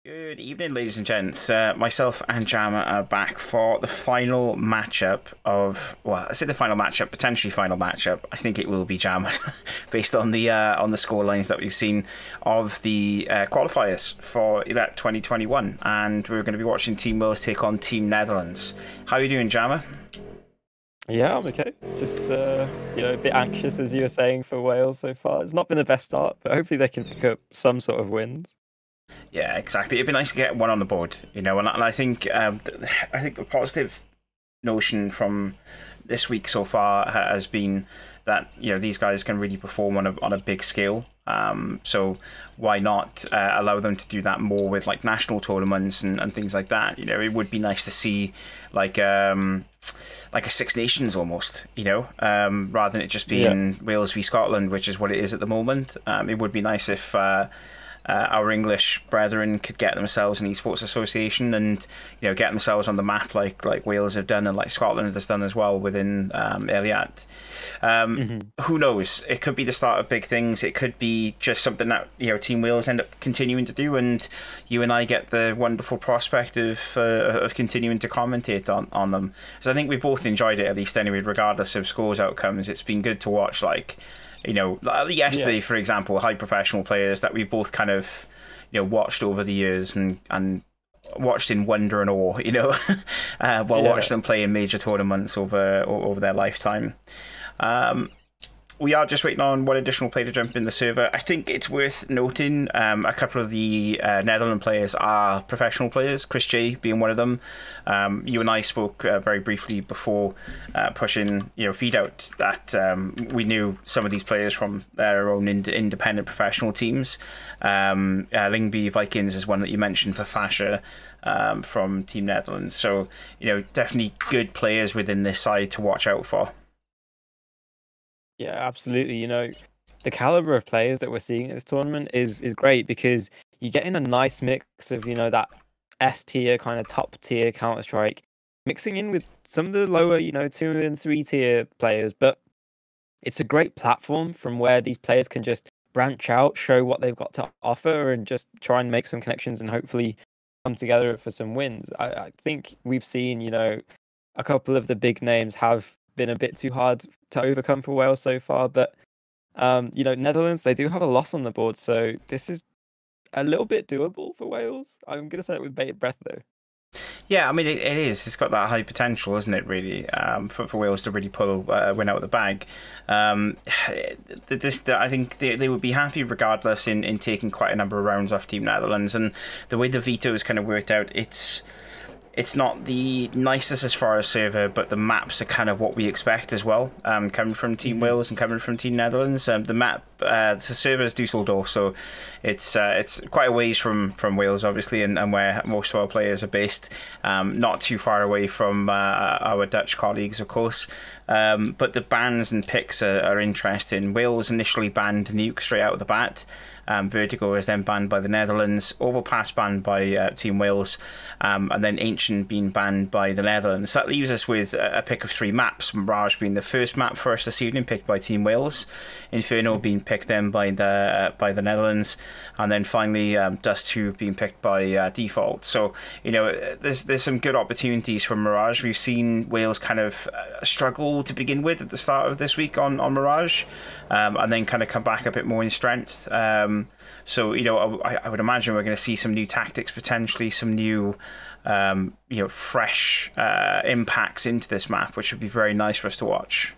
Good evening, ladies and gents. Myself and Jammer are back for the final matchup of, well, I say the final matchup, potentially final matchup. I think it will be Jammer, based on the score lines that we've seen of the qualifiers for ELET 2021, and we're going to be watching Team Wales take on Team Netherlands. How are you doing, Jammer? Yeah, I'm okay. Just a bit anxious, as you were saying, for Wales so far. It's not been the best start, but hopefully they can pick up some sort of wins. Yeah, exactly. It'd be nice to get one on the board, and I think the positive notion from this week so far has been that these guys can really perform on a big scale. So why not allow them to do that more with like national tournaments and things like that? It would be nice to see like a Six Nations almost, rather than it just being Wales v Scotland, which is what it is at the moment. It would be nice if our English brethren could get themselves an esports association and get themselves on the map like Wales have done and like Scotland has done as well within ELET. Who knows? It could be the start of big things. It could be just something that Team Wales end up continuing to do, and you and I get the wonderful prospect of continuing to commentate on them. So I think we both enjoyed it, at least anyway, regardless of scores outcomes. It's been good to watch, like yesterday, for example, high professional players that we both kind of, watched over the years and watched in wonder and awe, watched them play in major tournaments over their lifetime. We are just waiting on one additional player to jump in the server. I think it's worth noting a couple of the Netherlands players are professional players, Chris J being one of them. You and I spoke very briefly before pushing feed out that we knew some of these players from their own independent professional teams. Lyngby Vikings is one that you mentioned for Fasher from Team Netherlands. So, definitely good players within this side to watch out for. Yeah, absolutely. The caliber of players that we're seeing at this tournament is great because you get in a nice mix of, that S tier, kind of top tier Counter-Strike, mixing in with some of the lower, 2 and 3 tier players. But it's a great platform from where these players can just branch out, show what they've got to offer, and just try and make some connections and hopefully come together for some wins. I think we've seen, a couple of the big names have been a bit too hard to overcome for Wales so far, but Netherlands, they do have a loss on the board, so this is a little bit doable for Wales. I'm gonna say it with bated breath though. Yeah, I mean it is. It's got that high potential, isn't it? Really, for Wales to really pull a win out of the bag. I think they would be happy regardless in taking quite a number of rounds off Team Netherlands, and the way the veto has kind of worked out, it's not the nicest as far as server, but the maps are kind of what we expect as well, coming from Team Wales and coming from Team Netherlands. The map, the server is Dusseldorf, so it's quite a ways from Wales, obviously, and where most of our players are based. Not too far away from our Dutch colleagues, of course. But the bans and picks are interesting. Wales initially banned Nuke straight out of the bat. Vertigo is then banned by the Netherlands, Overpass banned by Team Wales, and then Ancient being banned by the Netherlands. That leaves us with a pick of 3 maps, Mirage being the first map for us this evening, picked by Team Wales, Inferno being picked then by the Netherlands, and then finally Dust 2 being picked by Default. So, there's some good opportunities for Mirage. We've seen Wales kind of struggle to begin with at the start of this week on Mirage, and then kind of come back a bit more in strength. So I would imagine we're going to see some new tactics, potentially some new fresh impacts into this map, which would be very nice for us to watch.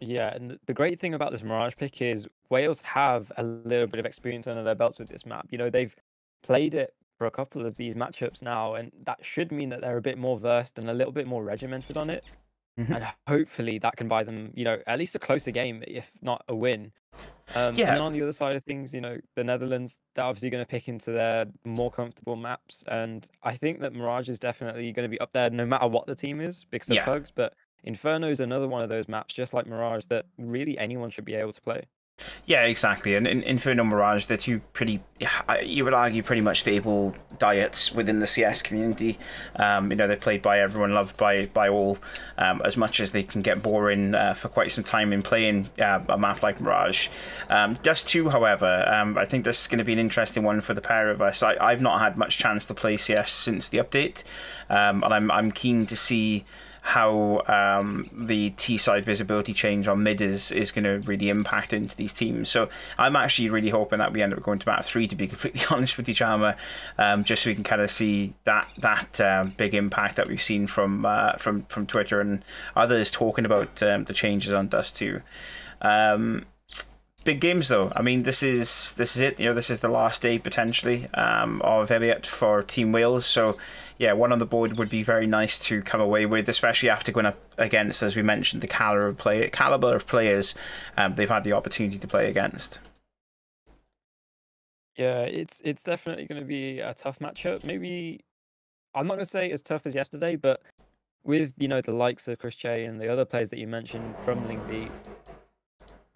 Yeah, and the great thing about this Mirage pick is Wales have a little bit of experience under their belts with this map. They've played it for a couple of these matchups now, and that should mean that they're a bit more versed and a little bit more regimented on it. And hopefully that can buy them, at least a closer game, if not a win. And then on the other side of things, the Netherlands, they're obviously going to pick into their more comfortable maps. And I think that Mirage is definitely going to be up there no matter what the team is because of Pugs. But Inferno is another one of those maps, just like Mirage, that really anyone should be able to play. Yeah, exactly. And in Inferno Mirage, they're two pretty, you would argue, pretty much stable diets within the CS community. They're played by everyone, loved by all. As much as they can get boring for quite some time in playing a map like Mirage. Dust 2, however, I think this is going to be an interesting one for the pair of us. I've not had much chance to play CS since the update, and I'm keen to see how the T-side visibility change on mid is going to really impact into these teams. So I'm actually really hoping that we end up going to map 3, to be completely honest with you, Jama, just so we can kind of see that big impact that we've seen from Twitter and others talking about the changes on Dust 2. Big games though. I mean, this is it. This is the last day potentially of Elliot for Team Wales. So yeah, one on the board would be very nice to come away with, especially after going up against, as we mentioned, the caliber of players they've had the opportunity to play against. Yeah, it's definitely going to be a tough matchup. Maybe I'm not going to say as tough as yesterday, but with the likes of Chris J and the other players that you mentioned from Uppbeat,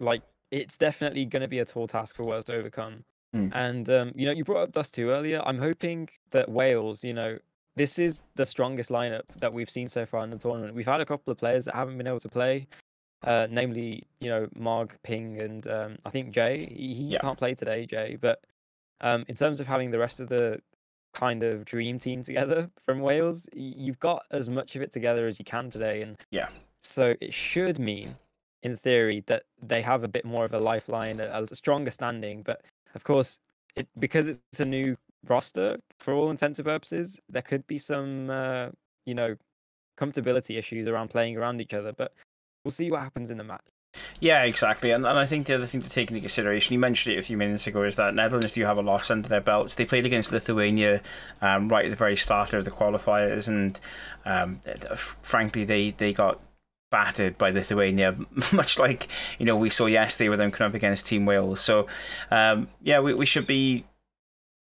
like, it's definitely going to be a tall task for Wales to overcome. And you brought up Dust 2 earlier. I'm hoping that Wales, this is the strongest lineup that we've seen so far in the tournament. We've had a couple of players that haven't been able to play, namely, Marg, Ping, and I think Jay. He can't play today, Jay. But in terms of having the rest of the kind of dream team together from Wales, you've got as much of it together as you can today. And so it should mean, in theory, that they have a bit more of a lifeline, a stronger standing. But of course, because it's a new roster, for all intents and purposes, there could be some, comfortability issues around playing around each other. But we'll see what happens in the match. Yeah, exactly. And I think the other thing to take into consideration, you mentioned it a few minutes ago, is that Netherlands do have a loss under their belts. They played against Lithuania right at the very start of the qualifiers, and frankly, they got battered by Lithuania, much like we saw yesterday with them come up against Team Wales. So we should be.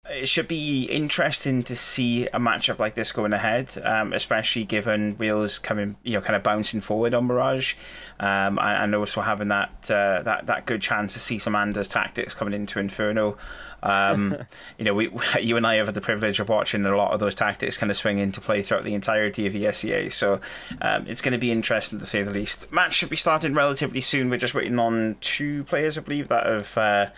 It should be interesting to see a matchup like this going ahead, especially given Wales coming, kind of bouncing forward on Mirage, and also having that good chance to see some Anders tactics coming into Inferno. You and I have had the privilege of watching a lot of those tactics kind of swing into play throughout the entirety of ESEA. So it's going to be interesting to say the least. Match should be starting relatively soon. We're just waiting on 2 players, I believe, that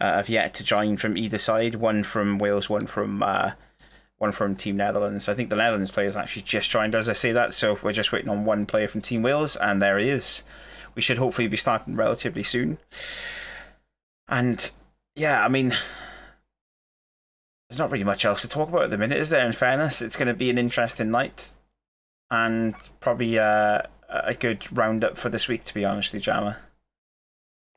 have yet to join from either side. One from Wales, one from Team Netherlands. I think the Netherlands players actually just joined as I say that, so we're just waiting on one player from Team Wales, and there he is. We should hopefully be starting relatively soon. And yeah, I mean, there's not really much else to talk about at the minute, is there? In fairness, it's going to be an interesting night, and probably a good roundup for this week, to be honest with you, Jama.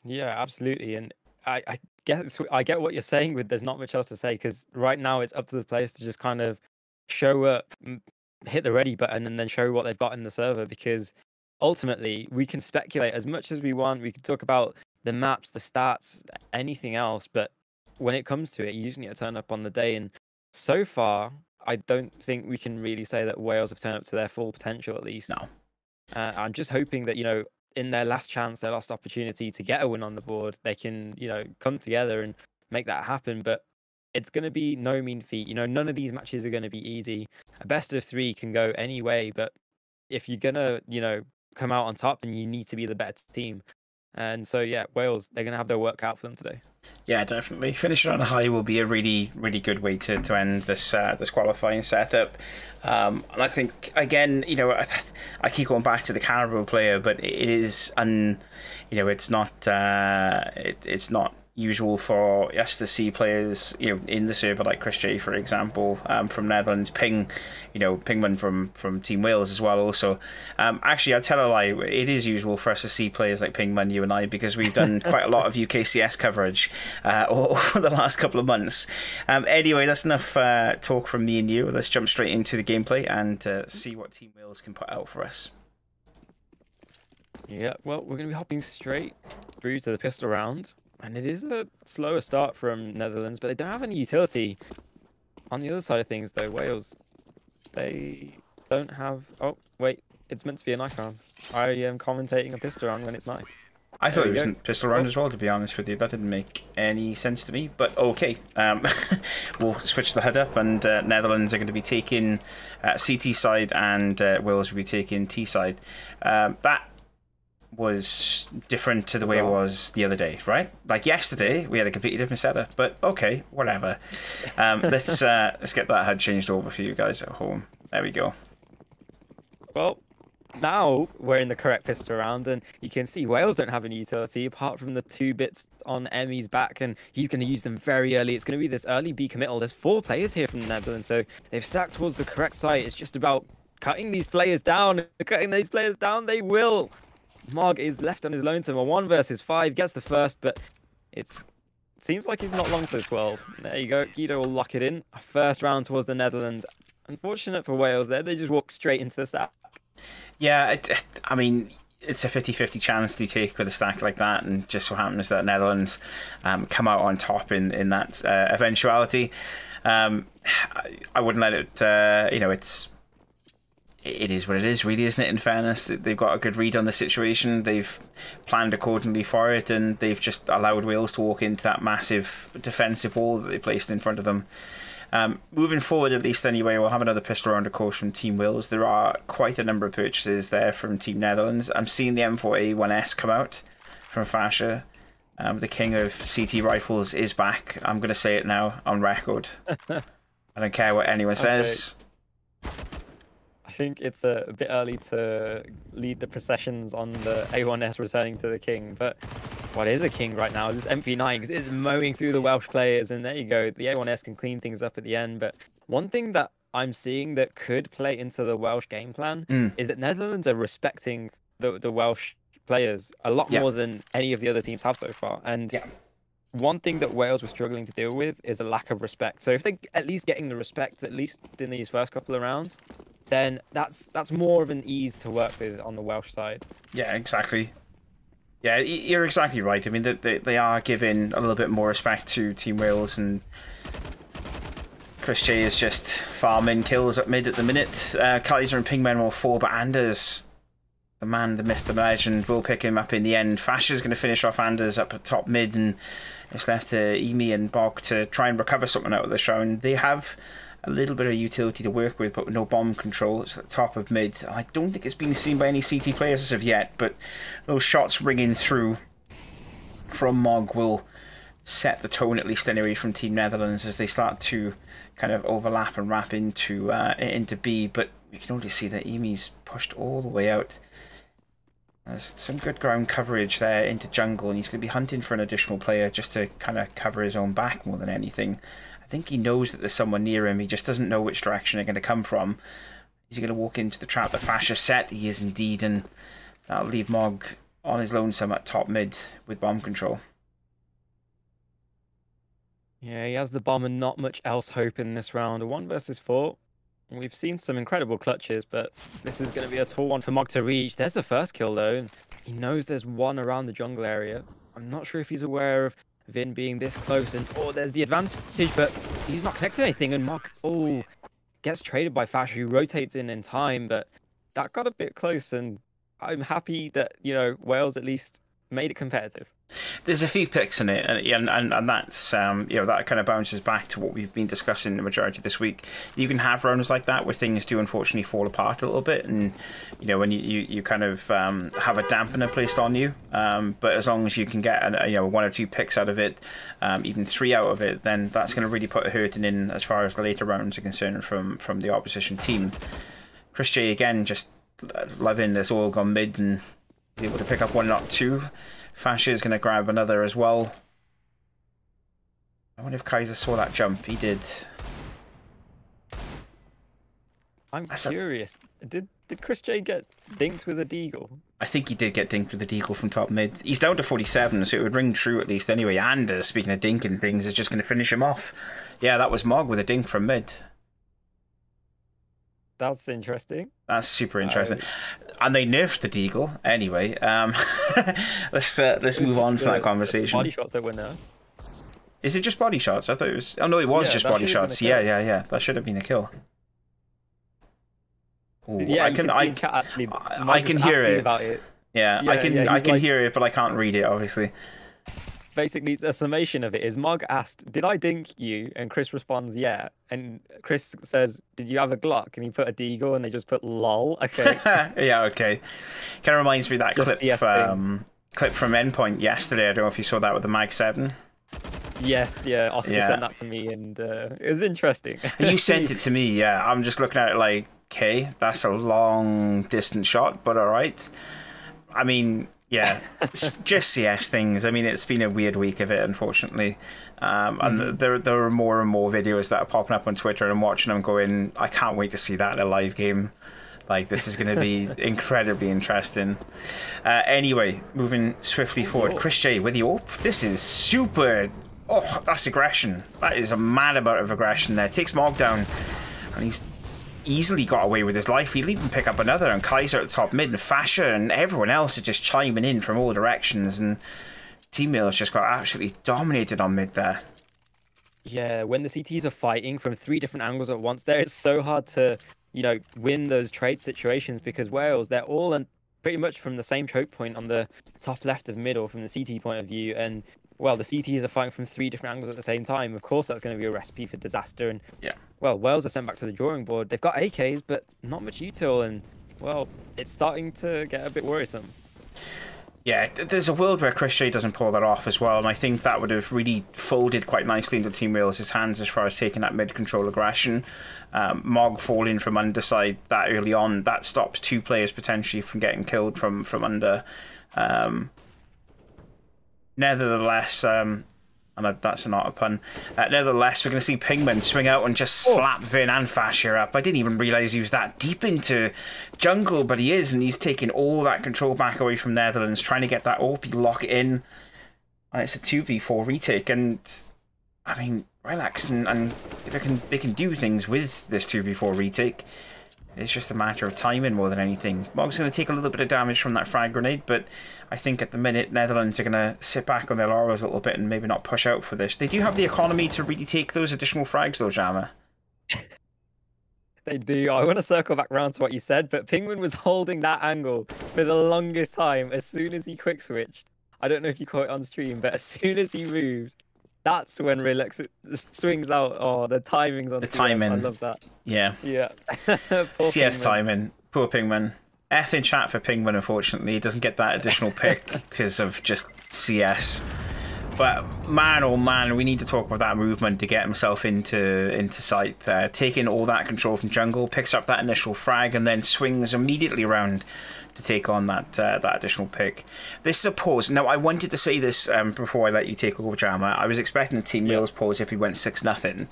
Yeah, absolutely. And I get what you're saying with there's not much else to say, because right now it's up to the players to just kind of show up, hit the ready button, and then show what they've got in the server, because ultimately we can speculate as much as we want. We can talk about the maps, the stats, anything else, but when it comes to it, you just need to turn up on the day. And so far, I don't think we can really say that Wales have turned up to their full potential, at least. No. I'm just hoping that, in their last chance, their last opportunity to get a win on the board, they can, come together and make that happen. But it's going to be no mean feat. None of these matches are going to be easy. A best of 3 can go any way, but if you're going to, come out on top, then you need to be the better team. And so, yeah, Wales, they're going to have their work out for them today. Yeah, definitely. Finishing on a high will be a really, really good way to end this this qualifying setup. And I think, again, I keep going back to the Caribou player, but it is, it's not usual for us to see players, in the server like Chris J, for example, from Netherlands, Pingman from Team Wales as well. Also, actually, I'll tell a lie. It is usual for us to see players like Pingman, you and I, because we've done quite a lot of UKCS coverage over the last couple of months. Anyway, that's enough talk from me and you. Let's jump straight into the gameplay and see what Team Wales can put out for us. Yeah, well, we're going to be hopping straight through to the pistol round. And it is a slower start from Netherlands, but they don't have any utility. On the other side of things, though, Wales, they don't have... Oh, wait, it's meant to be a knife round. I am commentating a pistol round when it's knife. I thought he was in pistol round as well, to be honest with you. That didn't make any sense to me, but okay. We'll switch the HUD up, and Netherlands are going to be taking CT side, and Wales will be taking T side. That was different to the way it was the other day, right? Like yesterday, we had a completely different setup, but okay, whatever. Let's get that HUD changed over for you guys at home. There we go. Well, now we're in the correct pistol round, and you can see Wales don't have any utility apart from the 2 bits on Emmy's back, and he's going to use them very early. It's going to be this early B committal. There's 4 players here from the Netherlands, so they've stacked towards the correct site. It's just about cutting these players down. Cutting these players down, they will. Mog is left on his lonesome. A 1 versus 5, gets the first, but it seems like he's not long for this world. There you go. Guido will lock it in. First round towards the Netherlands. Unfortunate for Wales there. They just walk straight into the sack. Yeah, I mean, it's a 50-50 chance to take with a stack like that, and just so happens that Netherlands come out on top in that eventuality. I wouldn't let it, it is what it is, really, isn't it, in fairness? They've got a good read on the situation, they've planned accordingly for it, and they've just allowed Wales to walk into that massive defensive wall that they placed in front of them. Moving forward, at least anyway, we'll have another pistol round, of course, from Team Wales. There are quite a number of purchases there from Team Netherlands. I'm seeing the M4A1S come out from Fasher. The king of CT rifles is back. I'm going to say it now on record. I don't care what anyone says. I think it's a bit early to lead the processions on the A1S returning to the king, but what is a king right now is this MP9, because it's mowing through the Welsh players, and there you go. The A1S can clean things up at the end, but one thing that I'm seeing that could play into the Welsh game plan is that Netherlands are respecting the Welsh players a lot more than any of the other teams have so far. And one thing that Wales were struggling to deal with is a lack of respect. So if they're at least getting the respect, at least in these first couple of rounds, then that's more of an ease to work with on the Welsh side. Yeah, exactly. Yeah, you're exactly right. I mean, they are giving a little bit more respect to Team Wales, and Chris J is just farming kills at mid at the minute. Kaiser and Pingman will fall, but Anders, the man, the myth, the legend, will pick him up in the end. Fasher's going to finish off Anders up at top mid, and it's left to Emi and Bog to try and recover something out of this round. They have a little bit of utility to work with, but with no bomb control. It's at the top of mid. I don't think it's been seen by any CT players as of yet, but those shots ringing through from Mog will set the tone, at least anyway, from Team Netherlands as they start to kind of overlap and wrap into B. But we can only see that Emi's pushed all the way out. There's some good ground coverage there into jungle, and he's going to be hunting for an additional player just to kind of cover his own back more than anything. I think he knows that there's someone near him. He just doesn't know which direction they're going to come from. Is he going to walk into the trap that Fasher set? He is indeed, and that'll leave Mog on his lonesome at top mid with bomb control. Yeah, he has the bomb and not much else hope in this round. A 1 versus 4. We've seen some incredible clutches, but this is going to be a tall one for Mog to reach. There's the first kill, though, and he knows there's one around the jungle area. I'm not sure if he's aware of Vin being this close, and there's the advantage, but he's not connected anything, and Mog gets traded by Fasher, who rotates in time, but that got a bit close, and I'm happy that, Wales at least made it competitive. There's a few picks in it, and that's that kind of bounces back to what we've been discussing the majority of this week. You can have rounds like that where things do unfortunately fall apart a little bit, and when you kind of have a dampener placed on you, but as long as you can get 1 or 2 picks out of it, even 3 out of it, then that's going to really put a hurting in as far as the later rounds are concerned from the opposition team. Chris J again just loving this all gone mid, and he's able to pick up 1, not 2. Fasher's going to grab another as well. I wonder if Kaiser saw that jump. He did. I'm curious. Did Chris J get dinked with a deagle? I think he did get dinked with a deagle from top mid. He's down to 47, so it would ring true at least anyway. And speaking of dinking things, is just going to finish him off. Yeah, that was Mog with a dink from mid. That's interesting. That's super interesting. And they nerfed the deagle anyway. Let's move on from that conversation. Body shots that were nerfed. Is it just body shots? I thought it was. Oh no, it was just body shots. Yeah. That should have been a kill. Ooh, yeah, I can hear it. About it. Yeah, I can hear it, but I can't read it, obviously. Basically, it's a summation of it. Is Mog asked, "Did I dink you?" And Chris responds, "Yeah." And Chris says, "Did you have a Glock?" And he put a deagle, and they just put "lol." Okay. Yeah, okay. Kind of reminds me of that just clip from Endpoint yesterday. I don't know if you saw that with the Mag 7. Yes, yeah. Oscar sent that to me, and it was interesting. You sent it to me, yeah. I'm just looking at it like, okay, that's a long distance shot, but all right. I mean, yeah, just CS things. I mean, it's been a weird week of it, unfortunately. And there are more and more videos that are popping up on Twitter, and I'm watching them going, I can't wait to see that in a live game. Like, this is going to be incredibly interesting. Anyway, moving swiftly forward. Chris J with the AWP. This is super... Oh, that's aggression. That is a mad amount of aggression there. Takes Mog down, and he's easily got away with his life. He'll even pick up another, and Kaiser at the top mid, and Fasher and everyone else is just chiming in from all directions, and Team Mail's just got absolutely dominated on mid there. Yeah, when the CTs are fighting from 3 different angles at once, there it's so hard to, you know, win those trade situations, because Wales, they're all pretty much from the same choke point on the top left of middle from the CT point of view, and well, the CTs are fighting from 3 different angles at the same time. Of course, that's going to be a recipe for disaster. And yeah, well, Wales are sent back to the drawing board. They've got AKs, but not much util, and well, it's starting to get a bit worrisome. Yeah, there's a world where Chris J doesn't pull that off as well, and I think that would have really folded quite nicely into Team Wales' hands as far as taking that mid-control aggression. Mog falling from underside that early on, that stops 2 players potentially from getting killed from under. Nevertheless, and that's not a pun. Nevertheless, we're going to see Pingman swing out and just slap Vin and Fasher up. I didn't even realise he was that deep into jungle, but he is, and he's taking all that control back away from Netherlands, trying to get that OP lock in. And it's a 2v4 retake, and I mean, relax, and they can do things with this 2v4 retake. It's just a matter of timing more than anything. Mog's going to take a little bit of damage from that frag grenade, but I think at the minute Netherlands are going to sit back on their laurels a little bit and maybe not push out for this. They do have the economy to really take those additional frags though, Jammer. They do. I want to circle back around to what you said, but Penguin was holding that angle for the longest time. As soon as he quick switched, I don't know if you caught it on stream, but as soon as he moved, that's when Relax swings out. Oh, the timings on the timing. I love that. Yeah. Yeah. CS Pingman. Timing. Poor Pingman. F in chat for Pingman, unfortunately. He doesn't get that additional pick because of just CS. But man, oh man, we need to talk about that movement to get himself into sight there. Taking all that control from jungle, picks up that initial frag, and then swings immediately around to take on that additional pick. This is a pause. Now, I wanted to say this before I let you take over, Jammer. I was expecting a Team Wales pause if we went 6-0.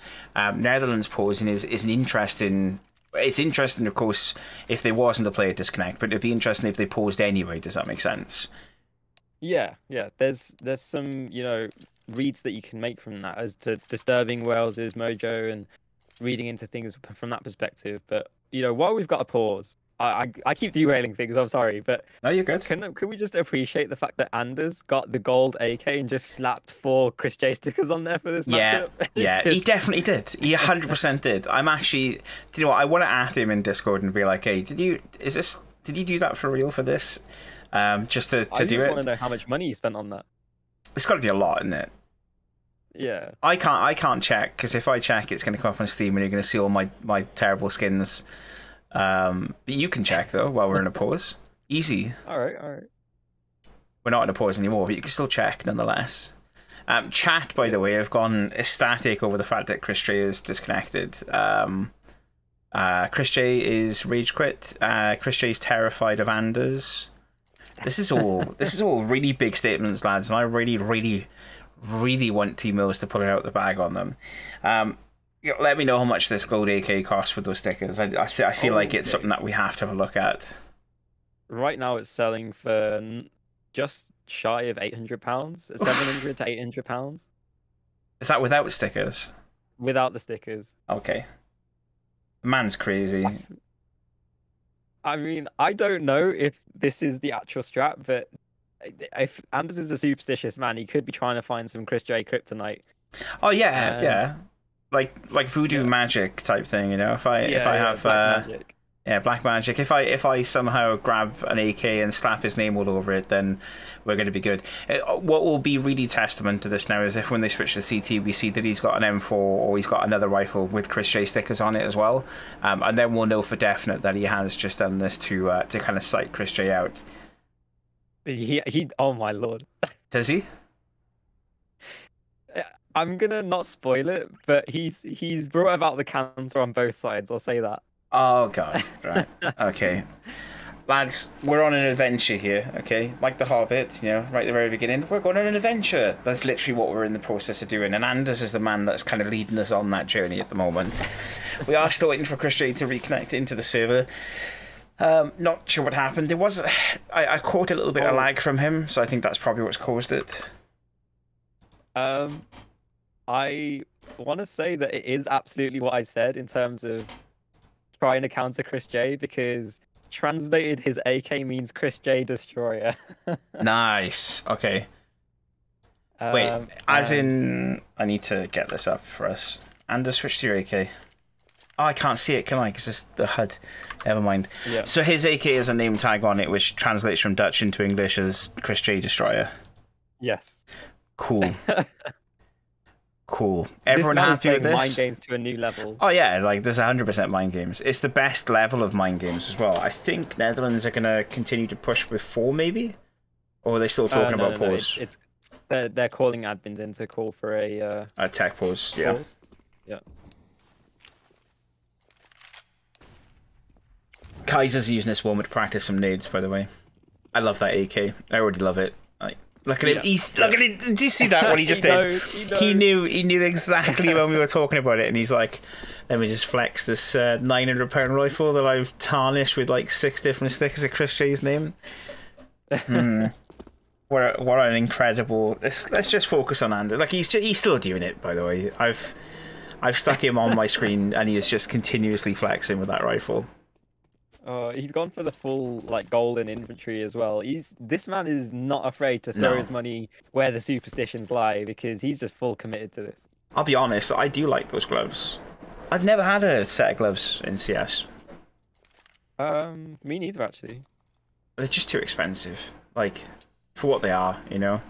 Netherlands pausing is an interesting... It's interesting, of course, if there wasn't a player disconnect, but it'd be interesting if they paused anyway. Does that make sense? Yeah. There's some, you know, reads that you can make from that as to disturbing Wales's mojo and reading into things from that perspective. But, you know, while we've got a pause, I keep derailing things, I'm sorry, but no, you're good. Can we just appreciate the fact that Anders got the gold AK and just slapped 4 Chris J stickers on there for this matchup? Yeah, he definitely did. He 100% did. I'm actually, do you know what? I want to add him in Discord and be like, hey, did you do that for real for this? Just to do it? I just want to know how much money you spent on that. It's got to be a lot, isn't it? Yeah. I can't check, because if I check, it's going to come up on Steam and you're going to see all my terrible skins. But you can check though while we're in a pause. Easy. All right. We're not in a pause anymore, but you can still check nonetheless. Chat, by the way, have gone ecstatic over the fact that Chris J is disconnected. Chris J is rage quit. Chris J is terrified of Anders. This is all really big statements, lads, and I really want Team Wales to pull it out the bag on them. Let me know how much this gold AK costs with those stickers. I feel like it's something that we have to have a look at. Right now it's selling for just shy of £800, 700 to £800. Is that without stickers? Without the stickers. Okay. Man's crazy. I mean, I don't know if this is the actual strat, but if Anders is a superstitious man, he could be trying to find some Chris J kryptonite. Oh yeah, yeah. Like voodoo magic type thing, you know. If I have magic. Yeah, Black Magic. If I somehow grab an AK and slap his name all over it, then we're going to be good. What will be really testament to this now is if when they switch to CT, we see that he's got an M4 or he's got another rifle with Chris J stickers on it as well, and then we'll know for definite that he has just done this to kind of psych Chris J out. He oh my lord. Does he? I'm gonna not spoil it, but he's brought about the cancer on both sides. I'll say that. Oh god, right. Okay. Lads, we're on an adventure here, okay? Like the Hobbit, you know, right at the very beginning. We're going on an adventure. That's literally what we're in the process of doing. And Anders is the man that's kind of leading us on that journey at the moment. We are still waiting for Chris J to reconnect into the server. Not sure what happened. There was I caught a little bit of lag from him, so I think that's probably what's caused it. I want to say that it is absolutely what I said in terms of trying to counter Chris J, because translated his AK means Chris J Destroyer. Nice. Okay. Wait, as in, I need to get this up for us. And switch to your AK. Oh, I can't see it, can I? Because it's the HUD. Never mind. Yeah. So his AK has a name tag on it, which translates from Dutch into English as Chris J Destroyer. Yes. Cool. Cool. Everyone happy with this? Mind games to a new level. Oh yeah, like there's 100% mind games. It's the best level of mind games as well. I think Netherlands are gonna continue to push with 4, maybe, or are they still talking about pause? They're calling admins in to call for a tech pause. Yeah. Pause. Yeah. Kaiser's using this moment to practice some nades, by the way. I love that AK. I already love it. Look at him. Look at it. Did you see that? What he just did? He knew exactly when we were talking about it, and he's like, "Let me just flex this £900 rifle that I've tarnished with like 6 different stickers of Chris J's name." What an incredible. Let's just focus on Andy. Like he's still doing it. By the way, I've stuck him on my screen, and he is just continuously flexing with that rifle. He's gone for the full like golden inventory as well. This man is not afraid to throw his money where the superstitions lie, because he's just full committed to this. I'll be honest, I do like those gloves. I've never had a set of gloves in CS. Me neither actually. They're just too expensive, like for what they are, you know.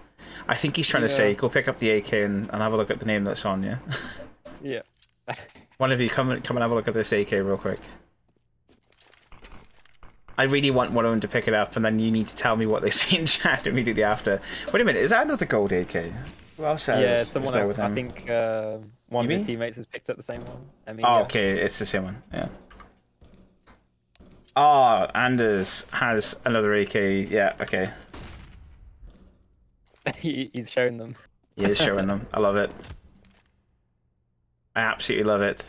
I think he's trying to say, go pick up the AK and have a look at the name that's on you. Yeah. One of you come and have a look at this AK real quick. I really want one of them to pick it up, and then you need to tell me what they see in chat immediately after. Wait a minute, is that another gold AK? Who else? Yeah, someone else. I think one of his teammates has picked up the same one. I mean, okay, it's the same one. Yeah. Oh, Anders has another AK. Yeah, okay. He's showing them. He is showing them. I love it. I absolutely love it.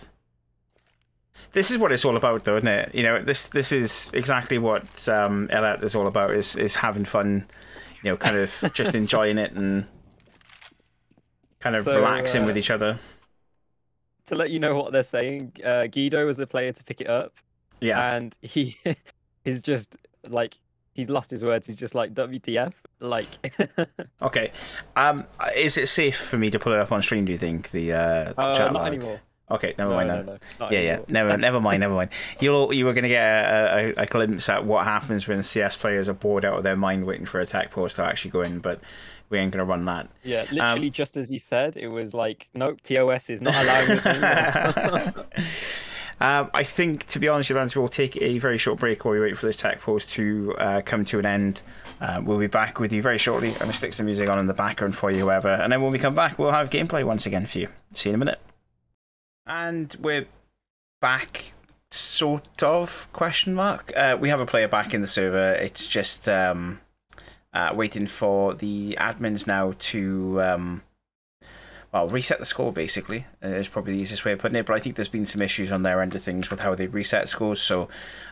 This is what it's all about, though, isn't it? You know, this is exactly what Elliot is all about, is having fun, you know, kind of just enjoying it and kind of relaxing with each other. To let you know what they're saying, Guido was the player to pick it up. Yeah. And he is just, like, he's lost his words. He's just like, WTF? Like... Okay. Is it safe for me to pull it up on stream, do you think, the chat not log? anymore. Okay, never mind no, that. Yeah, never mind. You were going to get a glimpse at what happens when CS players are bored out of their mind waiting for a tech post to actually go in, but we ain't going to run that. Yeah, literally just as you said, it was like, nope, TOS is not allowing us anymore. I think, to be honest, we'll take a very short break while we wait for this tech post to come to an end. We'll be back with you very shortly. I'm going to stick some music on in the background for you, whoever, and then when we come back, we'll have gameplay once again for you. See you in a minute. And we're back, sort of, question mark. We have a player back in the server. It's just waiting for the admins now to, well, reset the score, basically. Is probably the easiest way of putting it, but I think there's been some issues on their end of things with how they reset scores, so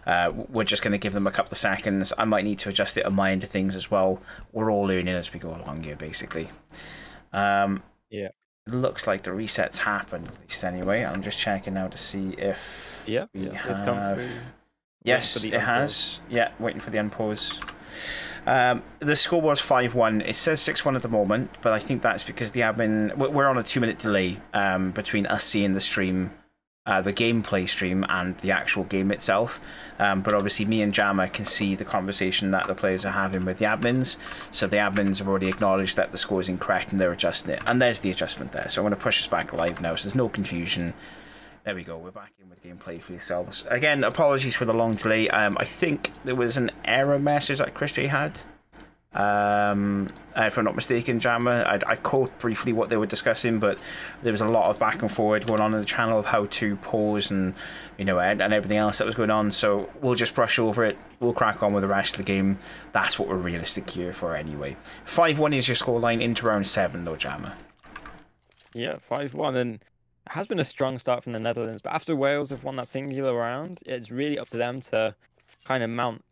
we're just going to give them a couple of seconds. I might need to adjust it on my end of things as well. We're all learning as we go along here, basically. Yeah. It looks like the resets happened, at least anyway. I'm just checking now to see if it's come through. Yes, it has. Yeah, waiting for the unpause. The score was 5-1. It says 6-1 at the moment, but I think that's because the admin... We're on a 2-minute delay between us seeing the stream the gameplay stream and the actual game itself. But obviously me and Jammer can see the conversation that the players are having with the admins. So the admins have already acknowledged that the score is incorrect and they're adjusting it. And there's the adjustment there. So I'm going to push us back live now so there's no confusion. There we go, we're back in with gameplay for yourselves. Again, apologies for the long delay. I think there was an error message that Chris J had. If I'm not mistaken, Jammer, I caught briefly what they were discussing, but there was a lot of back and forward going on in the channel of how to pause and, you know, and everything else that was going on. So we'll just brush over it. We'll crack on with the rest of the game. That's what we're realistic here for anyway. 5-1 is your scoreline into round 7, though, Jammer. Yeah, 5-1, and it has been a strong start from the Netherlands. But after Wales have won that singular round, it's really up to them to kind of mount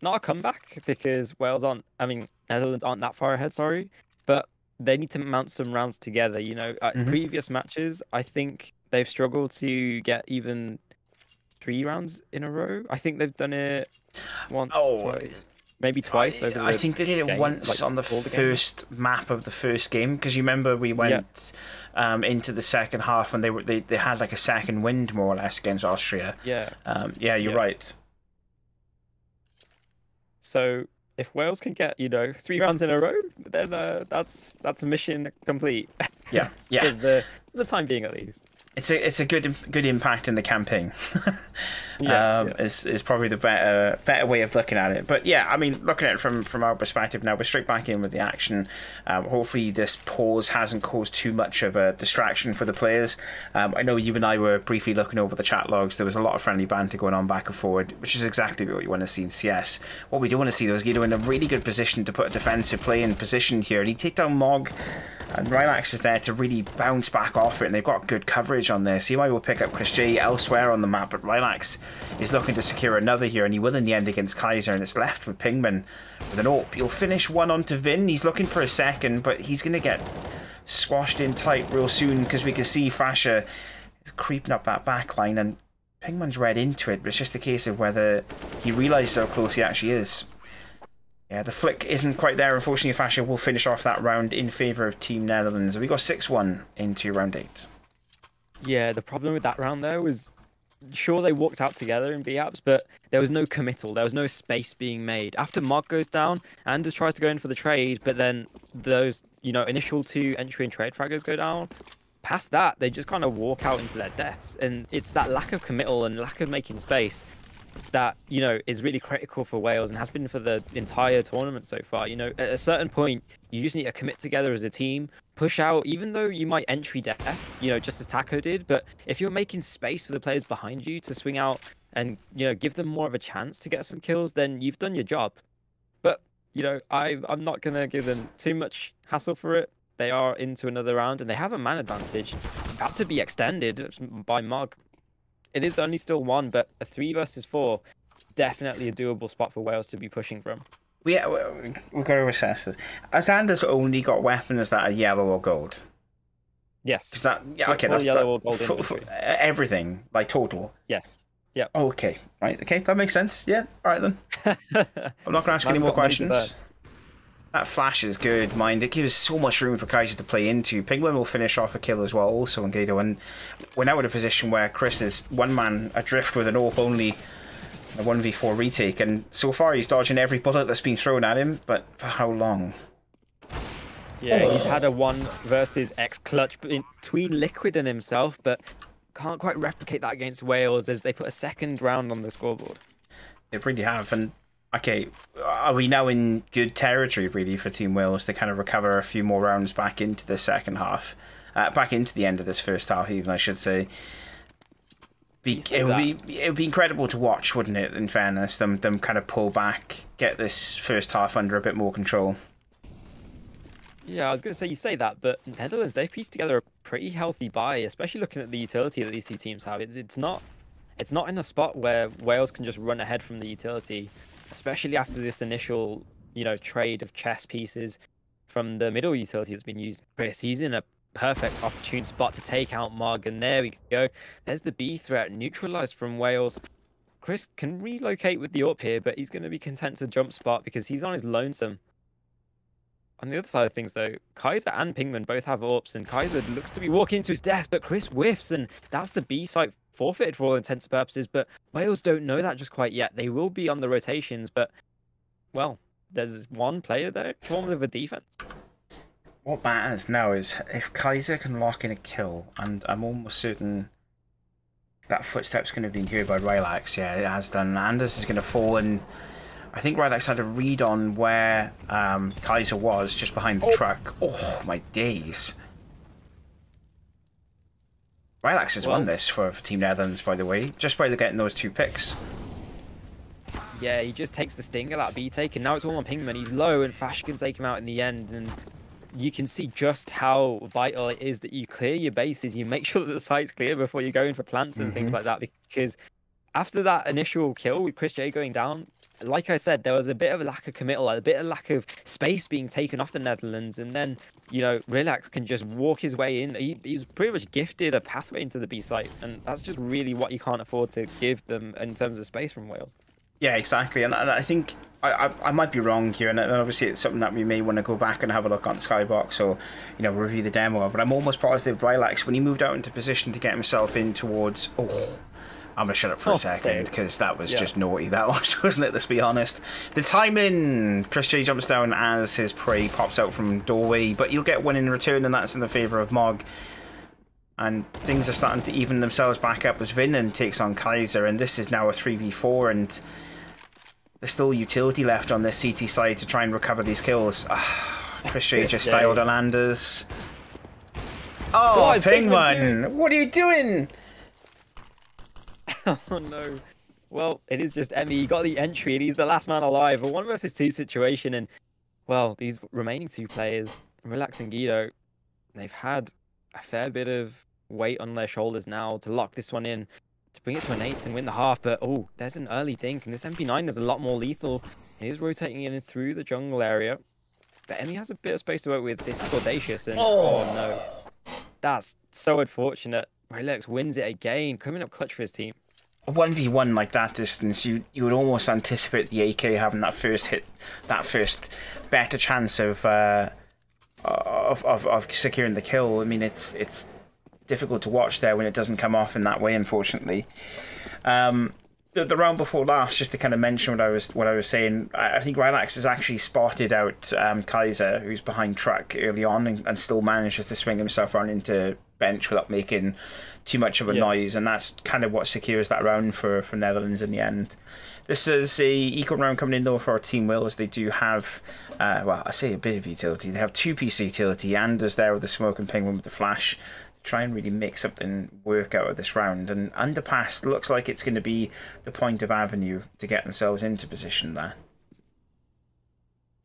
not a comeback, because Netherlands aren't that far ahead, sorry, but they need to mount some rounds together. You know, previous matches, I think they've struggled to get even 3 rounds in a row. I think they've done it once, twice, maybe twice. I think they did it once, like, on the first map of the first game, because you remember we went into the second half and they had like a second wind more or less against Austria. Yeah, you're right. So if Wales can get, you know, 3 rounds in a row, then that's a mission complete. Yeah. For the time being, at least. It's a good impact in the campaign. Is probably the better way of looking at it. But yeah, I mean, looking at it from our perspective now, we're straight back in with the action. Hopefully this pause hasn't caused too much of a distraction for the players. I know you and I were briefly looking over the chat logs. There was a lot of friendly banter going on back and forward, which is exactly what you want to see in CS. What we do want to see, though, is Guido in a really good position to put a defensive play in position here, and he take down Mog. And Rylax is there to really bounce back off it, and they've got good coverage on this. CY will pick up Chris J elsewhere on the map, but Rylax is looking to secure another here, and he will in the end against Kaiser, and it's left with Pingman with an AWP. He'll finish one onto Vin. He's looking for a second, but he's going to get squashed in tight real soon, because we can see Fasha is creeping up that back line, and Pingman's read into it, but it's just a case of whether he realises how close he actually is. Yeah, the flick isn't quite there. Unfortunately, Fasha will finish off that round in favour of Team Netherlands. We got 6-1 into round 8. Yeah, the problem with that round, though, was sure they walked out together in B-Apps, but there was no committal. There was no space being made. After Mog goes down, Anders tries to go in for the trade, but then those, you know, initial 2 entry and trade fraggers go down. Past that, they just kind of walk out into their deaths. And it's that lack of committal and lack of making space that, you know, is really critical for Wales and has been for the entire tournament so far. You know, at a certain point, you just need to commit together as a team, push out, even though you might entry death, you know, just as Taco did. But if you're making space for the players behind you to swing out and, you know, give them more of a chance to get some kills, then you've done your job. But, you know, I'm not going to give them too much hassle for it. They are into another round and they have a man advantage. About to be extended by Mog. It is only still 1, but a 3 versus 4, definitely a doable spot for Wales to be pushing from. We've got to assess this. Has Anders only got weapons that are yellow or gold? Yes. Is that, yeah, okay, that's yellow or gold for everything, like total? Yes. Yeah. Okay, right, okay, that makes sense. Yeah, all right then. I'm not going to ask any more questions. That flash is good, mind. It gives so much room for Kaiser to play into. Penguin will finish off a kill as well, also on Gato. And we're now in a position where Chris is one man adrift with an AWP only, a 1v4 retake. And so far he's dodging every bullet that's been thrown at him, but for how long? Yeah, he's had a 1 versus X clutch between Liquid and himself, but can't quite replicate that against Wales as they put a second round on the scoreboard. They really have. And okay, are we now in good territory, really, for Team Wales to kind of recover a few more rounds back into the second half? Back into the end of this first half, even, I should say. It would be incredible to watch, wouldn't it, in fairness, them kind of pull back, get this first half under a bit more control. Yeah, I was going to say, you say that, but Netherlands, they've pieced together a pretty healthy buy, especially looking at the utility that these 2 teams have. It's not in a spot where Wales can just run ahead from the utility, especially after this initial, you know, trade of chess pieces from the middle utility that's been used. Chris, he's in a perfect opportune spot to take out Mog, and there we go. There's the B threat neutralized from Wales. Chris can relocate with the AWP here, but he's going to be content to jump spot because he's on his lonesome. On the other side of things, though, Kaiser and Pingman both have AWPs, and Kaiser looks to be walking into his death, but Chris whiffs, and that's the B site forfeited for all intents and purposes. But Wales don't know that just quite yet. They will be on the rotations, but, well, there's one player there, form of a defense. What matters now is if Kaiser can lock in a kill, and I'm almost certain that footstep's going to be heard by Rylax. Yeah, it has done. Anders is going to fall, and I think Rylax had a read on where Kaiser was, just behind the truck. Oh, my days. Rylax has won this for Team Netherlands, by the way, just by getting those 2 picks. Yeah, he just takes the sting of that B take, and now it's all on Pingman. He's low, and Fash can take him out in the end, and you can see just how vital it is that you clear your bases. You make sure that the site's clear before you go in for plants and things like that, because after that initial kill with Chris J going down, like I said, there was a bit of a lack of committal, a bit of lack of space being taken off the Netherlands, and then, you know, Relax can just walk his way in. He's pretty much gifted a pathway into the B site, and that's just really what you can't afford to give them in terms of space from Wales. Yeah, exactly, and I think I might be wrong here, and obviously it's something that we may want to go back and have a look on Skybox or, you know, review the demo, but I'm almost positive Rylax, when he moved out into position to get himself in towards... Oh, I'm going to shut up for a second, because that was just naughty, that was, wasn't it? Let's be honest. The timing, Chris J jumps down as his prey pops out from doorway, but you'll get one in return, and that's in the favour of Mog. And things are starting to even themselves back up as Vinland takes on Kaiser, and this is now a 3v4, and there's still utility left on this CT side to try and recover these kills. Chris J just styled on Anders. Oh, Pingman! What are you doing? Oh no. Well, it is just Emmy. He got the entry, and he's the last man alive. A 1 versus 2 situation, and, well, these remaining 2 players, Relax and Guido, they've had a fair bit of weight on their shoulders now to lock this one in, to bring it to an 8th and win the half. But, oh, there's an early dink, and this MP9 is a lot more lethal. He is rotating in through the jungle area, but Emmy has a bit of space to work with. This is audacious, and oh no, that's so unfortunate. Relax wins it again, coming up clutch for his team. A 1v1 like that distance, you would almost anticipate the AK having that first hit, that first better chance of securing the kill. I mean, it's difficult to watch there when it doesn't come off in that way, unfortunately. The round before last, just to kind of mention what I was saying, I think Rylax has actually spotted out Kaiser, who's behind truck early on, and still manages to swing himself around into bench without making too much of a noise, and that's kind of what secures that round for Netherlands in the end. This is a equal round coming in though for Team Wales. They do have, well, I say a bit of utility. They have 2-piece utility. Anders there with the smoke and Penguin with the flash. Try and really make something work out of this round, and Underpass looks like it's going to be the point of avenue to get themselves into position there.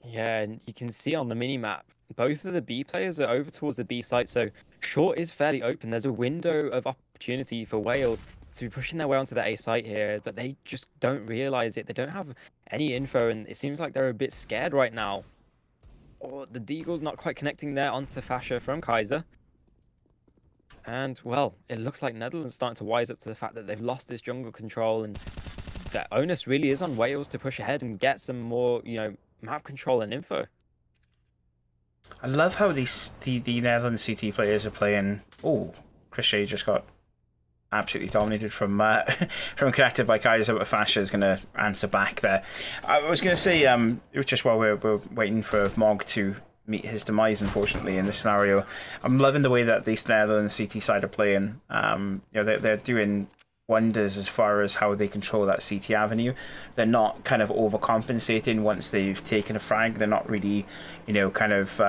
Yeah, and you can see on the mini-map, both of the B players are over towards the B site, so short is fairly open. There's a window of opportunity for Wales to be pushing their way onto the A site here, but they just don't realise it. They don't have any info, and it seems like they're a bit scared right now. Or the Deagle's not quite connecting there onto Fasher from Kaiser. And, well, it looks like Netherlands starting to wise up to the fact that they've lost this jungle control, and the onus really is on Wales to push ahead and get some more, you know, map control and info. I love how the Netherlands CT players are playing. Oh, Chris J just got absolutely dominated from connected by Kaiser, but Fasher is going to answer back there. I was going to say, just while we're waiting for Mog to meet his demise, unfortunately, in this scenario, I'm loving the way that these Netherlands CT side are playing. You know, they're doing wonders as far as how they control that CT avenue. They're not kind of overcompensating once they've taken a frag. They're not really, you know, kind of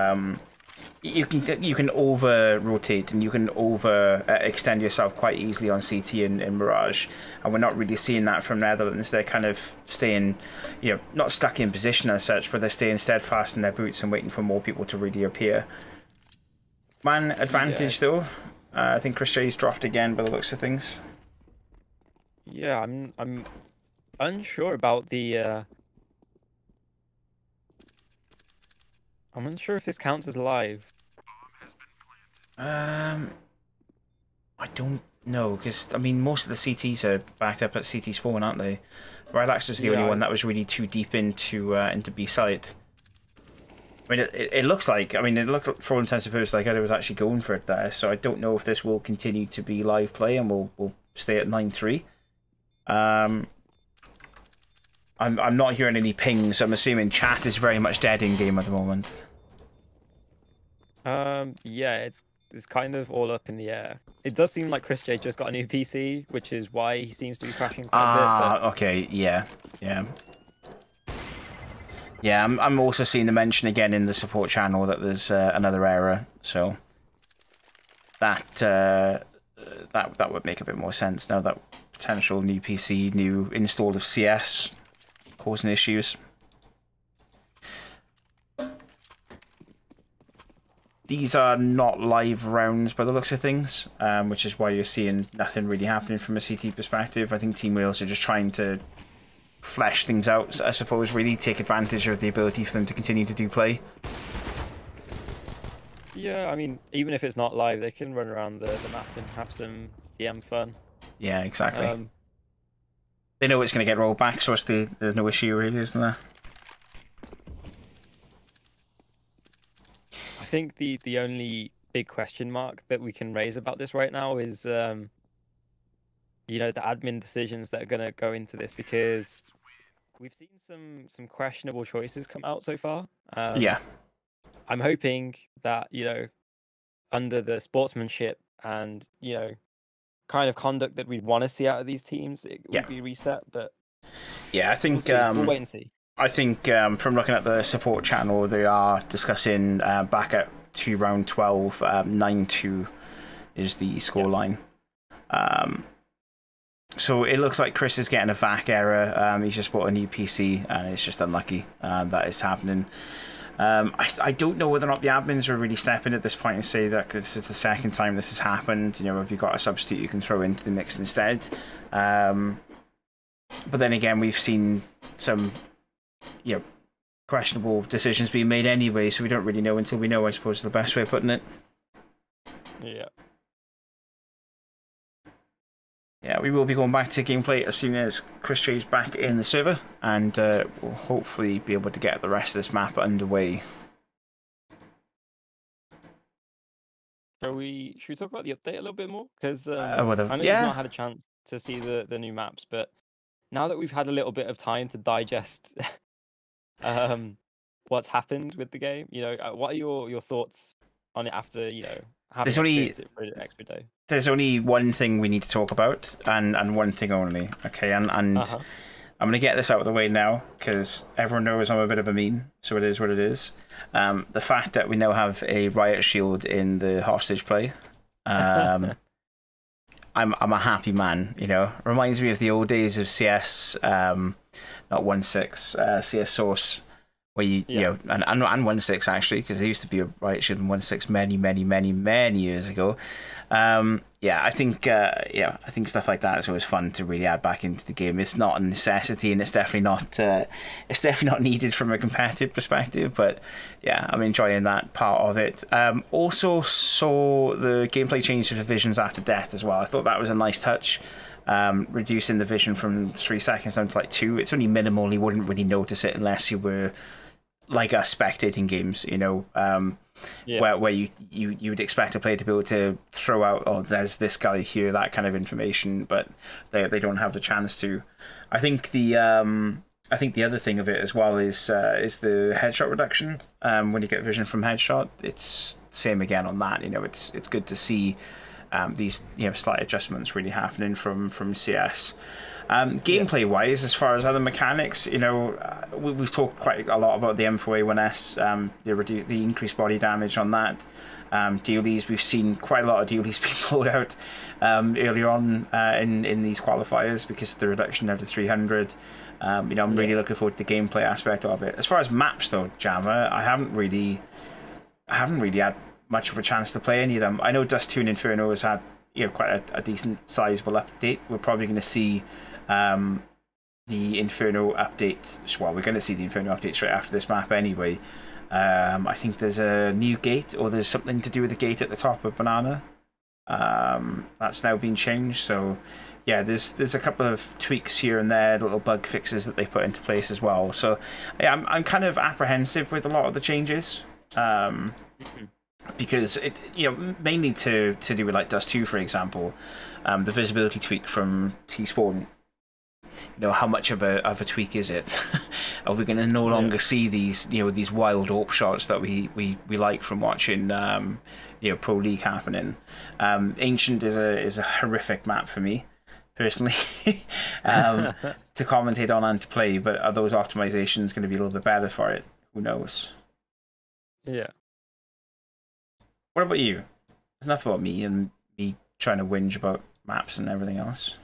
you can over rotate and you can over extend yourself quite easily on CT in Mirage, and we're not really seeing that from Netherlands. They're kind of staying, you know, not stuck in position as such, but they're staying steadfast in their boots and waiting for more people to really appear. Man advantage though. I think Chris J's dropped again by the looks of things. Yeah, I'm unsure about the I'm unsure if this counts as live. I don't know, because I mean most of the CTs are backed up at CT spawn, aren't they? Rylax is the only one that was really too deep into B site. I mean, it looks like, I mean, it looked for all intents and purposes like I was actually going for it there. So I don't know if this will continue to be live play and we'll stay at 9-3. I'm not hearing any pings. I'm assuming chat is very much dead in game at the moment. Yeah, it's kind of all up in the air. It does seem like Chris J just got a new PC, which is why he seems to be crashing quite a bit. But... okay, yeah. Yeah, I'm also seeing the mention again in the support channel that there's another error, so that would make a bit more sense now that potential new PC, new install of CS causing issues. These are not live rounds by the looks of things, which is why you're seeing nothing really happening from a CT perspective. I think Team Wales are just trying to flesh things out, I suppose, really take advantage of the ability for them to continue to do play. Yeah, I mean, even if it's not live, they can run around the map and have some DM fun. Yeah, exactly. They know it's going to get rolled back, so there's no issue really, isn't there? I think the only big question mark that we can raise about this right now is, you know, the admin decisions that are going to go into this, because we've seen some questionable choices come out so far. Yeah. I'm hoping that, you know, under the sportsmanship and, you know, kind of conduct that we'd want to see out of these teams, it would be reset. But yeah, I think we'll wait and see. I think from looking at the support channel, they are discussing back at to round 12, 9-2 is the scoreline. So it looks like Chris is getting a VAC error. He's just bought a new PC, and it's just unlucky that is happening. I don't know whether or not the admins are really stepping at this point and say that this is the second time this has happened. You know, have you got a substitute you can throw into the mix instead? But then again, we've seen some, you know, questionable decisions being made anyway, so we don't really know until we know, I suppose, is the best way of putting it. Yeah. Yeah, we will be going back to gameplay as soon as Chris J's back in the server, and we'll hopefully be able to get the rest of this map underway. Should we talk about the update a little bit more? Because I know you've not had a chance to see the new maps, but now that we've had a little bit of time to digest what's happened with the game, you know, what are your thoughts on it after, you know, having experienced it for an extra day? There's only one thing we need to talk about, and one thing only, okay? And I'm going to get this out of the way now, because everyone knows I'm a bit of a meme, so it is what it is. The fact that we now have a riot shield in the hostage play, I'm a happy man, you know? Reminds me of the old days of CS, not 1.6, CS Source, where you know, and 1.6 actually, because there used to be a riot shield in 1.6 many years ago. I think stuff like that is always fun to really add back into the game. It's not a necessity, and it's definitely not needed from a competitive perspective. But yeah, I'm enjoying that part of it. Also saw the gameplay change to visions after death as well. I thought that was a nice touch. Reducing the vision from 3 seconds down to like 2. It's only minimal. You wouldn't really notice it unless you were like us spectating games, you know, where you would expect a player to be able to throw out, oh, there's this guy here, that kind of information, but they don't have the chance to. I think the other thing of it as well is the headshot reduction. When you get vision from headshot, it's same again on that. You know, it's good to see these, you know, slight adjustments really happening from CS. Gameplay wise, as far as other mechanics, you know, we've talked quite a lot about the M4A1S, the increased body damage on that. DLEs, we've seen quite a lot of DLEs being pulled out earlier on in these qualifiers because of the reduction down to 300. You know, I'm really looking forward to the gameplay aspect of it. As far as maps though, Jammer, I haven't really had much of a chance to play any of them. I know Dust 2 and Inferno has had, you know, quite a decent sizable update. We're probably going to see the Inferno update. Well, we're going to see the Inferno update straight after this map anyway. I think there's a new gate, or there's something to do with the gate at the top of Banana. That's now been changed, so yeah, there's a couple of tweaks here and there, little bug fixes that they put into place as well. So yeah, I'm kind of apprehensive with a lot of the changes, because it mainly to do with like Dust 2, for example, the visibility tweak from T-Spawn. How much of a tweak is it? Are we going to no longer see these these wild AWP shots that we like from watching Pro League happening? Ancient is a horrific map for me personally to commentate on and to play, but are those optimizations going to be a little bit better for it? Who knows? Yeah. What about you? It's enough about me and me trying to whinge about maps and everything else.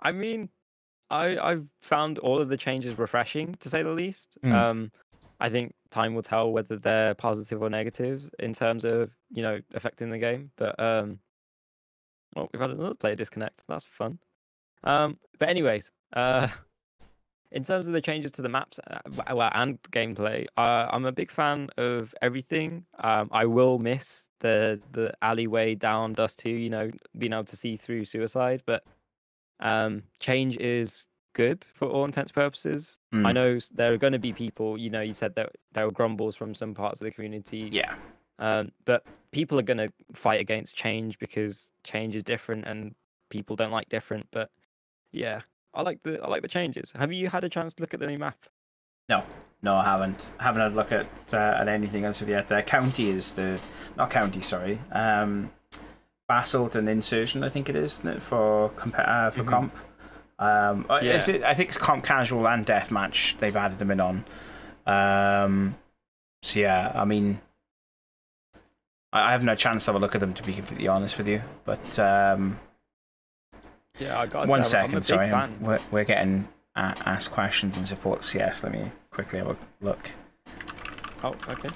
I mean, I've found all of the changes refreshing, to say the least. I think time will tell whether they're positive or negative in terms of affecting the game. But well, we've had another player disconnect. That's fun. But anyways, in terms of the changes to the maps and gameplay, I'm a big fan of everything. I will miss the alleyway down Dust 2, being able to see through Suicide, but change is good for all intents and purposes. I know there are going to be people, you said that there were grumbles from some parts of the community. Yeah. But people are going to fight against change because change is different and people don't like different. But yeah, I like the changes. Have you had a chance to look at the new map? No, I haven't. I haven't had a look at anything as of yet. The county is Basalt and Insertion, I think it is, isn't it, for comp. I think it's comp casual and deathmatch. They've added them in on. So yeah, I mean, I haven't had a chance to have a look at them, to be completely honest with you. But yeah, I got one second. Sorry, we're getting asked questions in support CS. Let me quickly have a look. Oh, okay.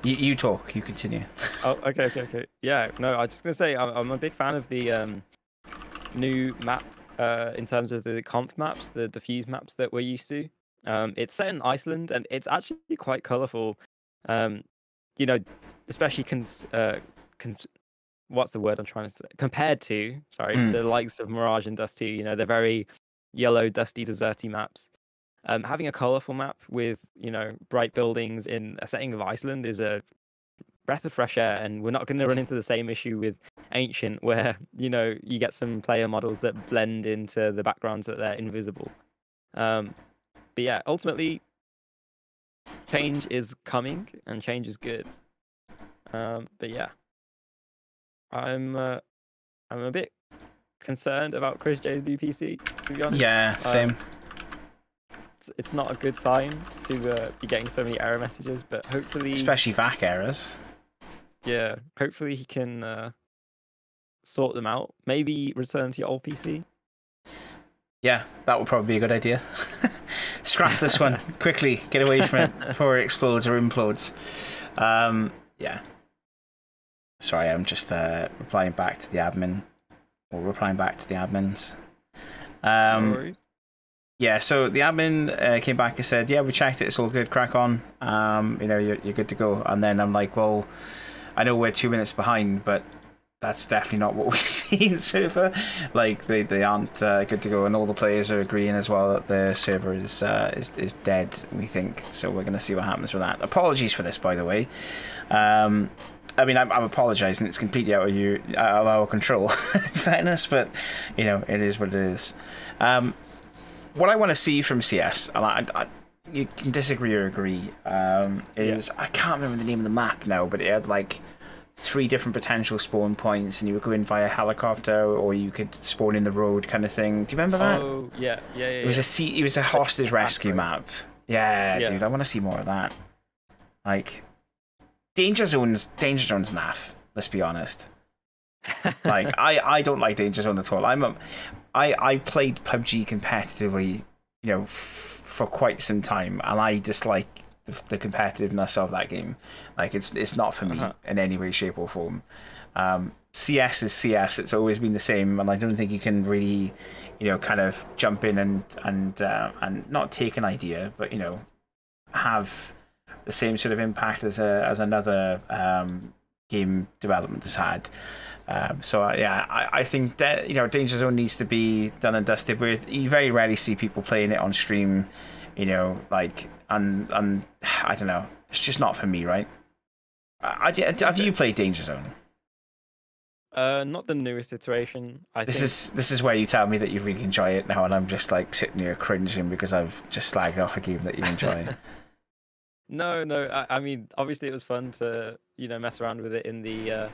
You talk. You continue. Oh, okay. Yeah, no, I was just gonna say I'm a big fan of the new map in terms of the comp maps, the diffuse maps that we're used to. It's set in Iceland and it's actually quite colourful. Especially what's the word I'm trying to say? Compared to the likes of Mirage and Dust 2. They're very yellow, dusty, deserty maps. Having a colourful map with bright buildings in a setting of Iceland is a breath of fresh air, and we're not going to run into the same issue with Ancient, where you get some player models that blend into the backgrounds that they're invisible. But yeah, ultimately, change is coming, and change is good. But yeah, I'm a bit concerned about Chris J's new PC, to be honest. Yeah, same. It's not a good sign to be getting so many error messages, but hopefully, especially VAC errors. Yeah, hopefully he can sort them out. Maybe return to your old PC. Yeah, that would probably be a good idea. Scrap this one quickly. Get away from it before it explodes or implodes. Yeah. Sorry, I'm just replying back to the admin, or replying back to the admins. No worries. Yeah, so the admin came back and said, yeah, we checked it, it's all good, crack on. You're good to go. And then I'm like, well, I know we're 2 minutes behind, but that's definitely not what we see in server. Like, they aren't good to go, and all the players are agreeing as well that the server is dead, we think. So we're going to see what happens with that. Apologies for this, by the way. I mean, I'm apologising. It's completely out of our control, in fairness, but, it is what it is. What I want to see from CS, and you can disagree or agree, is I can't remember the name of the map now, but it had like 3 different potential spawn points, and you would go in via helicopter, or you could spawn in the road, kind of thing. Do you remember that? Oh, yeah. It was a hostage rescue map. Yeah, dude, I want to see more of that. Like, Danger Zone's naff. Let's be honest. Like, I don't like Danger Zone at all. I played PUBG competitively, for quite some time, and I dislike the competitiveness of that game. Like, it's not for me in any way, shape, or form. CS is CS. It's always been the same, and I don't think you can really, kind of jump in and not take an idea, but have the same sort of impact as another game development has had. Yeah, I think that, you know, Danger Zone needs to be done and dusted with. You very rarely see people playing it on stream, you know, like, and I don't know, it's just not for me, right? Have you played Danger Zone? Not the newest iteration. This is where you tell me that you really enjoy it now, and I'm just like sitting here cringing because I've just slagged off a game that you enjoy. No. I mean, obviously it was fun to, you know, mess around with it in the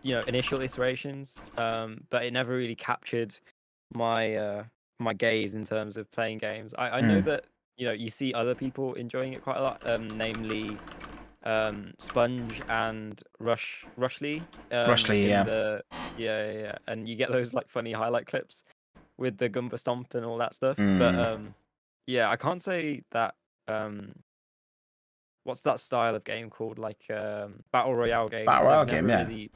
you know, initial iterations, but it never really captured my my gaze in terms of playing games. I know that, you know, you see other people enjoying it quite a lot, namely Sponge and Rushly. Rushly, yeah. Yeah, and you get those like funny highlight clips with the Gumba Stomp and all that stuff. But yeah, I can't say that. What's that style of game called? Like battle royale games. Battle royale never game, yeah. Really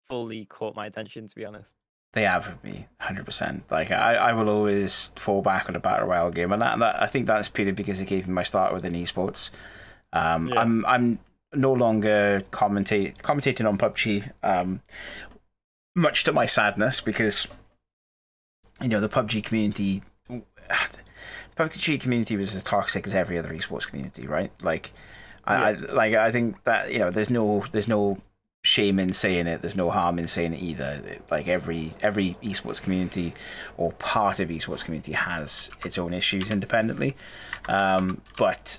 fully caught my attention, to be honest. They have with me, 100%. Like I will always fall back on a battle royale game, and that I think that's purely because it gave me my start within esports. I'm no longer commentating on PUBG, much to my sadness, because, you know, the PUBG community was as toxic as every other esports community, right? Like, I think that, you know, there's no shame in saying it. There's no harm in saying it either. Like every esports community or part of esports community has its own issues independently, but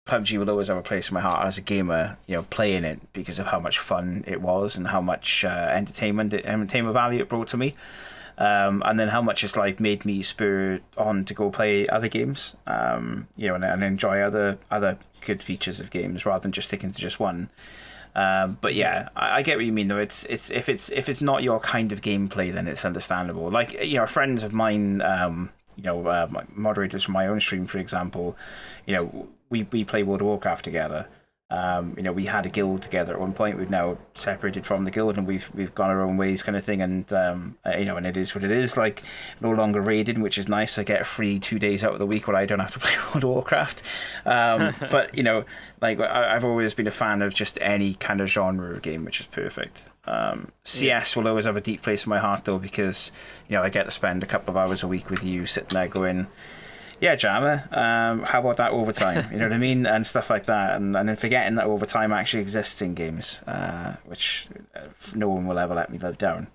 PUBG will always have a place in my heart as a gamer, you know, playing it because of how much fun it was and how much entertainment value it brought to me, and then how much it's like made me spur on to go play other games, you know, and enjoy other good features of games rather than just sticking to just one. But yeah, I get what you mean though. It's if it's not your kind of gameplay, then it's understandable. Like, you know, friends of mine, you know, moderators from my own stream, for example, you know, we play World of Warcraft together. You know, we had a guild together at one point. We've now separated from the guild and we've gone our own ways, kind of thing. And you know, and it is what it is. Like, no longer raided, which is nice. I get a free 2 days out of the week where I don't have to play World of Warcraft. But you know, like, I've always been a fan of just any kind of genre of game, which is perfect. CS will always have a deep place in my heart though, because, you know, I get to spend a couple of hours a week with you sitting there going, yeah, Jammer, how about that overtime? You know what I mean? And stuff like that. And then forgetting that overtime actually exists in games, which no one will ever let me live down.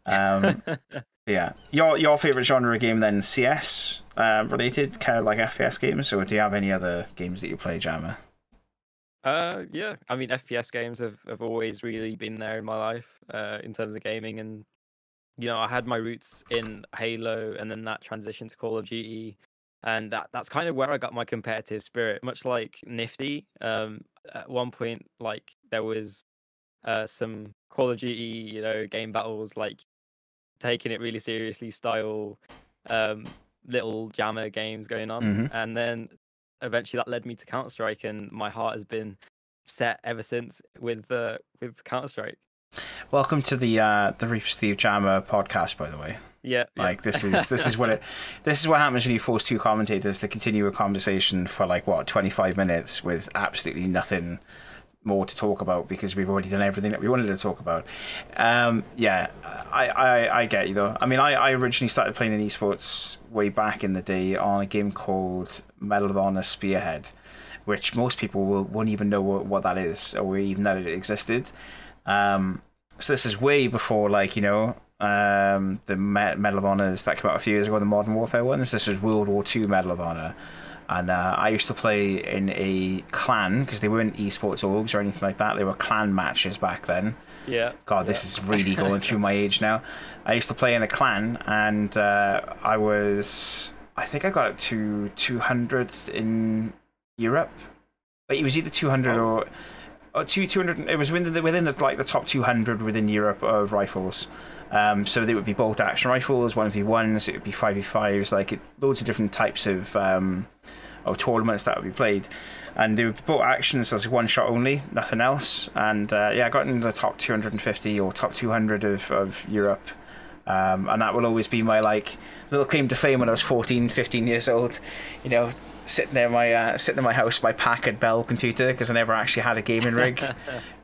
Yeah. Your favourite genre of game then, CS related, kind of like FPS games, or do you have any other games that you play, Jammer? Yeah, I mean, FPS games have always really been there in my life, in terms of gaming. And, you know, I had my roots in Halo, and then that transition to Call of Duty. And that's kind of where I got my competitive spirit, much like Nifty. At one point, like, there was some Call of Duty, you know, game battles, like taking it really seriously style, little jammer games going on. And then eventually that led me to Counter-Strike, and my heart has been set ever since with Counter-Strike. Welcome to the ReaperSteve Jammer podcast, by the way. Yeah, like this is what happens when you force two commentators to continue a conversation for like 25 minutes with absolutely nothing more to talk about, because we've already done everything that we wanted to talk about. Yeah, I get you though. I mean, I originally started playing in esports way back in the day on a game called Medal of Honor Spearhead, which most people won't even know what that is, or even that it existed. So this is way before, like, you know, the Medal of Honors that came out a few years ago, the Modern Warfare ones. This was World War II Medal of Honor. And I used to play in a clan, because they weren't esports orgs or anything like that. They were clan matches back then. Yeah. God, this is really going through my age now. I used to play in a clan, and I think I got up to 200th in Europe. But it was either 200 or 200. It was within the like the top 200 within Europe of rifles. So they would be bolt action rifles, 1v1s, it would be 5v5s, like loads of different types of tournaments that would be played. And they would be bolt actions as one shot only, nothing else. And yeah, I got into the top 250 or top 200 of Europe. And that will always be my like little claim to fame when I was 14, 15 years old, you know, sitting in my house, my Packard Bell computer, because I never actually had a gaming rig.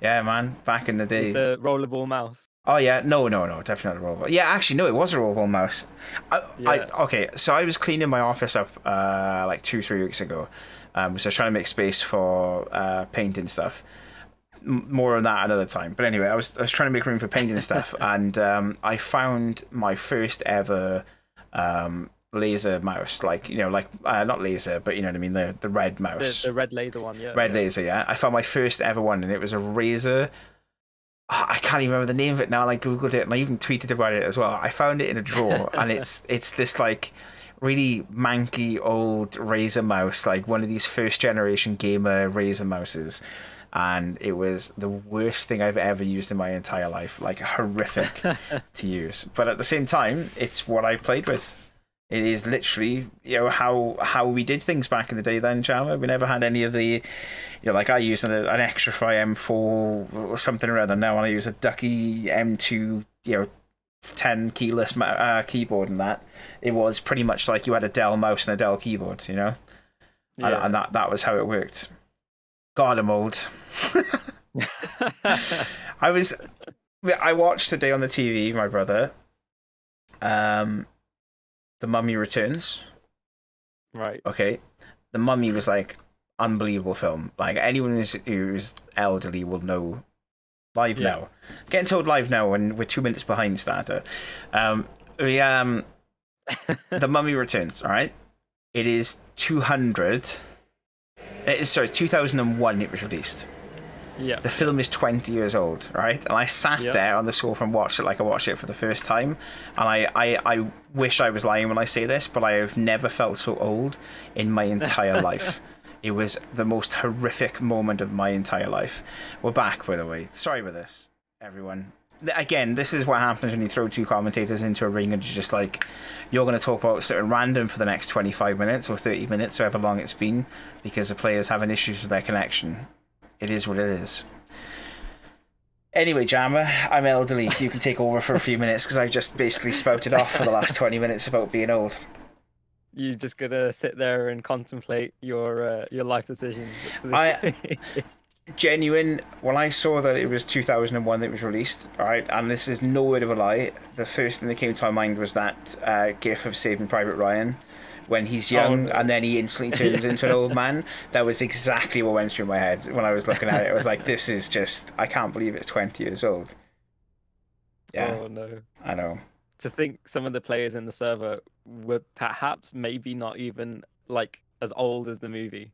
Yeah, man, back in the day. The rollerball mouse. Oh yeah, no, definitely not a rollable. Yeah, actually, no, it was a rollable mouse. Okay, so I was cleaning my office up like 2-3 weeks ago. So I was trying to make space for painting stuff. More on that another time. But anyway, I was trying to make room for painting stuff, and I found my first ever laser mouse, like not laser, but you know what I mean, the red mouse, the red laser one, yeah. Red laser, yeah. I found my first ever one, and it was a Razer. I can't even remember the name of it now. And I googled it, and I even tweeted about it as well. I found it in a drawer, and it's this like really manky old Razer mouse, like one of these first generation gamer Razer mouses, and it was the worst thing I've ever used in my entire life. Like horrific to use, but at the same time, it's what I played with. It is literally, how we did things back in the day then, Jama. We never had any of the, like I used an extra Fry M4 or something or other. Now I use a Ducky M2, 10 keyless keyboard, and that. It was pretty much like you had a Dell mouse and a Dell keyboard, Yeah. And that was how it worked. God, I'm old. I watched today on the TV, my brother, The Mummy Returns. Right. Okay. The Mummy was like unbelievable film. Like anyone who's elderly will know. Live now. Getting told live now when we're 2 minutes behind starter. The Mummy Returns, alright? It is 2001 it was released. Yeah. The film is 20 years old, right? And I sat there on the sofa and watched it like I watched it for the first time. And I wish I was lying when I say this, but I have never felt so old in my entire life. It was the most horrific moment of my entire life. We're back, by the way. Sorry about this, everyone. Again, this is what happens when you throw two commentators into a ring and you're just like, you're going to talk about something random for the next 25 minutes or 30 minutes, however long it's been, because the player's having issues with their connection. It is what it is. Anyway, Jammer, I'm elderly. You can take over for a few minutes because I've just basically spouted off for the last 20 minutes about being old. You're just gonna sit there and contemplate your life decisions. Genuine. When I saw that it was 2001 that it was released, right, and this is no word of a lie, the first thing that came to my mind was that GIF of Saving Private Ryan. When he's young and then he instantly turns into an old man. That was exactly what went through my head when I was looking at it. I was like, this is just, I can't believe it's 20 years old. Yeah. Oh no. I know. To think some of the players in the server were perhaps maybe not even like as old as the movie.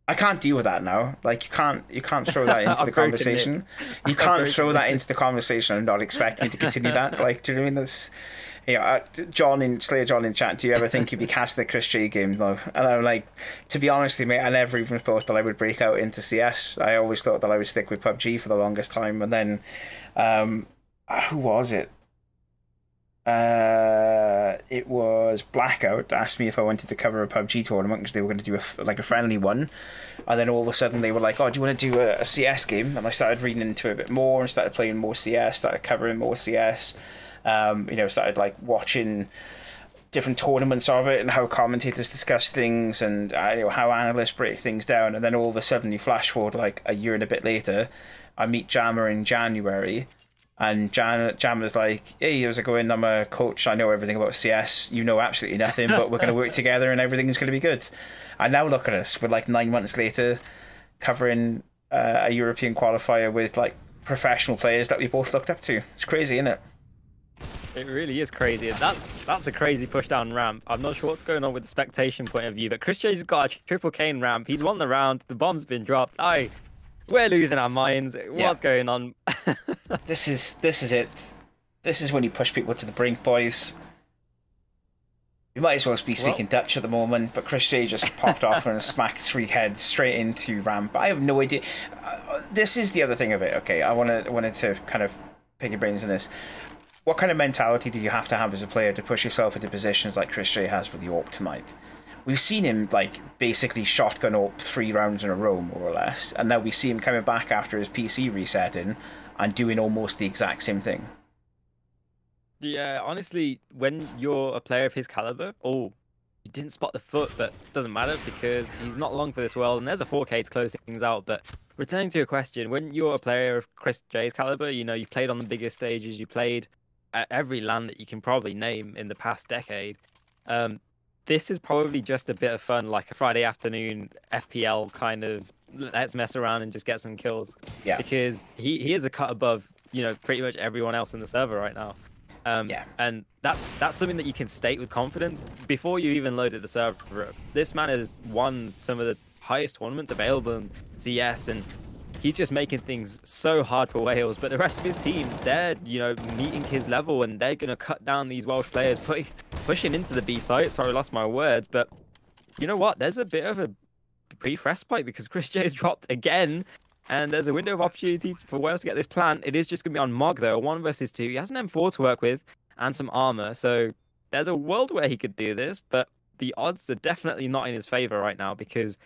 I can't deal with that now. Like you can't throw that into the conversation. You can't throw that into the conversation and not expect me to continue that. Like, do you know what I mean? That's, Slayer John in chat, do you ever think you'd be cast the Chris J game though? And I'm like, to be honest with you, mate, I never even thought that I would break out into CS. I always thought that I would stick with PUBG for the longest time. And then, who was it? It was Blackout asked me if I wanted to cover a PUBG tournament because they were going to do a friendly one, and then all of a sudden they were like, oh, do you want to do a CS game? And I started reading into it a bit more and started playing more CS, started covering more CS, started like watching different tournaments of it and how commentators discuss things and how analysts break things down. And then all of a sudden you flash forward like a year and a bit later, I meet Jammer in January. And Jammer's like, hey, how's it going? I'm a coach. I know everything about CS. You know absolutely nothing, but we're going to work together and everything's going to be good. And now look at us. We're like 9 months later covering a European qualifier with like professional players that we both looked up to. It's crazy, isn't it? It really is crazy. That's a crazy push down ramp. I'm not sure what's going on with the spectation point of view, but Chris J's got a triple cane ramp. He's won the round. The bomb's been dropped. We're losing our minds. What's going on? This is it. This is when you push people to the brink, boys. We might as well be speaking Dutch at the moment, but Chris J just popped off and smacked 3 heads straight into ramp. I have no idea. This is the other thing of it. Okay, I wanted to kind of pick your brains on this. What kind of mentality do you have to have as a player to push yourself into positions like Chris J has with the AWP tonight? We've seen him like basically shotgun AWP 3 rounds in a row, more or less, and now we see him coming back after his PC resetting and doing almost the exact same thing. Yeah, honestly, when you're a player of his caliber, you didn't spot the foot, but it doesn't matter because he's not long for this world, and there's a 4K to close things out. But Returning to your question, when you're a player of Chris J's caliber, you know, you've played on the biggest stages, you played at every LAN that you can probably name in the past decade. Um, this is probably just a bit of fun, like a Friday afternoon FPL kind of let's mess around and just get some kills. Yeah. Because he is a cut above, you know, pretty much everyone else in the server right now. Yeah. And that's something that you can state with confidence before you even loaded the server. This man has won some of the highest tournaments available in CS, and he's just making things so hard for Wales. But the rest of his team, they're, you know, meeting his level, and they're going to cut down these Welsh players, pushing into the B site. Sorry, I lost my words. But you know what? There's a bit of a brief respite because Chris J has dropped again. And there's a window of opportunity for Wales to get this plant. It is just going to be on Mog, though, 1 versus 2. He has an M4 to work with and some armor. So there's a world where he could do this, but the odds are definitely not in his favor right now because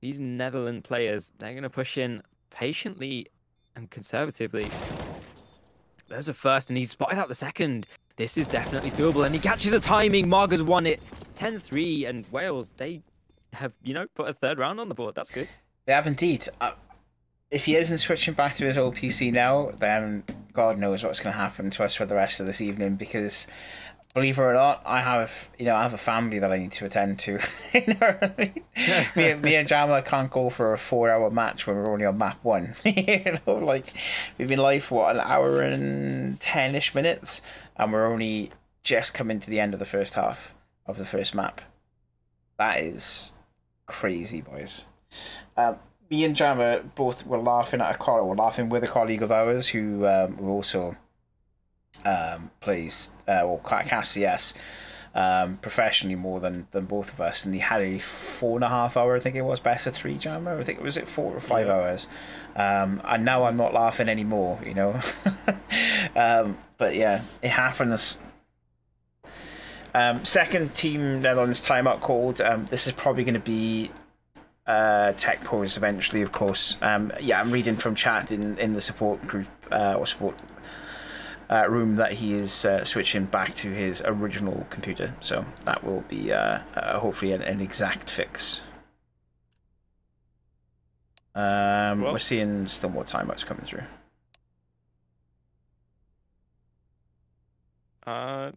these Netherlands players, they're going to push in patiently and conservatively. There's a first, and he's spotted out the second. This is definitely doable, and he catches the timing. Mog has won it 10-3, and Wales, they have, you know, put a 3rd round on the board. That's good. They have indeed. If he isn't switching back to his old PC now, then God knows what's going to happen to us for the rest of this evening. Because, believe it or not, I have a family that I need to attend to. You know what I mean? me and Jama can't go for a 4-hour match when we're only on map 1. You know, like we've been live for what, 1 hour and 10-ish minutes, and we're only just coming to the end of the first half of the first map. That is crazy, boys. Me and Jammer both were laughing at laughing with a colleague of ours who also plays or casts CS professionally more than both of us, and he had a 4.5 hour, I think it was, best of 3 Jammer. I think it was 4 or 5 hours, and now I'm not laughing anymore, you know. But yeah, it happens. Second team Netherlands timeout called. This is probably going to be tech pose eventually, of course. Yeah, I'm reading from chat in the support group or support room that he is switching back to his original computer, so that will be hopefully an exact fix. We're seeing still more timeouts coming through.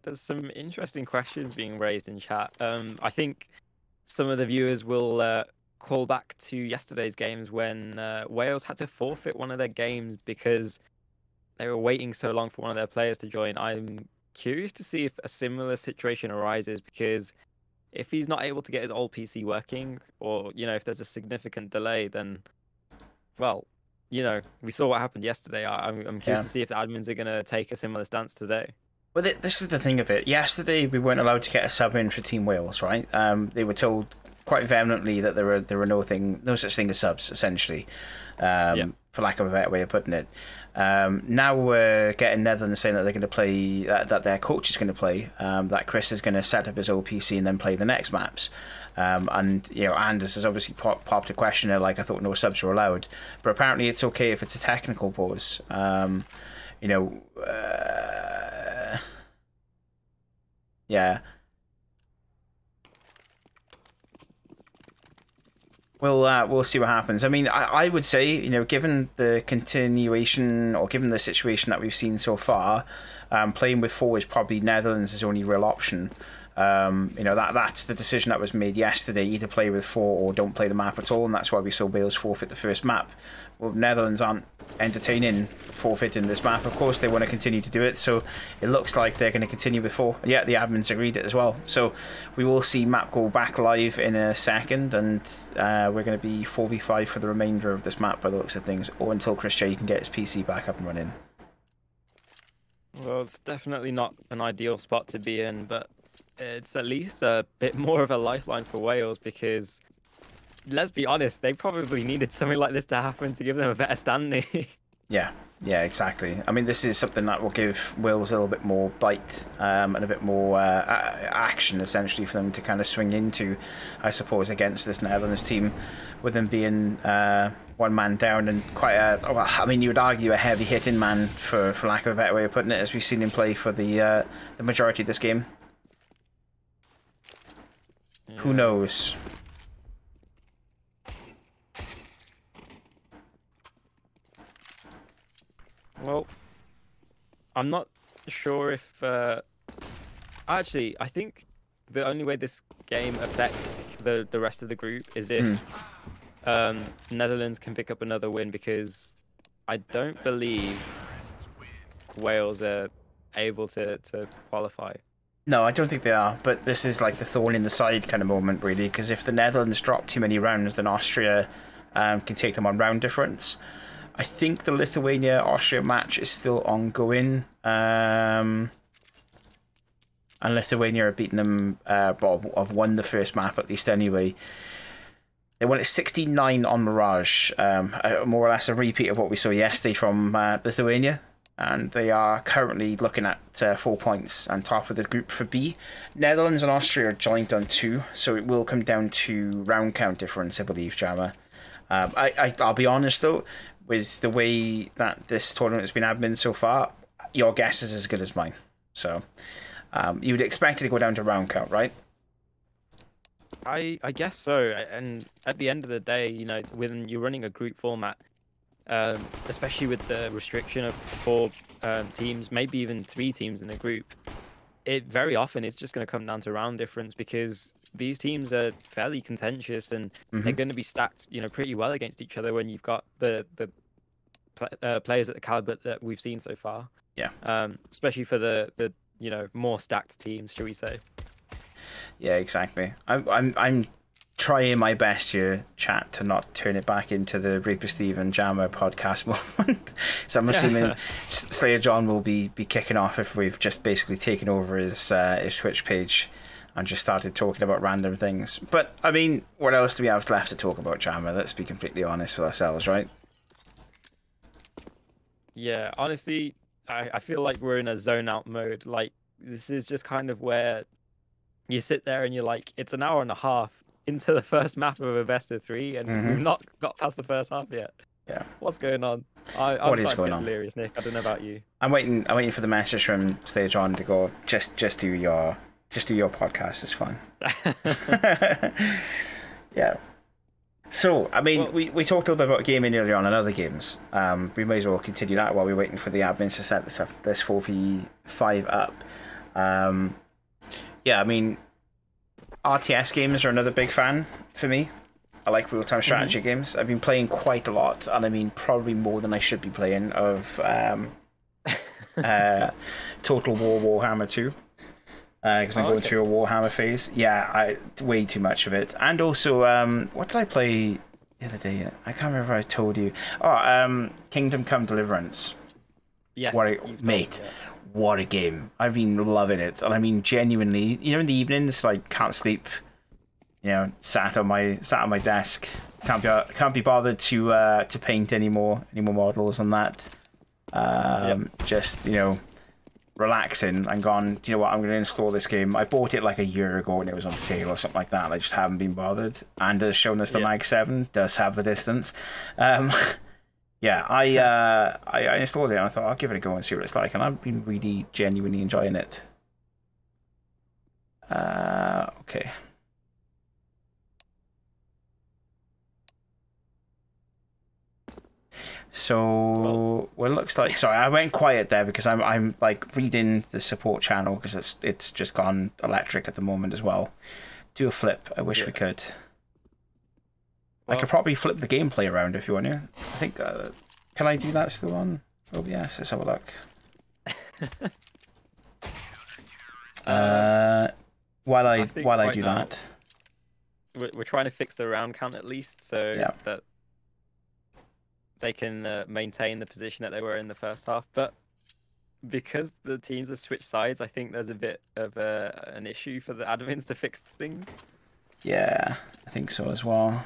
There's some interesting questions being raised in chat. I think some of the viewers will call back to yesterday's games when Wales had to forfeit one of their games because they were waiting so long for one of their players to join. I'm curious to see if a similar situation arises, because if he's not able to get his old PC working, or, you know, if there's a significant delay, then, well, you know, we saw what happened yesterday. I'm curious to see if the admins are going to take a similar stance today. Well, this is the thing of it. Yesterday, we weren't allowed to get a sub in for Team Wales, right? They were told quite vehemently that there were no such thing as subs, essentially, for lack of a better way of putting it. Now we're getting Netherlands saying that they're going to play, that their coach is going to play, that Chris is going to set up his old PC and then play the next maps. And, you know, Anders has obviously popped a question there, like, I thought no subs were allowed. But apparently it's okay if it's a technical pause. You know, yeah. We'll see what happens. I mean, I would say, you know, given the continuation or given the situation that we've seen so far, playing with 4 is probably Netherlands' only real option. You know, that's the decision that was made yesterday: either play with 4 or don't play the map at all, and that's why we saw Wales forfeit the first map. Well, Netherlands aren't entertaining forfeiting this map. Of course, they want to continue to do it, so it looks like they're going to continue with 4. Yeah, the admins agreed it as well. So we will see map go back live in a second, and we're going to be 4v5 for the remainder of this map by the looks of things, or until Chris J can get his PC back up and running. Well, it's definitely not an ideal spot to be in, but it's at least a bit more of a lifeline for Wales, because let's be honest, they probably needed something like this to happen to give them a better standing. Yeah, exactly. I mean, this is something that will give Wales a little bit more bite and a bit more action, essentially, for them to kind of swing into, I suppose, against this Netherlands team, with them being 1 man down and quite a, well, I mean, you would argue a heavy hitting man, for lack of a better way of putting it, as we've seen him play for the majority of this game. Yeah. Who knows? Well, I'm not sure if actually I think the only way this game affects the rest of the group is if Netherlands can pick up another win, because I don't believe Wales are able to qualify. No, I don't think they are, but this is like the thorn in the side kind of moment, really, because if the Netherlands drop too many rounds, then Austria can take them on round difference. I think the Lithuania-Austria match is still ongoing, and Lithuania are beating them, well, have won the first map at least anyway. They won at 69 on Mirage, more or less a repeat of what we saw yesterday from Lithuania. And they are currently looking at 4 points and top of the group for B. Netherlands and Austria are joint on 2, so it will come down to round count difference, I believe, Jammer. I'll be honest, though, with the way that this tournament has been admin so far, your guess is as good as mine. So you would expect it to go down to round count, right? I guess so. And at the end of the day, you know, when you're running a group format, especially with the restriction of 4 teams, maybe even 3 teams in a group, it very often is just going to come down to round difference, because these teams are fairly contentious and they're going to be stacked, you know, pretty well against each other when you've got the players at the caliber that we've seen so far. Yeah. Especially for the you know, more stacked teams, shall we say? Yeah, exactly. I'm trying my best here, chat, to not turn it back into the ReaperSteve and Jammer podcast moment. So I'm assuming Slayer John will be kicking off if we've just basically taken over his Twitch page and just started talking about random things. But, I mean, what else do we have left to talk about, Jammer? Let's be completely honest with ourselves, right? Yeah, honestly, I feel like we're in a zone out mode. Like, this is just kind of where you sit there and you're like, it's an hour and a half into the first map of a best of 3, and we've not got past the first half yet. Yeah. What's going on? I'm what is going on? Delirious, Nick. I don't know about you. I'm waiting for the message from Slayer John to go, just do your podcast, it's fun. Yeah. So, I mean, well, we talked a little bit about gaming earlier on and other games. We may as well continue that while we're waiting for the admins to set this 4v5 up. Yeah, I mean, RTS games are another big fan for me. I like real-time strategy games. I've been playing quite a lot, and I mean probably more than I should be playing, of Total War Warhammer 2. Because I'm going through a Warhammer phase. Yeah, way too much of it. And also, what did I play the other day? I can't remember if I told you. Oh, Kingdom Come Deliverance. Yes, mate. What a game. I've been loving it. And I mean, genuinely, you know, in the evenings, like, can't sleep, you know, sat on my desk, can't be bothered to paint any more models on that. Just, you know, relaxing and gone, do you know what, I'm going to install this game. I bought it like a year ago and it was on sale or something like that, and I just haven't been bothered. And as shown us, the Mag 7 does have the distance. Yeah, I installed it and I thought I'll give it a go and see what it's like, and I've been really genuinely enjoying it. Okay. So, well, it looks like, sorry, I went quiet there because I'm like reading the support channel because it's just gone electric at the moment as well. Do a flip. I wish we could. Well, I could probably flip the gameplay around if you want to. I think, can I do that still on OBS? Let's have a look. While I do now, that, we're trying to fix the round count at least, so that they can maintain the position that they were in the first half. But because the teams have switched sides, I think there's a bit of an issue for the admins to fix things. Yeah, I think so as well.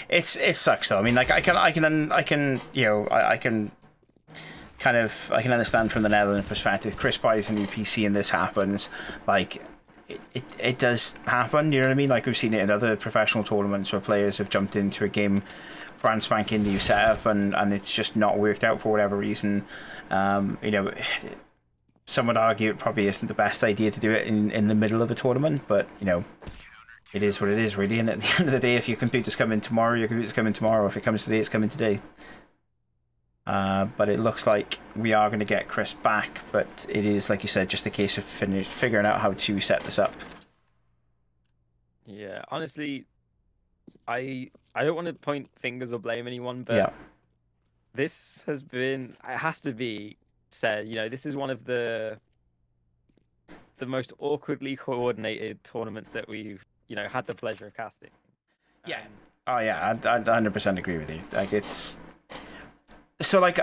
It sucks though. I mean, like I can you know, I can understand from the Netherlands perspective. Chris buys a new PC and this happens. Like it does happen. You know what I mean? Like we've seen it in other professional tournaments where players have jumped into a game, brand spanking new setup, and it's just not worked out for whatever reason. You know, some would argue it probably isn't the best idea to do it in the middle of a tournament, but you know, it is what it is, really. And at the end of the day, if your computer's coming tomorrow, your computer's coming tomorrow. If it comes today, it's coming today. But it looks like we are going to get Chris back, but it is, like you said, just a case of figuring out how to set this up. Yeah, honestly, I don't want to point fingers or blame anyone, but Yeah. this has been, it has to be said, you know, this is one of the most awkwardly coordinated tournaments that we've, you know, had the pleasure of casting. Yeah. Oh yeah, I 100% agree with you. Like, it's so, like,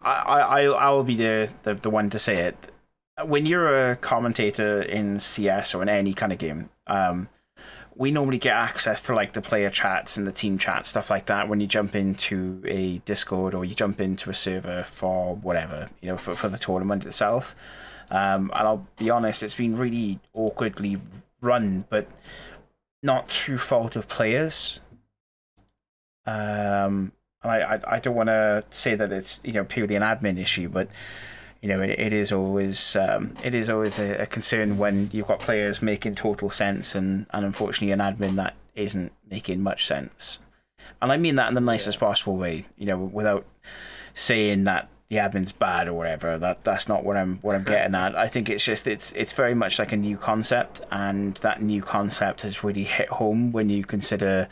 I'll be the one to say it. When you're a commentator in CS or in any kind of game, we normally get access to, like, the player chats and the team chat, stuff like that, when you jump into a Discord or you jump into a server for whatever, you know, for the tournament itself. And I'll be honest, it's been really awkwardly run, but not through fault of players. I don't want to say that it's, you know, purely an admin issue, but, you know, it is always a concern when you've got players making total sense and unfortunately an admin that isn't making much sense. And I mean that in the nicest possible way, you know, without saying that the admin's bad or whatever. That's not what I'm getting at. I think it's just it's very much like a new concept, and that new concept has really hit home when you consider,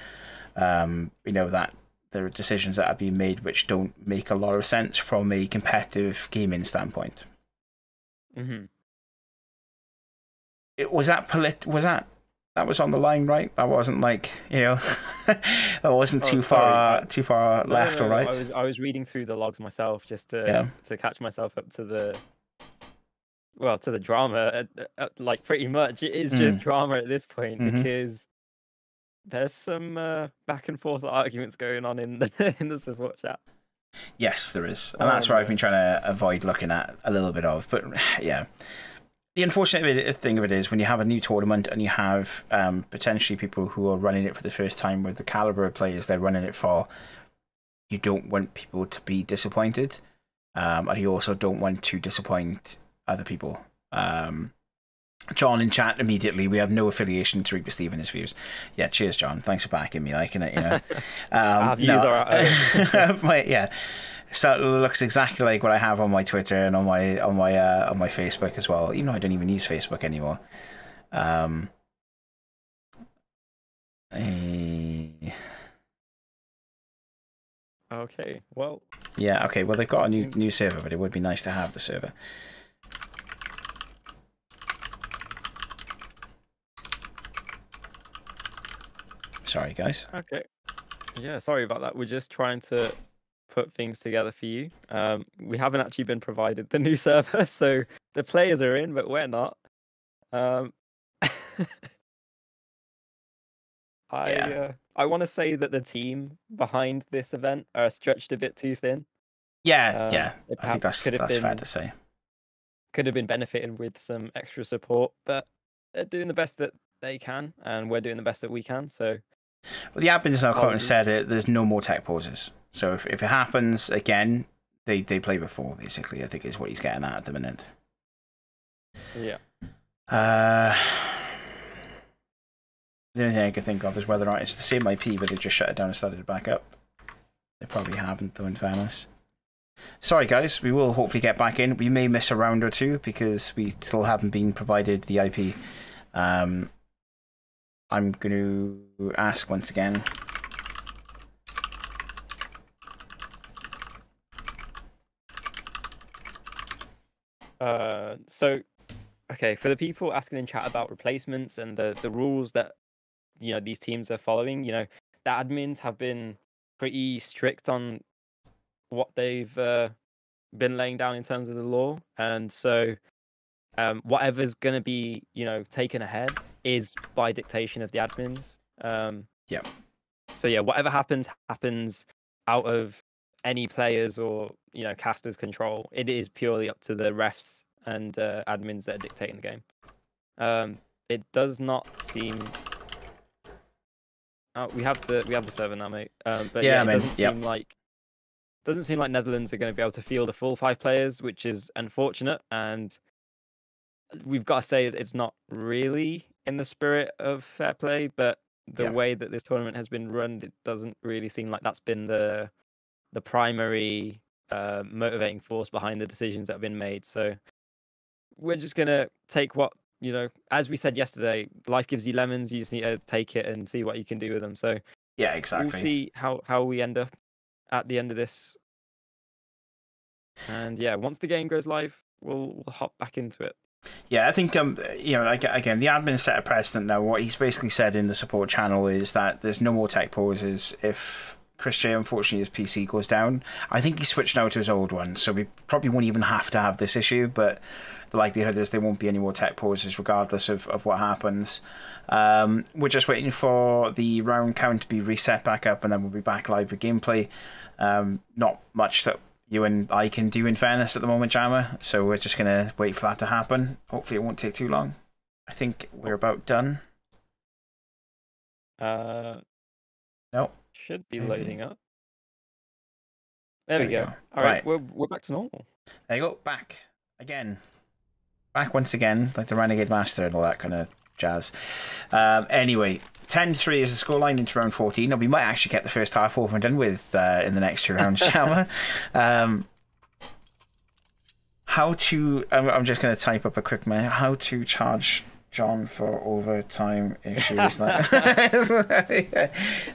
you know, that there are decisions that are being made which don't make a lot of sense from a competitive gaming standpoint. Mm-hmm. That was on the line, right? That wasn't, like, you know, that wasn't too far left or right. I was reading through the logs myself just to catch myself up to the drama. Like, pretty much it is just drama at this point, because there's some back and forth arguments going on in the support chat. Yes, there is, and that's where I've been trying to avoid looking at a little bit of. But yeah, the unfortunate thing of it is when you have a new tournament and you have potentially people who are running it for the first time with the caliber of players they're running it for, you don't want people to be disappointed, and you also don't want to disappoint other people. John in chat immediately, we have no affiliation to ReaperSteve and his views. Yeah, cheers, John. Thanks for backing me, liking it, you know. Our views are yeah. So it looks exactly like what I have on my Twitter and on my Facebook as well. Even though I don't even use Facebook anymore. Okay. Well. Yeah. Okay. Well, they've got a new server, but it would be nice to have the server. Sorry, guys. Okay. Yeah. Sorry about that. We're just trying to put things together for you. We haven't actually been provided the new server, so the players are in, but we're not. I want to say that the team behind this event are stretched a bit too thin. Yeah. I think that's fair to say. Could have been benefited with some extra support, but they're doing the best that they can, and we're doing the best that we can. So, well, the admins now quote and said there's no more tech pauses. So if it happens again, they play before, basically, I think is what he's getting at the minute. Yeah. The only thing I can think of is whether or not it's the same IP, but they just shut it down and started it back up. They probably haven't, though, in fairness. Sorry, guys. We will hopefully get back in. We may miss a round or two because we still haven't been provided the IP. I'm going to ask once again. So, okay, for the people asking in chat about replacements and the rules that, you know, these teams are following, you know, the admins have been pretty strict on what they've been laying down in terms of the law, and so whatever's going to be, you know, taken ahead is by dictation of the admins. Yeah. So yeah, whatever happens out of any players or, you know, casters' control. It is purely up to the refs and admins that are dictating the game. It does not seem. Oh, we have the server now, mate. But yeah, it doesn't seem like Netherlands are going to be able to field a full 5 players, which is unfortunate. And we've got to say it's not really in the spirit of fair play, but the way that this tournament has been run, it doesn't really seem like that's been the primary motivating force behind the decisions that have been made. So we're just gonna take what, as we said yesterday, life gives you lemons. You just need to take it and see what you can do with them. So yeah, exactly. We'll see how we end up at the end of this. And yeah, once the game goes live, we'll hop back into it. Yeah, I think again, the admin set a precedent now. What he's basically said in the support channel is that there's no more tech pauses if Chris J, unfortunately, his PC goes down. I think he switched now to his old one, so we probably won't even have to have this issue, but the likelihood is there won't be any more tech pauses regardless of what happens. We're just waiting for the round count to be reset back up, and then we'll be back live with gameplay. Not much that you and I can do, in fairness, at the moment, Jammer, so we're just going to wait for that to happen. Hopefully it won't take too long. I think we're about done. No. Should be loading up. There we go. All right, we're back to normal. There you go. Back again. Back once again, like the Renegade Master and all that kind of jazz. Anyway, 10-3 is the scoreline into round 14. Now, we might actually get the first half over and done with in the next 2 rounds, Jammer. How to... I'm just going to type up a quick minute. How to charge John for overtime issues.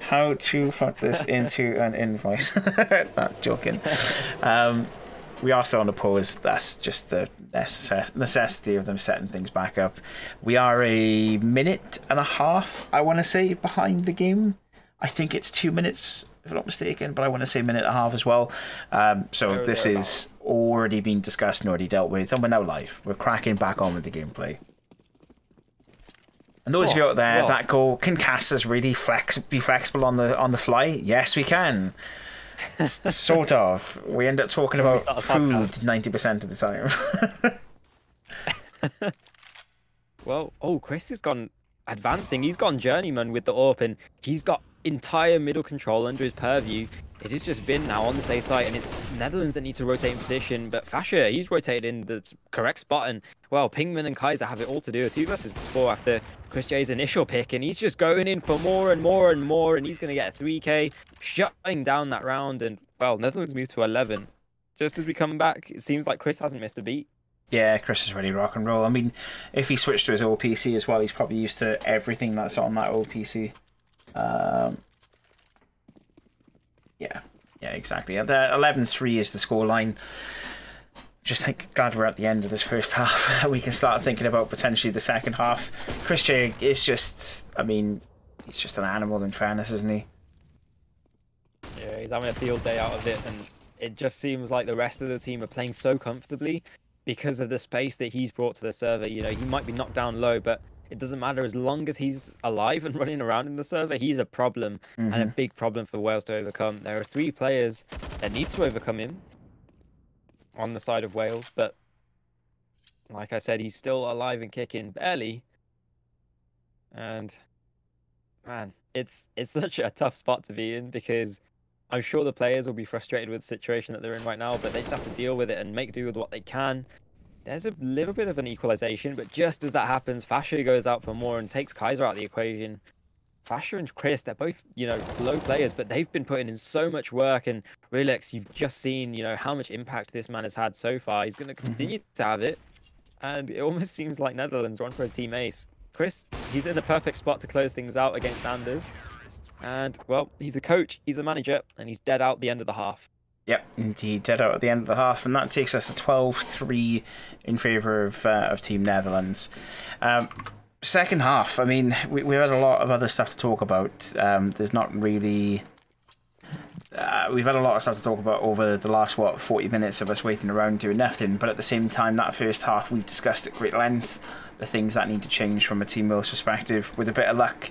How to put this into an invoice. Not joking. We are still on the pause. That's just the necessity of them setting things back up. We are 1.5 minutes, I want to say, behind the game. I think it's 2 minutes, if I'm not mistaken, but I want to say 1.5 minutes as well. So this is already been discussed and already dealt with, and we're now live. We're cracking back on with the gameplay. And those of you out there that go, can casters really be flexible on the fly? Yes, we can. Sort of. We end up talking about food 90% of the time. Well, Chris has gone advancing. He's gone journeyman with the AWP, and he's got entire middle control under his purview. It is just Vin now on the safe side, and it's Netherlands that need to rotate in position. But Fasher, he's rotated in the correct spot, and well, Pingman and Kaiser have it all to do. A 2 versus 4 after Chris J's initial pick, and he's just going in for more and more and more, and he's going to get a 3K, shutting down that round. And well, Netherlands move to 11. Just as we come back, it seems like Chris hasn't missed a beat. Yeah, Chris is ready rock and roll. I mean, if he switched to his old PC as well, he's probably used to everything that's on that old PC. Yeah, exactly. The 11-3 is the scoreline. Just glad we're at the end of this first half. We can start thinking about potentially the second half. Chris J is just, he's just an animal in fairness, isn't he? Yeah, he's having a field day out of it, and it just seems like the rest of the team are playing so comfortably because of the space that he's brought to the server. He might be knocked down low, but it doesn't matter. As long as he's alive and running around in the server, he's a problem, and a big problem for Wales to overcome. There are 3 players that need to overcome him on the side of Wales, but like I said, he's still alive and kicking, barely. And man, it's such a tough spot to be in, because I'm sure the players will be frustrated with the situation that they're in right now, but they just have to deal with it and make do with what they can. There's a little bit of an equalization, but just as that happens, Fasher goes out for more and takes Kaiser out of the equation. Fasher and Chris, they're both, low players, but they've been putting in so much work. And Relix, you've just seen, how much impact this man has had so far. He's going to continue to have it. And it almost seems like Netherlands run for a team ace. Chris, he's in the perfect spot to close things out against Anders. And, well, he's a coach, he's a manager, and he's dead out the end of the half. Yep, indeed, dead out at the end of the half, and that takes us to 12-3 in favour of Team Netherlands. Second half, we've had a lot of other stuff to talk about. There's not really... we've had a lot of stuff to talk about over the last, 40 minutes of us waiting around doing nothing, but at the same time, that first half we've discussed at great length the things that need to change from a Team Wales perspective. With a bit of luck,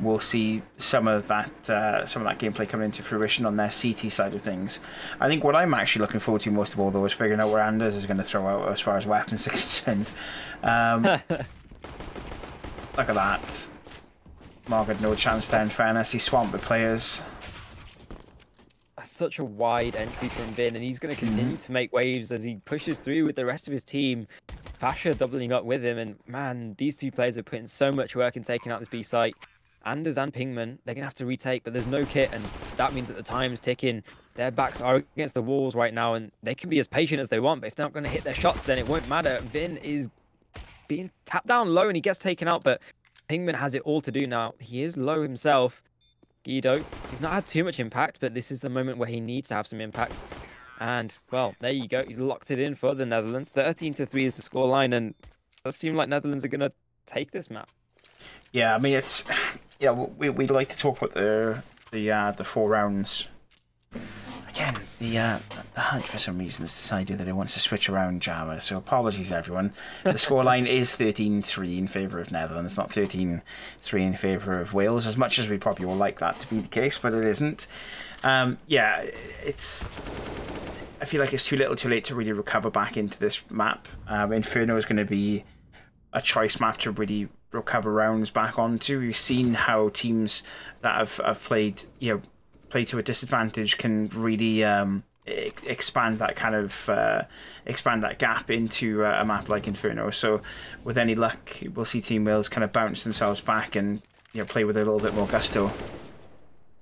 we'll see some of that gameplay coming into fruition on their CT side of things. I think what I'm actually looking forward to most of all, though, is figuring out where Anders is going to throw out as far as weapons are concerned. Look at that. Mark had no chance there, in fairness. He's swamped with players. That's such a wide entry from Vin, and he's going to continue to make waves as he pushes through with the rest of his team. Fasher doubling up with him, and man, these two players are putting so much work in taking out this B site. Anders and Pingman, they're gonna have to retake, but there's no kit, and that means that the time's ticking. Their backs are against the walls right now, and they can be as patient as they want, but if they're not gonna hit their shots, then it won't matter. Vin is being tapped down low, and he gets taken out, but Pingman has it all to do now. He is low himself. Guido, he's not had too much impact, but this is the moment where he needs to have some impact. And, well, there you go. He's locked it in for the Netherlands. 13-3 is the scoreline, and it does seem like Netherlands are going to take this map. Yeah, I mean, it's... Yeah, we'd like to talk about the 4 rounds. Again, the Hunt, for some reason, has decided that it wants to switch around Java, so apologies, everyone. The scoreline is 13-3 in favour of Netherlands, not 13-3 in favour of Wales, as much as we probably all like that to be the case, but it isn't. Yeah, it's... I feel like it's too little too late to really recover back into this map. Inferno is going to be a choice map to really recover rounds back onto. We've seen how teams that have played, play to a disadvantage can really expand that kind of expand that gap into a map like Inferno. So with any luck, we'll see Team Wales kind of bounce themselves back and play with a little bit more gusto.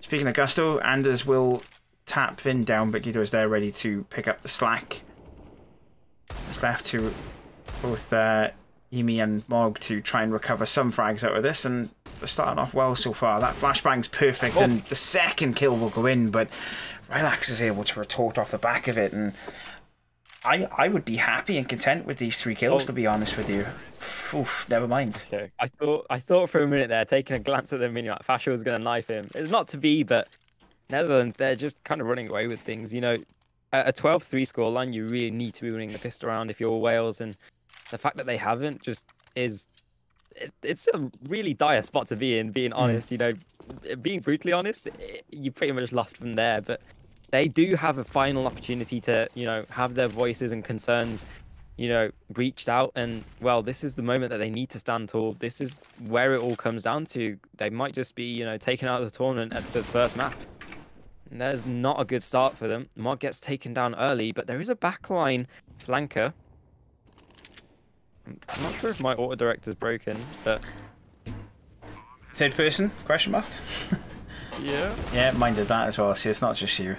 Speaking of gusto, Anders will tap Vin down, but Guido is there ready to pick up the slack. It's left to both Emi and Mog to try and recover some frags out of this, and they're starting off well so far. That flashbang's perfect, and the second kill will go in, but Relax is able to retort off the back of it, and I would be happy and content with these 3 kills, to be honest with you. Oof, never mind. Okay. I thought for a minute there, taking a glance at the menu, like Fasher was going to knife him. It's not to be, but Netherlands, they're just kind of running away with things. At a 12-3 scoreline, you really need to be winning the fist around if you're Wales, and the fact that they haven't just is... It's a really dire spot to be in, being honest. Being brutally honest, you pretty much lost from there, but they do have a final opportunity to, have their voices and concerns, reached out, and, well, this is the moment that they need to stand tall. This is where it all comes down to. They might just be, taken out of the tournament at the first map. And there's not a good start for them. Mod gets taken down early, but there is a backline flanker. I'm not sure if my auto director's broken, but... Third person? Question mark? Yeah. Yeah, mine did that as well. See, it's not just you.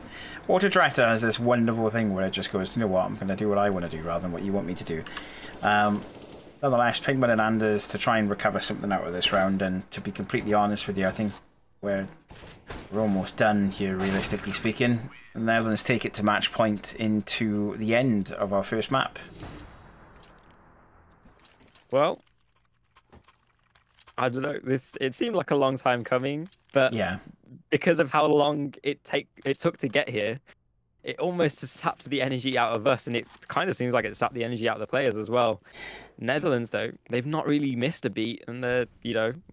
Auto director has this wonderful thing where it just goes, you know what, I'm going to do what I want to do rather than what you want me to do. Nonetheless, Pigman and Anders to try and recover something out of this round, and to be completely honest with you, I think we're almost done here, realistically speaking. The Netherlands take it to match point into the end of our first map. Well, I don't know. It seemed like a long time coming, but yeah, because of how long it took to get here, it almost sapped the energy out of us, and it kind of seems like it sapped the energy out of the players as well. Netherlands, though, they've not really missed a beat, and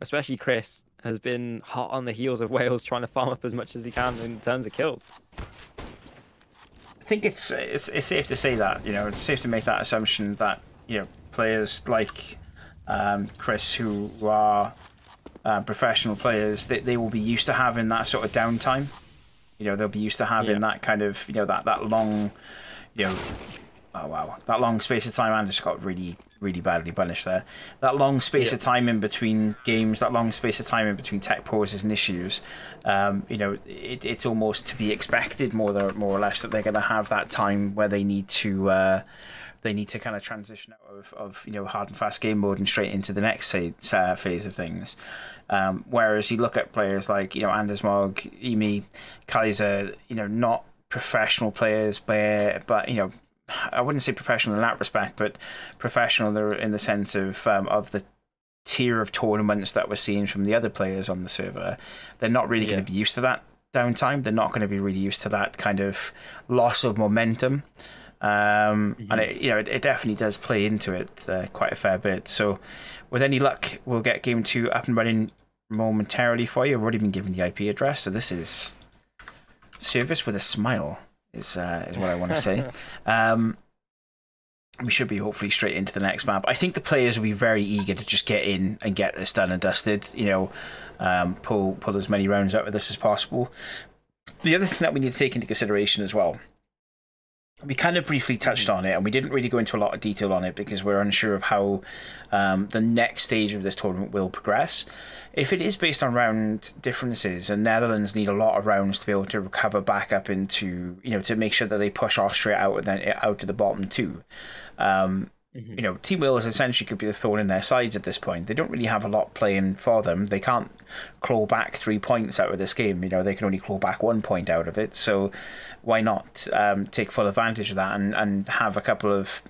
especially Chris has been hot on the heels of Wales, trying to farm up as much as he can in terms of kills. I think it's safe to say that, it's safe to make that assumption that, players like Chris, who are professional players, they will be used to having that sort of downtime. They'll be used to having that kind of, that long, oh wow, that long space of time. And just got really, really badly punished there. That long space of time in between games, that long space of time in between tech pauses and issues. It's almost to be expected, more or less, that they're going to have that time where they need to kind of transition out of hard and fast game mode and straight into the next phase of things. Whereas you look at players like Anders Mog, Emi, Kaiser, not professional players, but I wouldn't say professional in that respect, but professional in the sense of the tier of tournaments that we're seeing from the other players on the server. They're not really going to be used to that downtime. They're not going to be really used to that kind of loss of momentum. And it definitely does play into it quite a fair bit. So with any luck, we'll get game 2 up and running momentarily for you. I've already been given the IP address, so this is service with a smile is what I want to say. We should be hopefully straight into the next map. I think the players will be very eager to just get in and get this done and dusted, pull as many rounds out of this as possible. The other thing that we need to take into consideration as well we kind of briefly touched on it, and we didn't really go into a lot of detail on it because we're unsure of how the next stage of this tournament will progress. If it is based on round differences, and Netherlands need a lot of rounds to be able to recover back up into, to make sure that they push Austria out and then out to the bottom two. Team Wales essentially could be the thorn in their sides at this point. They don't really have a lot playing for them. They can't claw back 3 points out of this game. They can only claw back 1 point out of it. So why not take full advantage of that and have a couple of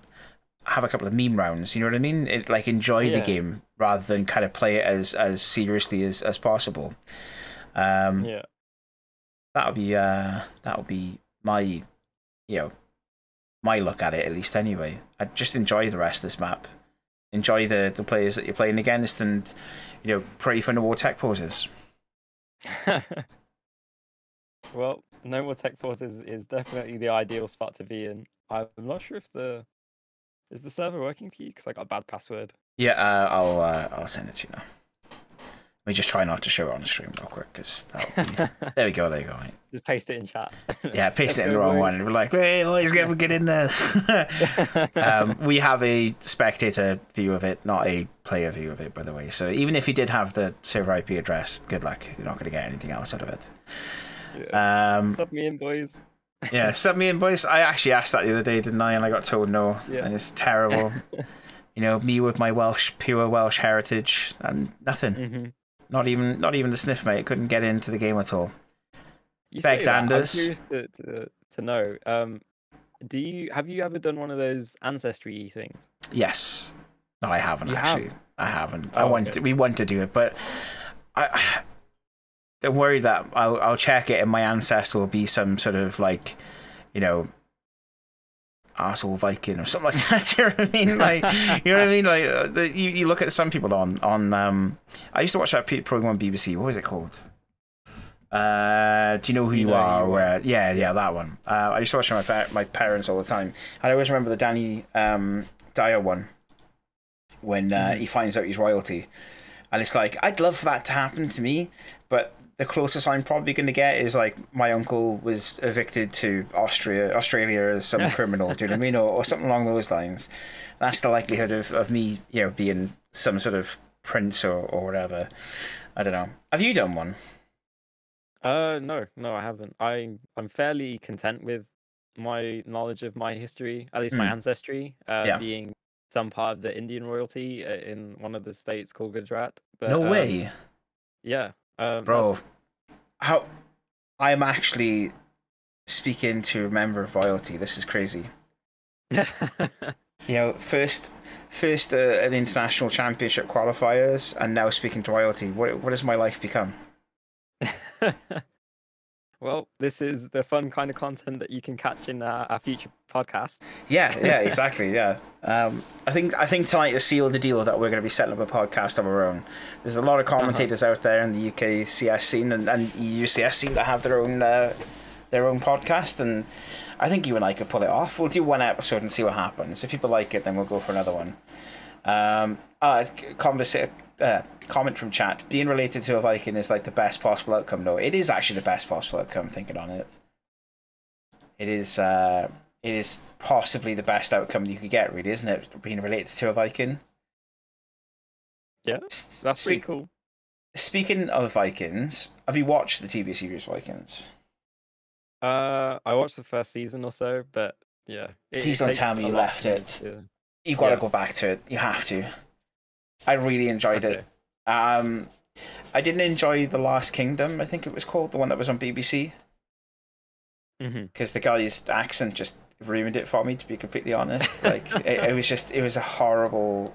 meme rounds? You know what I mean? Enjoy the game rather than kind of play it as seriously as possible. That'll be my my look at it, at least anyway. I'd just enjoy the rest of this map. Enjoy the players that you're playing against, and pray for no more tech pauses. Well, no more tech pauses is definitely the ideal spot to be in. I'm not sure if is the server working for you, because I got a bad password. Yeah, I'll send it to you now. Let me just try not to show it on the stream real quick, because there we go, mate. Just paste it in chat. Yeah, paste it in the wrong one. We're like, hey, always get in there. We have a spectator view of it, not a player view of it, by the way. So even if you did have the server IP address, good luck. You're not going to get anything else out of it. Yeah. Sub me in, boys. Yeah, sub me in, boys. I actually asked that the other day, didn't I? And I got told no. Yeah. And it's terrible. Me with my pure Welsh heritage, and nothing. Mm-hmm. Not even the sniff, mate. Couldn't get into the game at all. I'm curious to know. Have you ever done one of those ancestry things? Yes. No, I haven't actually. I haven't. We want to do it, but I don't worry that I'll check it and my ancestor will be some sort of arsehole Viking or something like that. Do you know what I mean? You know what I mean? You look at some people on I used to watch that program on BBC. What was it called? Do you know who you are? Yeah, that one. I used to watch it with my parents all the time, and I always remember the Danny Dyer one when he finds out he's royalty, and it's like, I'd love for that to happen to me, but the closest I'm probably going to get is my uncle was evicted to Australia as some criminal. Do you know what I mean? Or something along those lines. That's the likelihood of me, being some sort of prince or whatever. I don't know. Have you done one? No, I haven't. I'm fairly content with my knowledge of my history, at least my ancestry, being some part of the Indian royalty in one of the states called Gujarat. But, no way. Yeah. Bro, I'm actually speaking to a member of royalty. This is crazy. First an international championship qualifiers, and now speaking to royalty. What has my life become? Well, this is the fun kind of content that you can catch in our future podcast. Yeah, exactly. Yeah, I think tonight to seal the deal that we're going to be setting up a podcast of our own. There's a lot of commentators out there in the UK CS scene and EU CS scene that have their own podcast, and I think you and I could pull it off. We'll do one episode and see what happens. If people like it, then we'll go for another one. Comment from chat. Being related to a Viking is the best possible outcome. No, it is actually the best possible outcome, thinking on it. It is possibly the best outcome you could get, really, isn't it? Being related to a Viking. Yeah, that's pretty cool. Speaking of Vikings, have you watched the TV series Vikings? I watched the first season or so, but yeah. Please don't tell me you left it. You've got to go back to it. You have to. I really enjoyed it. I didn't enjoy The Last Kingdom, I think it was called, the one that was on BBC. Because the guy's accent just ruined it for me, to be completely honest. It was a horrible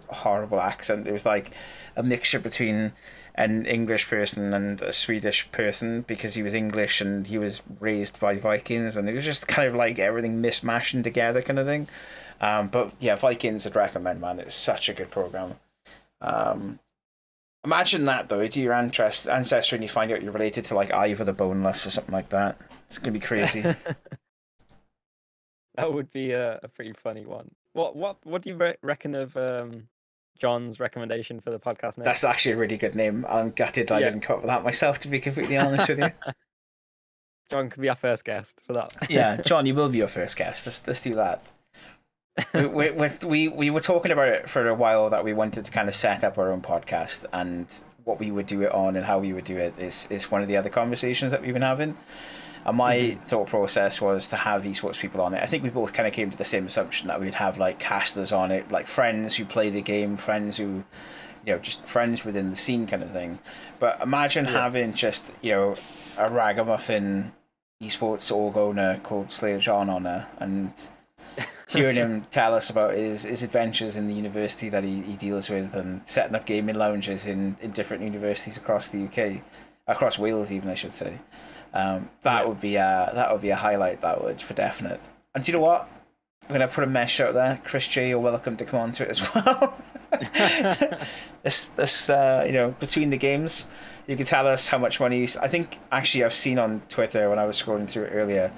accent. It was like a mixture between an English person and a Swedish person, because he was English and he was raised by Vikings, and it was just kind of everything mishmashing together kind of thing. But yeah, Vikings I'd recommend, man. It's such a good program. Imagine that though, do your ancestry and you find out you're related to Ivor the Boneless or something like that. It's gonna be crazy. That would be a pretty funny one. What do you reckon of John's recommendation for the podcast name? That's actually a really good name. I'm gutted I didn't come up with that myself, to be completely honest with you. John could be our first guest for that. Yeah, John, you will be your first guest. Let's do that. We were talking about it for a while, that we wanted to kind of set up our own podcast, and what we would do it on and how we would do it is one of the other conversations that we've been having. And my thought process was to have esports people on it. I think we both kind of came to the same assumption that we'd have like casters on it, like friends who play the game, friends who, just friends within the scene kind of thing. But imagine having just, a ragamuffin esports org owner called Slayer John on there, and hearing him tell us about his adventures in the university that he deals with, and setting up gaming lounges in different universities across the UK, across Wales even, I should say. That would be a highlight, that would, for definite. And do you know what? I'm going to put a mesh out there. Chris J, you're welcome to come on to it as well. this between the games, you can tell us how much money I think actually I've seen on Twitter when I was scrolling through it earlier,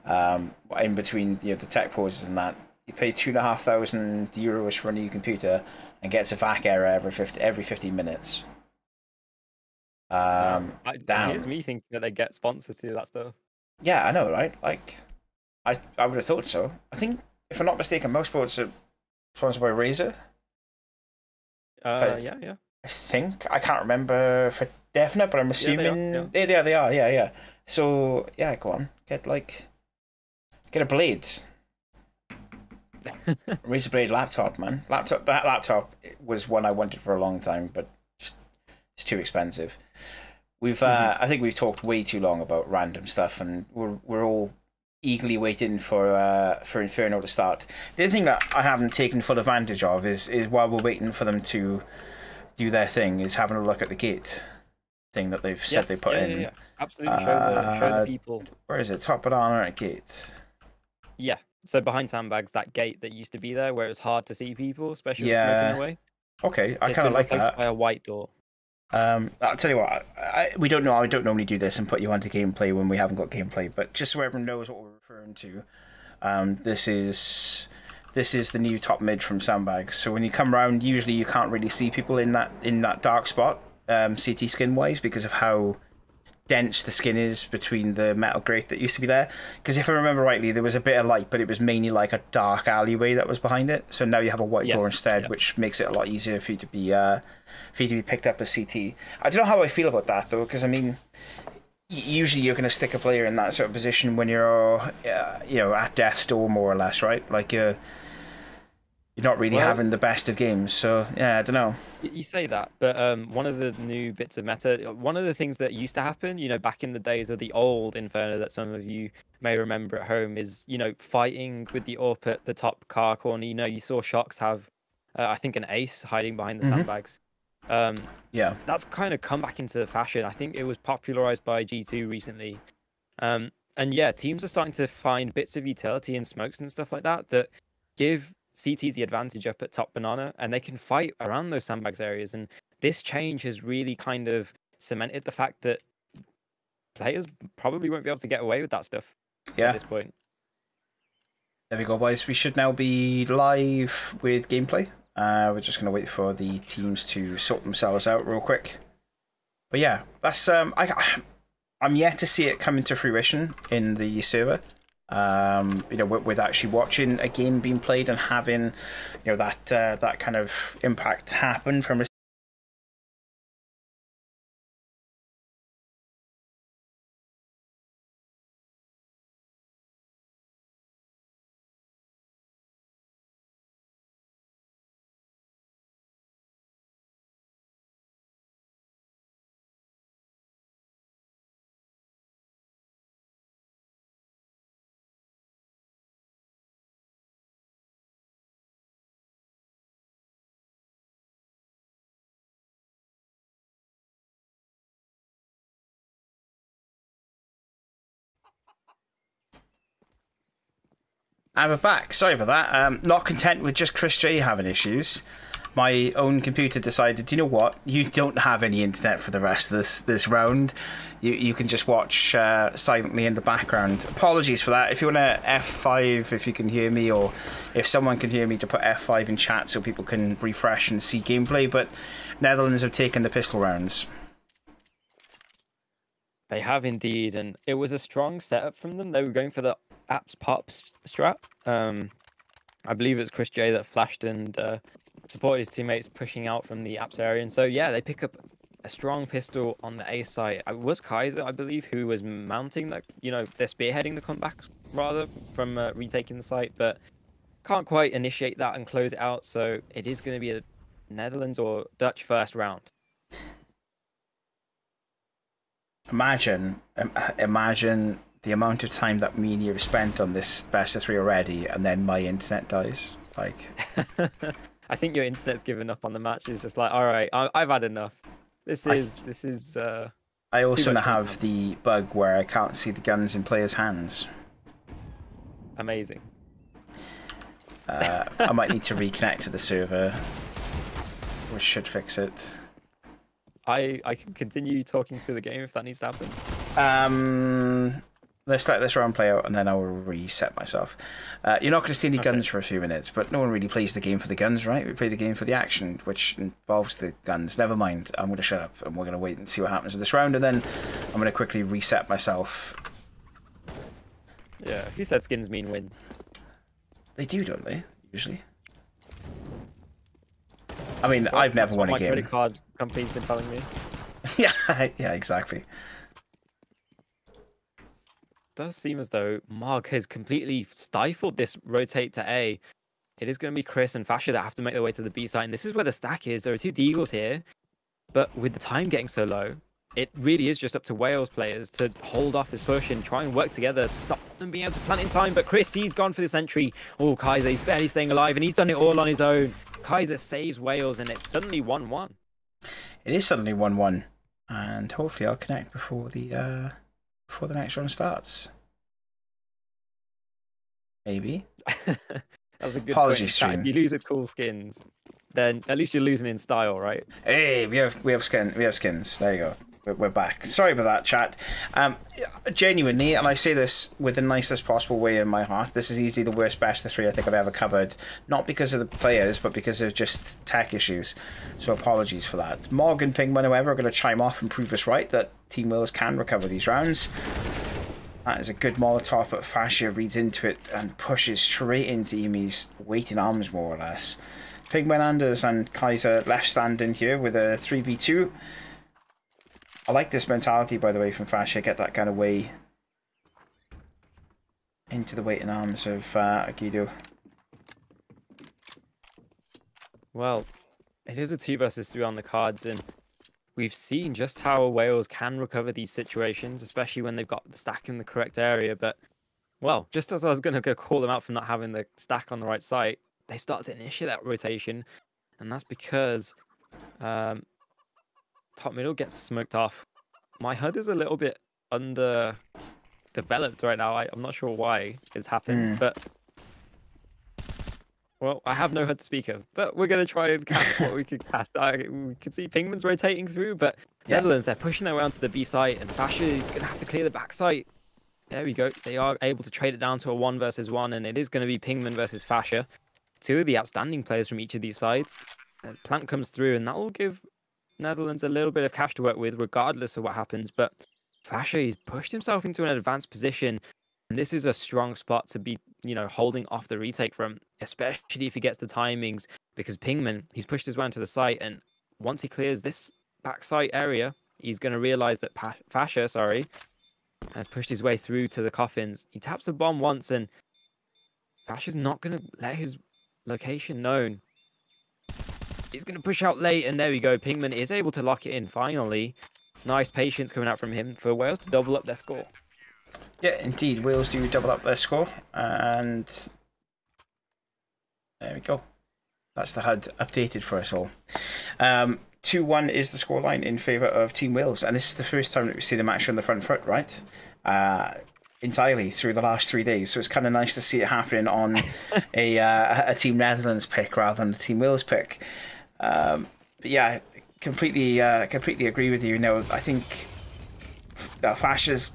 in between the tech pauses and that, you pay €2,500 for a new computer and gets a VAC error every 15 minutes. Damn. Here's me thinking that they get sponsors to do that stuff. Yeah, I know, right? Like, I would have thought so. I think, if I'm not mistaken, most sports are sponsored by Razer. Yeah. I think, I can't remember for definite, but I'm assuming they are. Yeah. So yeah, go on, get a blade. Razer Blade laptop, man. That laptop was one I wanted for a long time, but just it's too expensive. We've I think we've talked way too long about random stuff, and we're all eagerly waiting for Inferno to start. The other thing that I haven't taken full advantage of is while we're waiting for them to do their thing, is having a look at the gate thing that they've said they put in. Yeah. Absolutely, show the people. Where is it? Top banana at gate. Yeah. So behind sandbags, that gate that used to be there, where it was hard to see people, especially with smoking away. Okay, I kind of like that. By a white door. I'll tell you what. We don't know. I don't normally do this and put you onto gameplay when we haven't got gameplay, but just so everyone knows what we're referring to, this is the new top mid from sandbags. So when you come around, usually you can't really see people in that dark spot, CT skin wise, because of how dense the skin is between the metal grate that used to be there. Because if I remember rightly, there was a bit of light, but it was mainly like a dark alleyway that was behind it. So now you have a white door instead, which makes it a lot easier for you to be picked up as CT. I don't know how I feel about that though, because I mean, usually you're going to stick a player in that sort of position when you're at death's door, more or less, right? Like you're not really having the best of games. So yeah, I don't know. You say that, but one of the new bits of meta, one of the things that used to happen, back in the days of the old Inferno that some of you may remember at home, is fighting with the AWP at the top car corner. You saw Shox have I think an ace hiding behind the sandbags. That's kind of come back into fashion. I think it was popularized by G2 recently. And yeah, teams are starting to find bits of utility in smokes and stuff like that give CTs the advantage up at top banana, and they can fight around those sandbags areas. And this change has really kind of cemented the fact that players probably won't be able to get away with that stuff at this point. There we go, boys. We should now be live with gameplay. We're just going to wait for the teams to sort themselves out real quick. But yeah, that's I'm yet to see it come into fruition in the server. With actually watching a game being played and having that kind of impact happen from a And we're back. Sorry about that. Not content with just Chris J having issues, my own computer decided, you know what? You don't have any internet for the rest of this round. You can just watch silently in the background. Apologies for that. If you want to F5, if you can hear me, or if someone can hear me, to put F5 in chat so people can refresh and see gameplay. But Netherlands have taken the pistol rounds. They have indeed, and it was a strong setup from them. They were going for the apps pops strat. I believe it's Chris J that flashed and supported his teammates pushing out from the apps area. And so, yeah, they pick up a strong pistol on the A site. It was Kaiser, I believe, who was mounting that, they're spearheading the comeback rather from retaking the site, but can't quite initiate that and close it out. So it is going to be a Netherlands or Dutch first round. Imagine the amount of time that me and you have spent on this best of 3 already, and then my internet dies. Like, I think your internet's given up on the match. It's just like, all right, I've had enough. This is. I also have the bug where I can't see the guns in players' hands. Amazing. I might need to reconnect to the server, which should fix it. I can continue talking through the game if that needs to happen. Let's let this round play out, and then I will reset myself. You're not going to see any guns for a few minutes, but no one really plays the game for the guns, right? We play the game for the action, which involves the guns. Never mind, I'm going to shut up, and we're going to wait and see what happens in this round, and then I'm going to quickly reset myself. Yeah, who said skins mean win? They do, don't they? Usually. I mean, I've never won a game. My credit card company's been telling me. yeah, exactly. Does seem as though Marg has completely stifled this rotate to A. It is going to be Chris and Fasher that have to make their way to the B side, and this is where the stack is. There are 2 Deagles here, but with the time getting so low, it really is just up to Wales players to hold off this push and try and work together to stop them being able to plant in time. But Chris, he's gone for this entry. Oh, Kaiser, he's barely staying alive, and he's done it all on his own. Kaiser saves Wales, and it's suddenly 1-1. It is suddenly 1-1, and hopefully I'll connect before the next round starts. Maybe. That's a good Apologies, point. stream. If you lose with cool skins, then at least you're losing in style, right? Hey, we have skins. There you go. We're back. Sorry about that, chat. Genuinely, and I say this with the nicest possible way in my heart, this is easily the worst best of 3 I think I've ever covered. Not because of the players, but because of just tech issues. So apologies for that. Morgan, Pingman, whoever, are going to chime off and prove us right that Team Wales can recover these rounds. That is a good Molotov, but Fascia reads into it and pushes straight into Imi's waiting arms, more or less. Pingman, Anders, and Kaiser left standing here with a 3v2. I like this mentality, by the way, from Fascia. Get that gun away into the waiting arms of Guido. Well, it is a 2 versus 3 on the cards, and we've seen just how Wales can recover these situations, especially when they've got the stack in the correct area. But, well, just as I was going to go call them out for not having the stack on the right site, they start to initiate that rotation, and that's because top middle gets smoked off. My HUD is a little bit underdeveloped right now. I'm not sure why it's happened, but well, I have no HUD to speak of. But we're going to try and cast what we can cast. We can see Pingman's rotating through, but Netherlands, they're pushing their way onto the B site, and Fasher is going to have to clear the back site. There we go. They are able to trade it down to a 1 versus 1, and it is going to be Pingman versus Fasher. 2 of the outstanding players from each of these sides. Plant comes through, and that will give Netherlands a little bit of cash to work with, regardless of what happens. But Fasher, he's pushed himself into an advanced position, and this is a strong spot to be, holding off the retake from, especially if he gets the timings, because Pingman, he's pushed his way onto the site, and once he clears this backside area, he's going to realize that Fasher, has pushed his way through to the coffins. He taps a bomb once, and Fasher's not going to let his location known. He's going to push out late, and there we go. Pingman is able to lock it in finally. Nice patience coming out from him for Wales to double up their score. Yeah, indeed. Wales do double up their score, and there we go. That's the HUD updated for us all. 2-1 is the scoreline in favour of Team Wales, and this is the first time that we see them actually on the front foot, right? Entirely through the last 3 days, so it's kind of nice to see it happening on a Team Netherlands pick rather than a Team Wales pick. But yeah, completely agree with you. I think Fasha's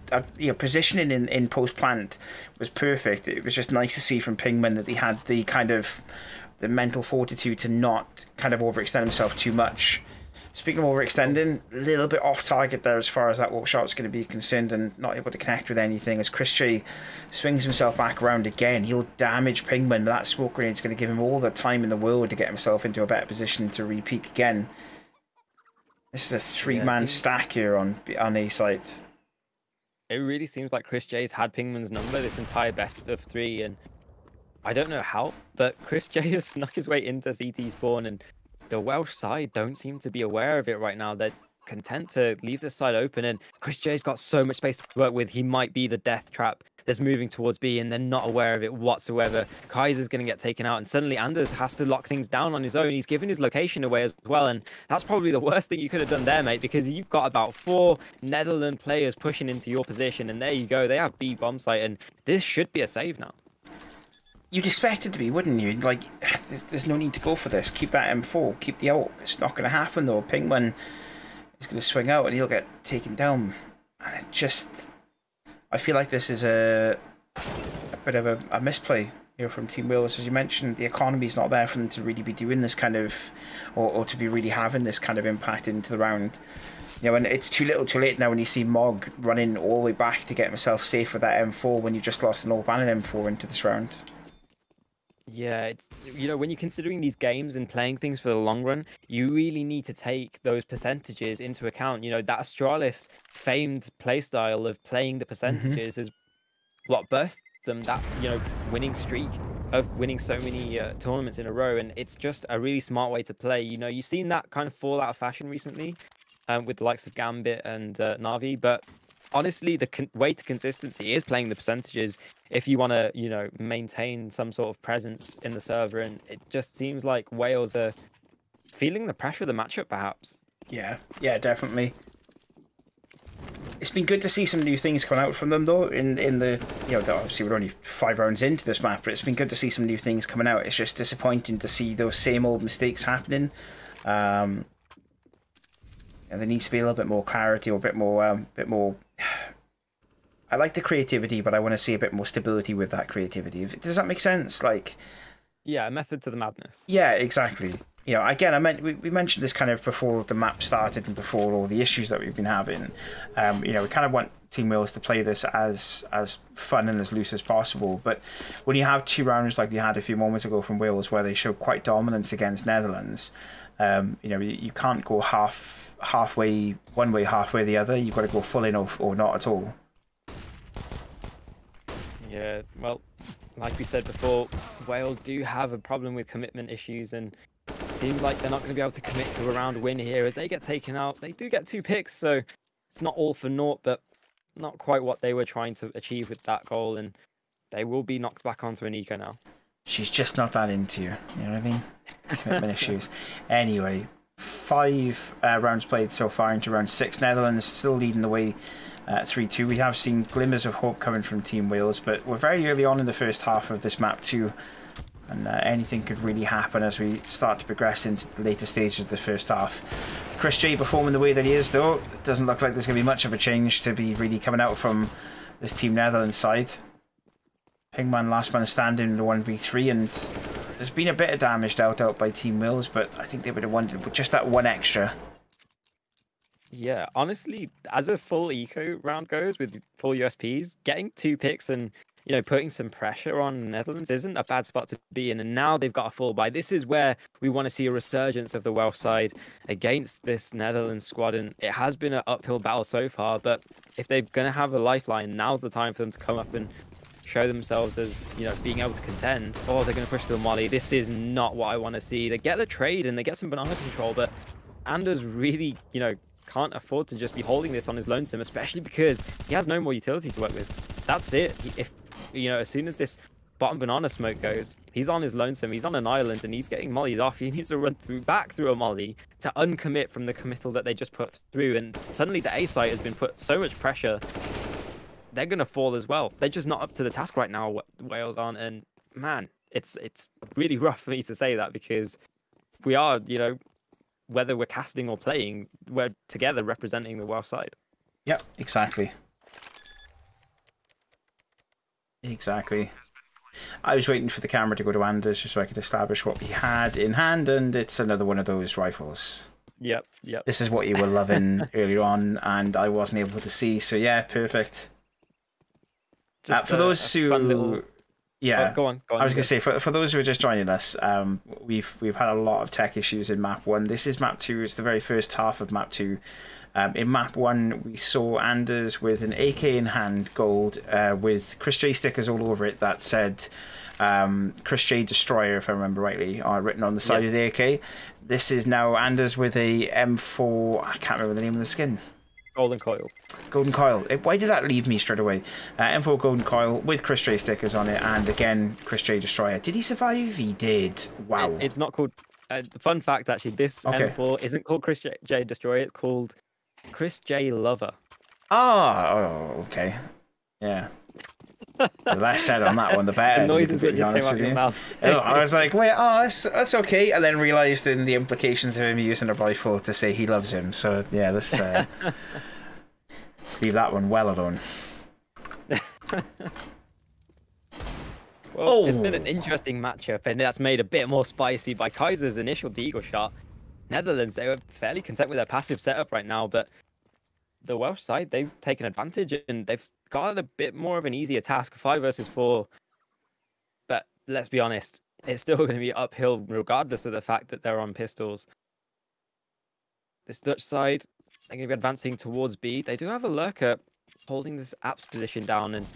positioning in post plant was perfect. It was just nice to see from Pingman that he had the mental fortitude to not kind of overextend himself too much Speaking of overextending, a little bit off target there as far as that walk shot is going to be concerned, and not able to connect with anything as ChrisJ swings himself back around again. He'll damage Pingman, but that smoke grenade is going to give him all the time in the world to get himself into a better position to repeat again. This is a three-man stack here on A site. It really seems like ChrisJ's had Pingman's number this entire best of 3, and I don't know how, but ChrisJ has snuck his way into CT spawn, and the Welsh side don't seem to be aware of it right now. They're content to leave this side open, and ChrisJ's got so much space to work with. He might be the death trap that's moving towards B, and they're not aware of it whatsoever. Kaiser's going to get taken out, and suddenly Anders has to lock things down on his own. He's given his location away as well, and that's probably the worst thing you could have done there, mate, because you've got about 4 Netherlands players pushing into your position, and there you go. They have B bomb site, and this should be a save now. You'd expect it to be, wouldn't you? Like, there's no need to go for this. Keep that M4. Keep the ult. It's not going to happen, though. Pingman is going to swing out, and he'll get taken down. And it just... I feel like this is a bit of a misplay here from Team Wales. As you mentioned, the economy's not there for them to really be doing this kind of... Or to be really having this kind of impact into the round. You know, and it's too little too late now when you see Mog running all the way back to get himself safe with that M4 when you've just lost an AWP and an M4 into this round. Yeah, it's, you know, when you're considering these games and playing things for the long run, you really need to take those percentages into account. You know, that Astralis famed playstyle of playing the percentages is what birthed them that, you know, winning streak of winning so many tournaments in a row. And it's just a really smart way to play. You know, you've seen that kind of fall out of fashion recently with the likes of Gambit and Na'Vi, but honestly, the way to consistency is playing the percentages if you want to, you know, maintain some sort of presence in the server. And it just seems like Wales are feeling the pressure of the matchup, perhaps. Yeah, definitely. It's been good to see some new things come out from them, though. In the, you know, obviously we're only 5 rounds into this map, but it's been good to see some new things coming out. It's just disappointing to see those same old mistakes happening. And there needs to be a little bit more clarity, or a bit more. I like the creativity, but I want to see a bit more stability with that creativity. Does that make sense? Like, yeah, a method to the madness. Yeah, exactly. You know, again, we mentioned this kind of before the map started and before all the issues that we've been having. You know, we kind of want Team Wales to play this as fun and as loose as possible. But when you have 2 rounds like we had a few moments ago from Wales, where they showed quite dominance against Netherlands, you know, you can't go halfway one way, halfway the other. You've got to go full in or not at all. Yeah, well, like we said before, Wales do have a problem with commitment issues, and it seems like they're not going to be able to commit to a round win here. As they get taken out, they do get 2 picks, so it's not all for naught, but not quite what they were trying to achieve with that goal, and they will be knocked back onto an eco now. She's just not that into you, you know what I mean? Commitment issues. Anyway, 5 rounds played so far into round 6. Netherlands still leading the way 3-2. We have seen glimmers of hope coming from Team Wales, but we're very early on in the first half of this map too, and anything could really happen as we start to progress into the later stages of the first half. ChrisJ performing the way that he is, though, it doesn't look like there's going to be much of a change to be really coming out from this Team Netherlands side. Pingman last man standing in the 1v3, and there's been a bit of damage dealt out by Team Wales, but I think they would have wanted just that 1 extra. Yeah, honestly, as a full eco round goes with full USPs, getting 2 picks and, you know, putting some pressure on the Netherlands isn't a bad spot to be in. And now they've got a full buy. This is where we want to see a resurgence of the Welsh side against this Netherlands squad. And it has been an uphill battle so far, but if they're going to have a lifeline, now's the time for them to come up and show themselves as, you know, being able to contend. Or they're going to push to a molly. This is not what I want to see. They get the trade and they get some banana control, but Anders really, you know, can't afford to just be holding this on his lonesome, especially because he has no more utility to work with. That's it. If, you know, as soon as this bottom banana smoke goes, he's on his lonesome, he's on an island, and he's getting mollied off. He needs to run back through a molly to uncommit from the committal that they just put through, and suddenly the A site has been put so much pressure. They're going to fall as well. They're just not up to the task right now, what Wales aren't, and man, it's really rough for me to say that, because we are, you know, whether we're casting or playing, we're together representing the Welsh side. Yep, exactly. Exactly. I was waiting for the camera to go to Anders just so I could establish what we had in hand, and it's another one of those rifles. Yep, yep. This is what you were loving earlier on, and I wasn't able to see. So yeah, perfect. Just For those who, fun little... yeah, go on. I was going to say for those who are just joining us, we've had a lot of tech issues in map 1. This is map 2. It's the very first half of map 2. In map 1, we saw Anders with an AK in hand, gold, with Chris J stickers all over it that said Chris J Destroyer, if I remember rightly, written on the side of the AK. This is now Anders with a M4. I can't remember the name of the skin. Golden Coil. Golden Coil. Why did that leave me straight away? M4 Golden Coil with Chris J stickers on it, and again Chris J Destroyer. Did he survive? He did. Wow. It's not called. Fun fact, actually, this M4 isn't called Chris J Destroyer. It's called Chris J Lover. Oh, okay. Yeah. The less said on that one, the better. The noises that just came out of your mouth. I was like, wait, that's okay. And then realised in the implications of him using a rifle to say he loves him. So, yeah, let's leave that one well alone. Well, it's been an interesting matchup, and that's made a bit more spicy by Kaiser's initial deagle shot. Netherlands, they were fairly content with their passive setup right now, but the Welsh side, they've taken advantage, and they've got a bit more of an easier task, 5 versus 4. But let's be honest, it's still going to be uphill regardless of the fact that they're on pistols. This Dutch side, they're going to be advancing towards B. They do have a lurker holding this Apps position down, and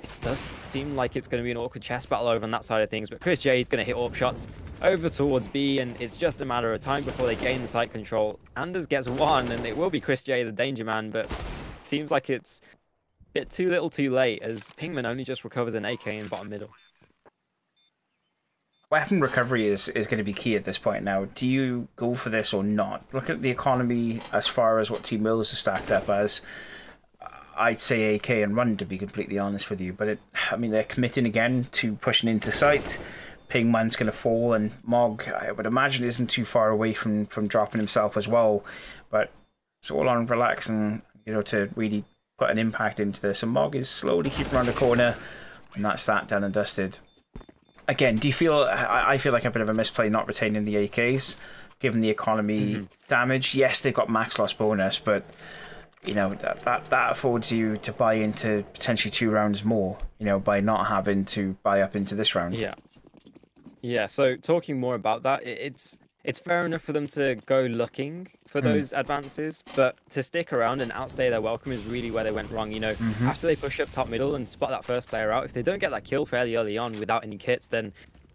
it does seem like it's going to be an awkward chess battle over on that side of things. But Chris J is going to hit AWP shots over towards B, and it's just a matter of time before they gain the site control. Anders gets one, and it will be Chris J, the danger man, but it seems like it's a bit too little too late, as Pingman only just recovers an AK in bottom middle. Weapon recovery is going to be key at this point now. Do you go for this or not? Look at the economy as far as what Team Wills is stacked up as. I'd say AK and run, to be completely honest with you. But I mean, they're committing again to pushing into site. Pingman's going to fall, and Mog, I would imagine, isn't too far away from dropping himself as well. But it's all on relaxing, to really put an impact into this. And Mog is slowly keeping around the corner, and that's that done and dusted. Again, do you feel? I feel like a bit of a misplay not retaining the AKs, given the economy damage. Yes, they've got max loss bonus, but that affords you to buy into potentially 2 rounds more. By not having to buy up into this round. Yeah. So talking more about that, it's fair enough for them to go looking for those advances, but to stick around and outstay their welcome is really where they went wrong. After they push up top middle and spot that first player out, if they don't get that kill fairly early on without any kits, then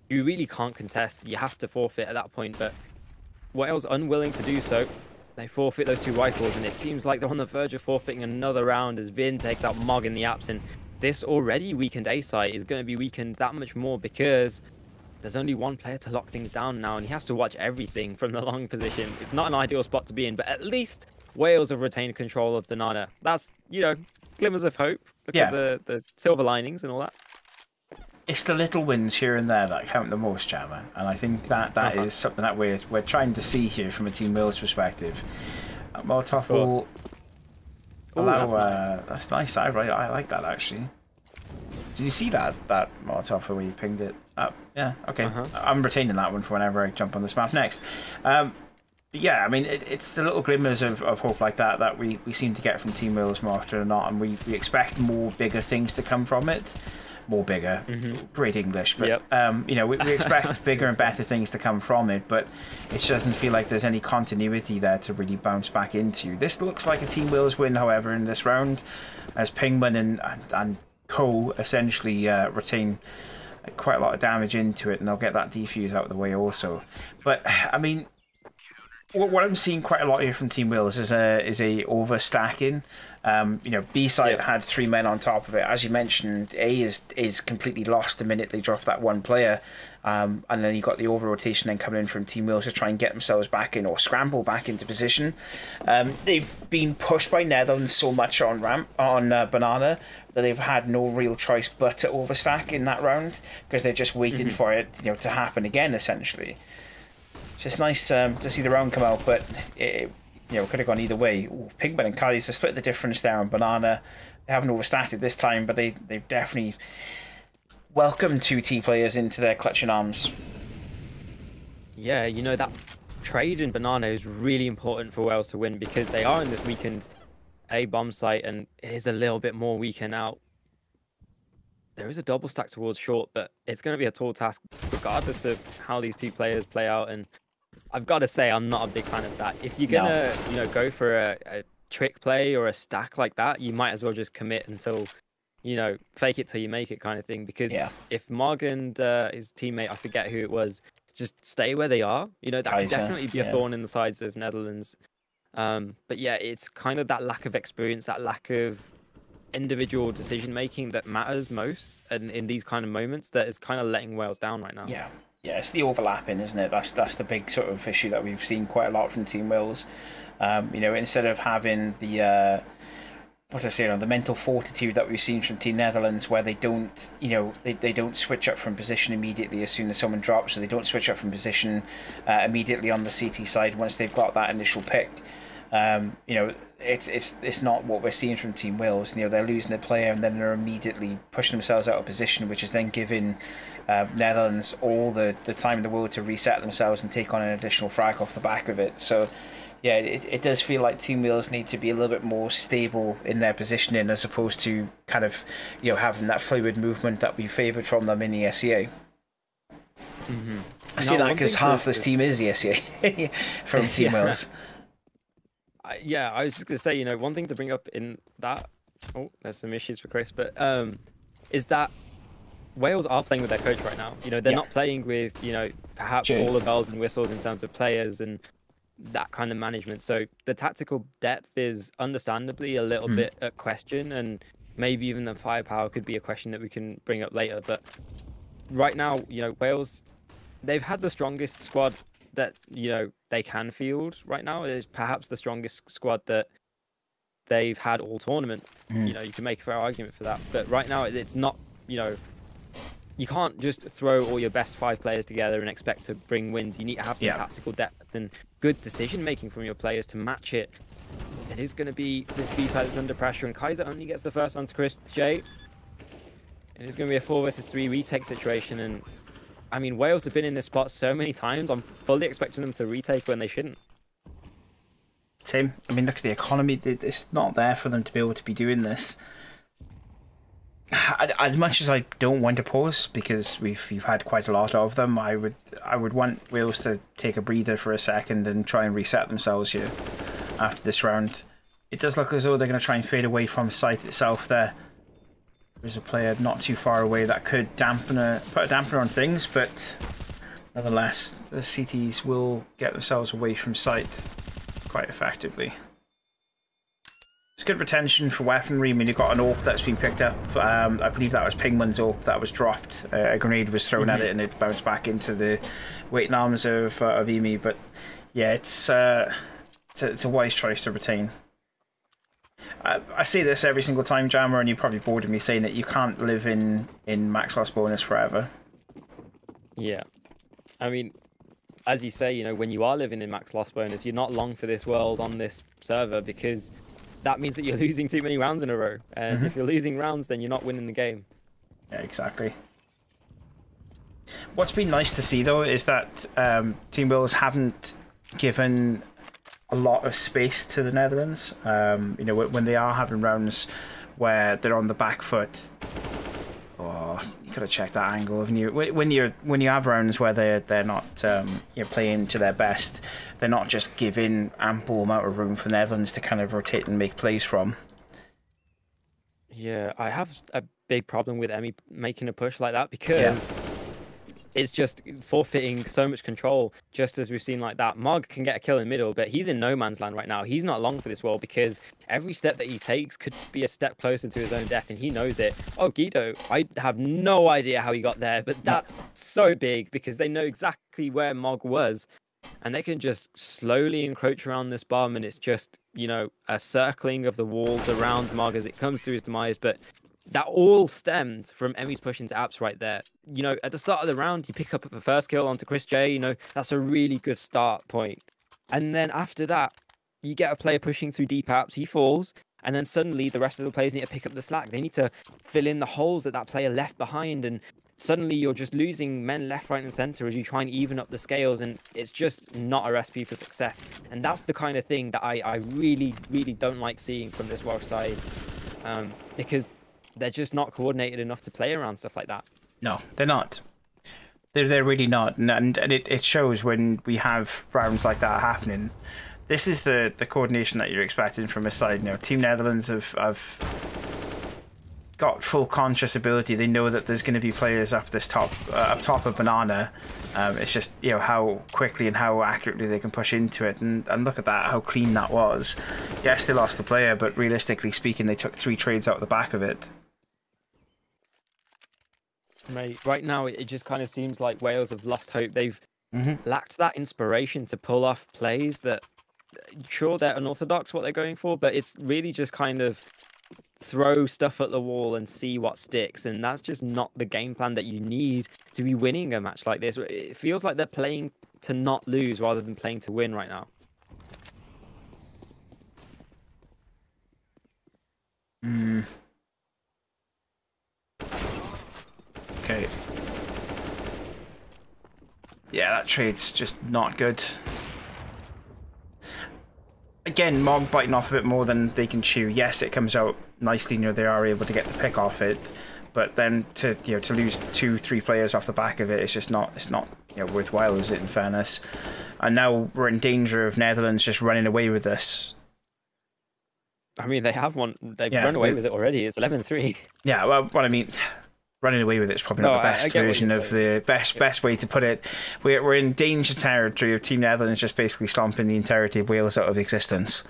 you really can't contest. You have to forfeit at that point. But Wales unwilling to do so. They forfeit those 2 rifles, and it seems like they're on the verge of forfeiting another round as Vin takes out Mog in the apps, and this already weakened A site is going to be weakened that much more because there's only one player to lock things down now, and he has to watch everything from the long position. It's not an ideal spot to be in, but at least Wales have retained control of Banana. That's, glimmers of hope. Look at the silver linings and all that. It's the little wins here and there that count the most, Jammer, and I think that is something that we're trying to see here from a Team Wales perspective. Molotov will allow. That's nice. I like that actually. Did you see that Molotov where you pinged it up? Yeah. Okay. I'm retaining that one for whenever I jump on this map next. Yeah, I mean, it's the little glimmers of hope like that we seem to get from Team Wales more often than not, and we expect more bigger things to come from it. More bigger, great English, but we expect bigger and better things to come from it, but it doesn't feel like there's any continuity there to really bounce back into. This looks like a Team Wales win, however, in this round, as Pingman and Co essentially retain quite a lot of damage into it, and they'll get that defuse out of the way also. But I mean, what I'm seeing quite a lot here from Team Wales is a overstacking. B side had 3 men on top of it. As you mentioned, A is completely lost the minute they drop that 1 player, and then you got the over rotation then coming in from Team Wales to try and get themselves back in or scramble back into position. They've been pushed by Netherlands so much on Banana that they've had no real choice but to overstack in that round because they're just waiting for it to happen again essentially. It's just nice to see the round come out, but it could have gone either way. Ooh, Pigman and Kaiser split the difference there on Banana. They haven't overstacked it this time, but they've definitely welcomed 2 T players into their clutching arms. Yeah, that trade in Banana is really important for Wales to win, because they are in this weakened A bomb site, and it is a little bit more weakened out. There is a double stack towards short, but it's going to be a tall task regardless of how these two players play out. And I've got to say, I'm not a big fan of that. If you're gonna, go for a trick play or a stack like that, you might as well just commit until, fake it till you make it kind of thing. Because if Mog and his teammate, I forget who it was, just stay where they are, that could definitely be a thorn in the sides of Netherlands. But yeah, it's kind of that lack of experience, that lack of individual decision making that matters most, and in these kind of moments, that is kind of letting Wales down right now. Yeah, it's the overlapping, isn't it? That's the big sort of issue that we've seen quite a lot from Team Wales. Instead of having the the mental fortitude that we've seen from Team Netherlands, where they don't, they don't switch up from position immediately as soon as someone drops, so they don't switch up from position immediately on the CT side once they've got that initial pick. It's not what we're seeing from Team Wales. They're losing a player and then they're immediately pushing themselves out of position, which is then giving Netherlands all the time in the world to reset themselves and take on an additional frag off the back of it. So yeah, it does feel like Team Wales need to be a little bit more stable in their positioning, as opposed to kind of having that fluid movement that we favoured from them in the SEA. I say that because half this team is the SEA from Team Wales. Yeah, I was just gonna say, one thing to bring up in that. Oh, there's some issues for Chris, but is that Wales are playing with their coach right now. They're not playing with perhaps all the bells and whistles in terms of players and that kind of management. So the tactical depth is understandably a little bit at question, and maybe even the firepower could be a question that we can bring up later. But right now, Wales, they've had the strongest squad that they can field right now. It is perhaps the strongest squad that they've had all tournament. You can make a fair argument for that, but right now it's not. You can't just throw all your best 5 players together and expect to bring wins. You need to have some tactical depth and good decision making from your players to match it. It is going to be this B side that's under pressure, and Kaiser only gets the first onto Chris J. It is going to be a 4 versus 3 retake situation, and I mean, Wales have been in this spot so many times. I'm fully expecting them to retake when they shouldn't. Tim, I mean, look at the economy. It's not there for them to be able to be doing this. As much as I don't want to pause, because we've had quite a lot of them, I would want Wales to take a breather for a second and try and reset themselves here after this round. It does look as though they're going to try and fade away from site itself there. There's a player not too far away that could put a dampener on things, but nonetheless, the CTs will get themselves away from site quite effectively. It's good retention for weaponry. I mean, you've got an AWP that's been picked up. I believe that was Pingman's AWP that was dropped. A grenade was thrown at it and it bounced back into the weight and arms of Emi. But yeah, it's a wise choice to retain. I say this every single time, Jammer, and you're probably bored of me saying it. You can't live in max loss bonus forever. Yeah. I mean, as you say, when you are living in max loss bonus, you're not long for this world on this server, because that means that you're losing too many rounds in a row. And if you're losing rounds, then you're not winning the game. Yeah, exactly. What's been nice to see, though, is that Team Wales haven't given a lot of space to the Netherlands. When they are having rounds where they're on the back foot. Oh, you gotta check that angle. When you have rounds where they're not playing to their best, they're not just giving ample amount of room for the Netherlands to kind of rotate and make plays from. Yeah, I have a big problem with Emi making a push like that, because it's just forfeiting so much control, just as we've seen like that. Mog can get a kill in middle, but he's in no man's land right now. He's not long for this world, because every step that he takes could be a step closer to his own death, and he knows it. Oh, Guido, I have no idea how he got there, but that's so big, because they know exactly where Mog was, and they can just slowly encroach around this bomb, and it's just, a circling of the walls around Mog as it comes to his demise. But that all stemmed from Emi's push into apps right there. At the start of the round, you pick up the first kill onto Chris J. That's a really good start point. And then after that, you get a player pushing through deep apps, he falls, and then suddenly the rest of the players need to pick up the slack. They need to fill in the holes that player left behind, and suddenly you're just losing men left, right, and center as you try and even up the scales, and it's just not a recipe for success. And that's the kind of thing that I really, really don't like seeing from this Welsh side, because they're just not coordinated enough to play around stuff like that. No, they're not. They're really not, and it shows when we have rounds like that happening. This is the coordination that you're expecting from a side. You know, Team Netherlands have got full conscious ability. They know that there's going to be players up top of Banana. It's just, you know, how quickly and how accurately they can push into it, and look at that, how clean that was. Yes, they lost the player, but realistically speaking, they took 3 trades out the back of it. Mate, right now it just kind of seems like Wales have lost hope. They've lacked that inspiration to pull off plays that, sure, they're unorthodox what they're going for, but it's really just kind of throw stuff at the wall and see what sticks, and that's just not the game plan that you need to be winning a match like this. It feels like they're playing to not lose rather than playing to win right now. Okay. Yeah, that trade's just not good. Again, Mog biting off a bit more than they can chew. Yes, it comes out nicely, you know, they are able to get the pick off it, but then to lose 2-3 players off the back of it, it's not you know, worthwhile, is it, in fairness? And now we're in danger of Netherlands just running away with this. I mean, they've run away with it already. It's 11-3. Yeah, well, what I mean, running away with it's probably not the best version of the best way to put it. We're in danger territory of Team Netherlands just basically stomping the entirety of Wales out of existence,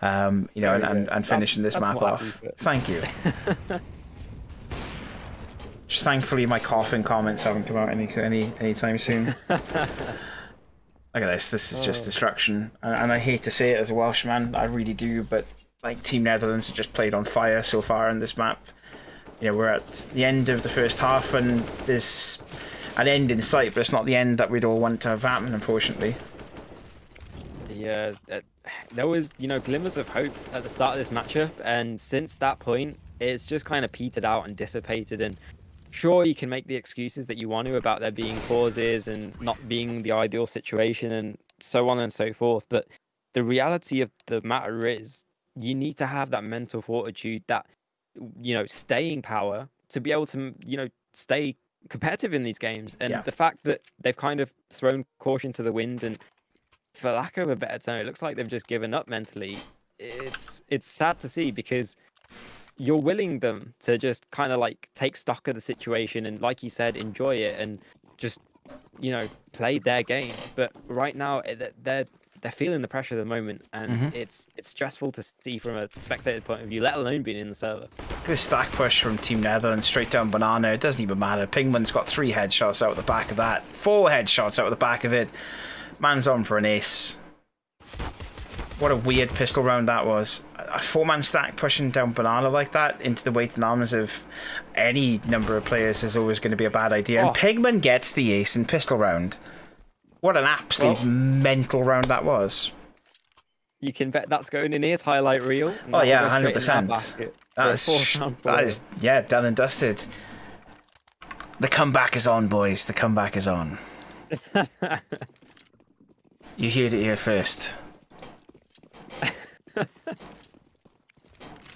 you know, and finishing this map off. Thank you. Just thankfully, my coughing comments haven't come out anytime soon. Look at this. This is just destruction, and I hate to say it as a Welshman, I really do, but like, Team Netherlands have just played on fire so far in this map. You know, we're at the end of the first half, and there's an end in sight, but it's not the end that we'd all want to have happen, unfortunately. Yeah, there was, you know, glimmers of hope at the start of this matchup, and since that point, it's just kind of petered out and dissipated. And sure, you can make the excuses that you want to about there being pauses and not being the ideal situation and so on and so forth, but the reality of the matter is you need to have that mental fortitude, that, you know, staying power to be able to, you know, stay competitive in these games. And the fact that they've kind of thrown caution to the wind, and for lack of a better term, it looks like they've just given up mentally. It's sad to see, because you're willing them to just kind of like take stock of the situation and, like you said, enjoy it and just, you know, play their game. But right now they're feeling the pressure at the moment, and it's stressful to see from a spectator point of view, let alone being in the server. This stack push from Team Netherlands straight down Banana, it doesn't even matter. Pingman's got 3 headshots out the back of that, 4 headshots out the back of it. Man's on for an ace. What a weird pistol round that was. A 4-man stack pushing down Banana like that into the weight and arms of any number of players is always going to be a bad idea. And Pigman gets the ace in pistol round. What an absolute mental round that was. You can bet that's going in his highlight reel. Oh yeah, 100%. That is, yeah, done and dusted. The comeback is on, boys. The comeback is on. You heard it here first.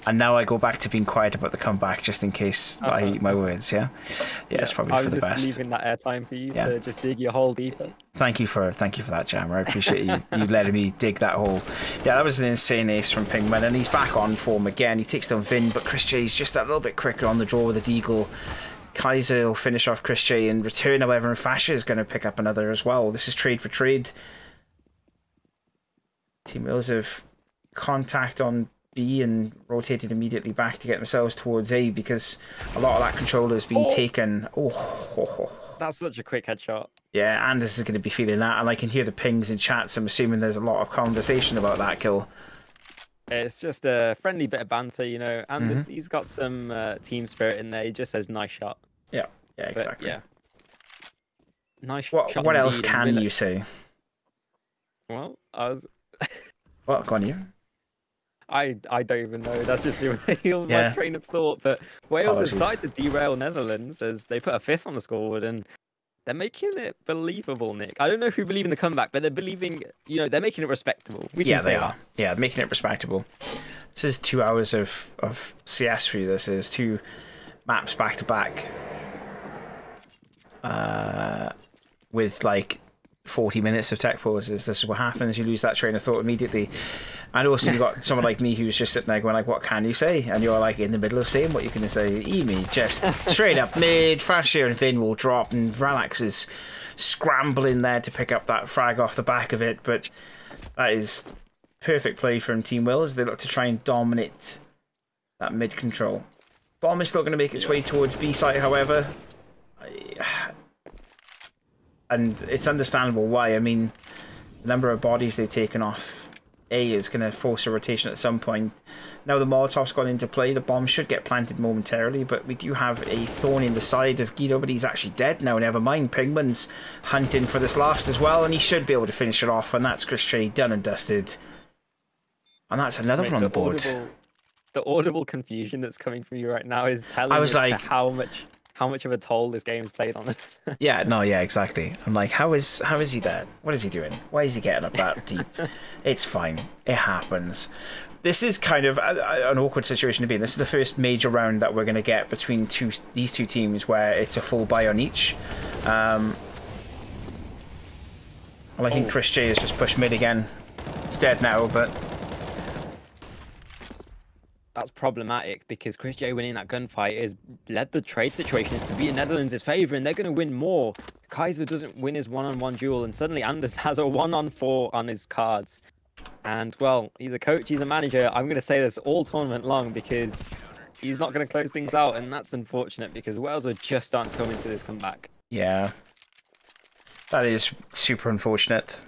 And now I go back to being quiet about the comeback, just in case I eat my words. Yeah, it's probably for the best. I was just leaving that airtime for you to just dig your hole deeper. Thank you for that, Jammer. I appreciate you letting me dig that hole. Yeah, that was an insane ace from Pingman, and he's back on form again. He takes down Vin, but Chris J's just that little bit quicker on the draw with a deagle. Kaiser will finish off Chris J in return, however, and Fasha is going to pick up another as well. This is trade for trade. Team Wales have contact on B and rotated immediately back to get themselves towards A, because a lot of that control has been taken. That's such a quick headshot. Yeah, Anders is going to be feeling that, and I can hear the pings in chat, so I'm assuming there's a lot of conversation about that kill. It's just a friendly bit of banter, you know. Anders, he's got some team spirit in there. He just says, nice shot. Yeah, exactly. But, nice shot. What else can you say? Well, I was... What? Go on, you. I don't even know. That's just derailed my Yeah. train of thought. But Wales has Apologies. started to derail Netherlands as they put a fifth on the scoreboard, and they're making it believable, Nick. I don't know if we believe in the comeback, but they're believing, they're making it respectable. We Yeah, can say they that. are. Yeah, making it respectable. This is 2 hours of CS for you. This is 2 maps back to back. With like 40 minutes of tech pauses. This is what happens. You lose that train of thought immediately. And also you've got someone like me who's just sitting there going like, what can you say? And you're like in the middle of saying what you're going to say. Emi just straight up mid. Frasher and Finn will drop, and Relax is scrambling there to pick up that frag off the back of it. But that is perfect play from Team Wales. They look to try and dominate that mid control. Bomb is still going to make its way towards B site, however. And it's understandable why. I mean, the number of bodies they've taken off A is going to force a rotation at some point. Now the Molotov's gone into play, the bomb should get planted momentarily, but we do have a thorn in the side of Guido, but he's actually dead now, never mind. Pingman's hunting for this last as well, and he should be able to finish it off, and that's Chris Shea done and dusted. And that's another one on the board. The audible confusion that's coming from you right now is telling us like, how much of a toll this game's played on us. Yeah, no, yeah, exactly. I'm like, how is he there? What is he doing? Why is he getting up that deep? It's fine. It happens. This is kind of an awkward situation to be in. This is the first major round that we're going to get between these two teams where it's a full buy on each. Well, I think Chris J has just pushed mid again. He's dead now, but that's problematic because Chris J winning that gunfight has led the trade situations to be in Netherlands' favour, and they're going to win more. Kaiser doesn't win his one-on-one duel, and suddenly Anders has a 1-on-4 on his cards. And, well, he's a coach, he's a manager. I'm going to say this all tournament long because he's not going to close things out, and that's unfortunate because Wales were just starting to come into this comeback. Yeah. That is super unfortunate.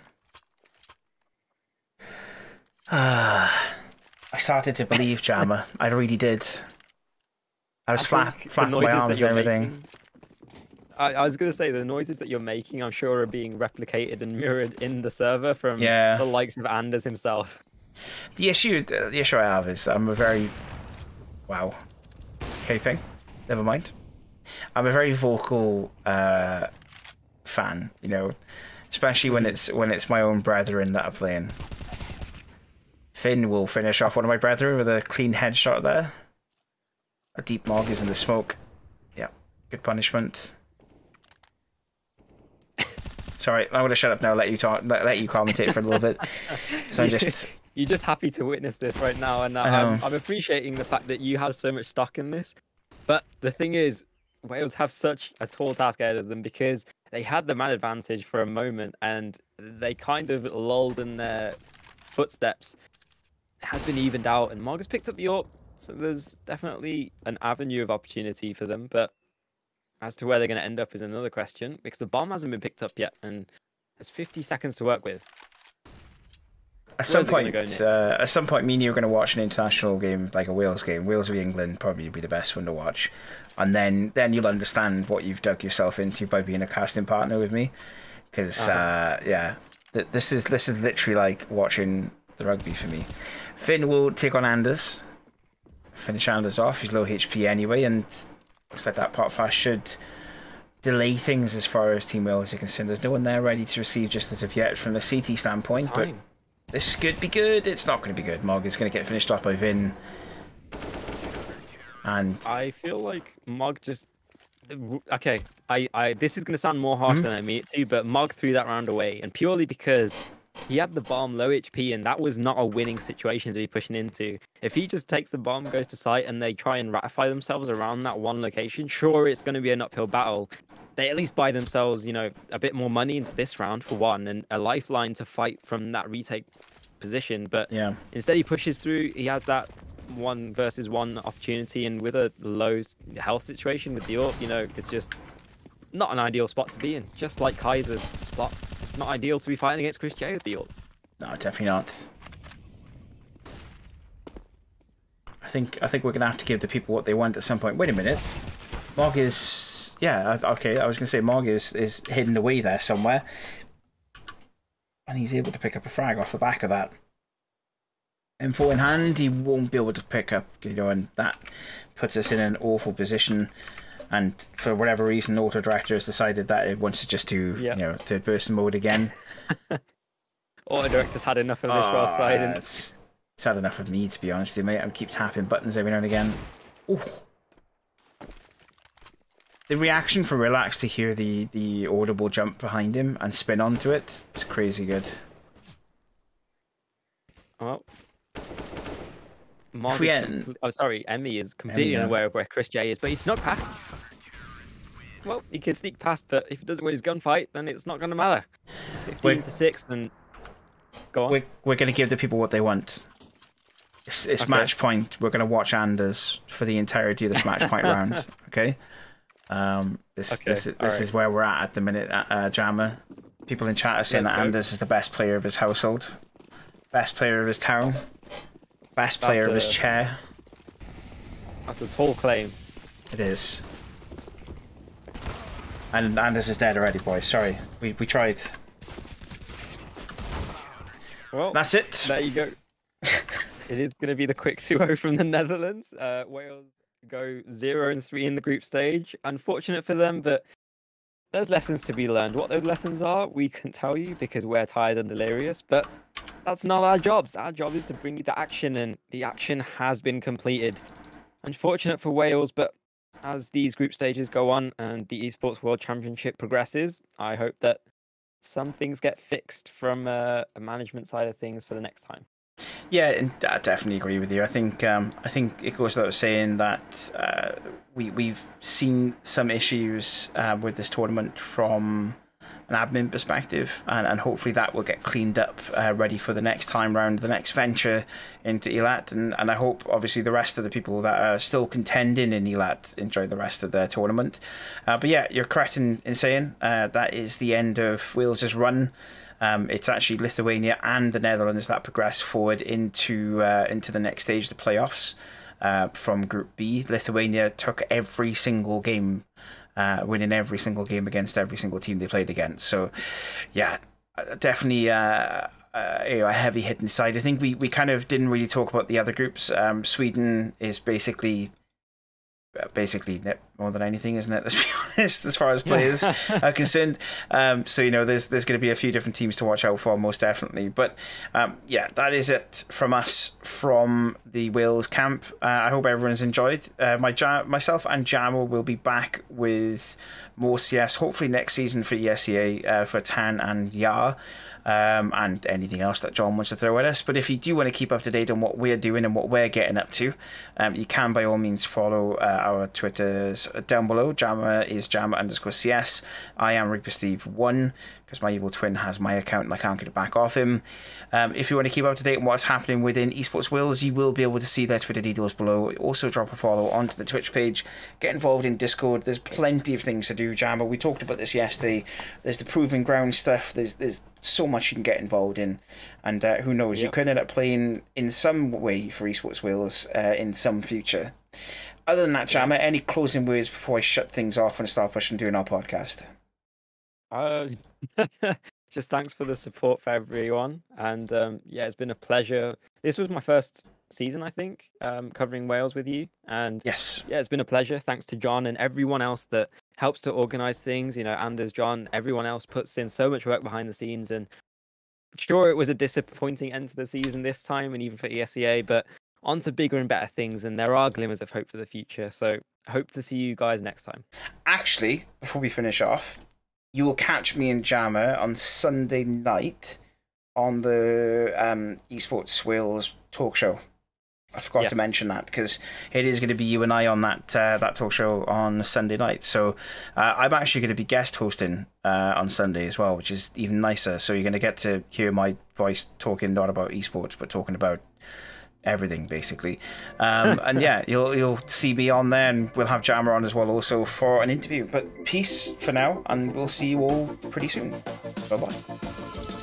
I started to believe Jammer. I really did. I was flapping my arms and everything. I was going to say, the noises that you're making, I'm sure, are being replicated and mirrored in the server from the likes of Anders himself. The issue I have is I'm a very... Wow. Caping. Never mind. I'm a very vocal fan, you know, especially when it's my own brethren that are playing. Finn will finish off one of my brethren with a clean headshot there. A deep mog is in the smoke. Yeah, good punishment. Sorry, I'm going to shut up now. Let you talk. Let you commentate for a little bit. So you're just happy to witness this right now, and I'm appreciating the fact that you have so much stock in this. But the thing is, Wales have such a tall task ahead of them because they had the man advantage for a moment, and they kind of lulled in their footsteps. It has been evened out, and Marg has picked up the AWP, so there's definitely an avenue of opportunity for them. But as to where they're going to end up is another question, because the bomb hasn't been picked up yet, and there's 50 seconds to work with. At some point, me and you are going to watch an international game, like a Wales game. Wales v England probably would be the best one to watch, and then you'll understand what you've dug yourself into by being a casting partner with me. Because yeah, this is literally like watching the rugby for me. Finn will take on Anders, finish Anders off. He's low HP anyway, and looks like that pot flash should delay things as far as Team Wales are concerned. There's no one there ready to receive just as of yet from the CT standpoint, but this could be good. It's not going to be good. Mog is going to get finished off by Vin. And I feel like Mog just... Okay, this is going to sound more harsh than I mean it to, but Mog threw that round away, and purely because he had the bomb, low HP, and that was not a winning situation to be pushing into. If he just takes the bomb, goes to site, and they try and ratify themselves around that one location, sure, it's going to be an uphill battle. They at least buy themselves, you know, a bit more money into this round, for one, and a lifeline to fight from that retake position. But yeah, instead he pushes through, he has that 1 versus 1 opportunity, and with a low health situation with the AWP, you know, it's just not an ideal spot to be in, just like Kaiser's spot. It's not ideal to be fighting against Chris J with the AWP. No, definitely not. I think we're gonna have to give the people what they want at some point. Wait a minute, Mog is okay. I was gonna say Mog is hidden away there somewhere, and he's able to pick up a frag off the back of that. M4 in hand, he won't be able to pick up, and that puts us in an awful position. And for whatever reason, Auto Director has decided that it wants to just do third person mode again. Auto Director's had enough of this Wales side. And it's had enough of me, to be honest with you, mate. I keep tapping buttons every now and again. Ooh. The reaction for Relax to hear the audible jump behind him and spin onto it, it's crazy good. Oh. Emmy is completely unaware of where Chris J is, but he snuck past. Well, he can sneak past, but if he doesn't win his gunfight, then it's not going to matter. 15-6, then go on. We're going to give the people what they want. It's okay. Match point. We're going to watch Anders for the entirety of this match point round. Okay. This is where we're at the minute. Jammer. People in chat are saying that Anders is the best player of his household, best player of his town, best player of his chair. That's a tall claim. It is. And Anders is dead already, boys. Sorry, we tried. Well, that's it. There you go. It is going to be the quick 2-0 from the Netherlands. Wales go 0-3 in the group stage. Unfortunate for them, but there's lessons to be learned. What those lessons are, we can tell you because we're tired and delirious, but that's not our jobs. Our job is to bring you the action, and the action has been completed. Unfortunate for Wales, but as these group stages go on and the Esports World Championship progresses, I hope that some things get fixed from a management side of things for the next time. Yeah, and I definitely agree with you. I think it goes without saying that we've seen some issues with this tournament from an admin perspective, and hopefully that will get cleaned up, ready for the next time round, the next venture into ELAT, and I hope obviously the rest of the people that are still contending in ELAT enjoy the rest of their tournament. But yeah, you're correct in saying that is the end of Wales's run. It's actually Lithuania and the Netherlands that progress forward into the next stage, the playoffs. From Group B, Lithuania took every single game, winning every single game against every single team they played against. So, yeah, definitely a heavy hitting side. I think we kind of didn't really talk about the other groups. Sweden is basically more than anything, isn't it? Let's be honest, as far as players are concerned. So there's going to be a few different teams to watch out for, most definitely. But yeah, that is it from us from the Wales camp. I hope everyone's enjoyed. Myself and Jammer will be back with more CS, hopefully next season for ESEA for Tan and Yar. And anything else that John wants to throw at us. But if you do want to keep up to date on what we're doing and what we're getting up to, you can by all means follow our Twitters down below. Jammer is Jammer_CS. I am ReaperSteve1 because my evil twin has my account and I can't get it back off him. If you want to keep up to date on what's happening within EsportsWales, you will be able to see their Twitter details below. Also drop a follow onto the Twitch page. Get involved in Discord. There's plenty of things to do, Jammer. We talked about this yesterday. There's the Proving Ground stuff. There's so much you can get involved in. And who knows, you could end up playing in some way for EsportsWales in some future. Other than that, Jammer, any closing words before I shut things off and start pushing doing our podcast? Just thanks for the support for everyone, and yeah, it's been a pleasure. This was my first season, I think, covering Wales with you, and yes, yeah, it's been a pleasure. Thanks to John and everyone else that helps to organize things. Anders, John, everyone else puts in so much work behind the scenes, and sure, it was a disappointing end to the season this time, and even for ESEA, but on to bigger and better things, and there are glimmers of hope for the future. So, hope to see you guys next time. Actually, before we finish off, you will catch me and Jammer on Sunday night on the EsportsWales talk show. I forgot to mention that because it is going to be you and I on that talk show on Sunday night. So I'm actually going to be guest hosting on Sunday as well, which is even nicer. So you're going to get to hear my voice talking not about esports, but talking about everything basically. And yeah, you'll see me on there, and we'll have Jammer on as well also for an interview. But peace for now, and we'll see you all pretty soon. Bye bye.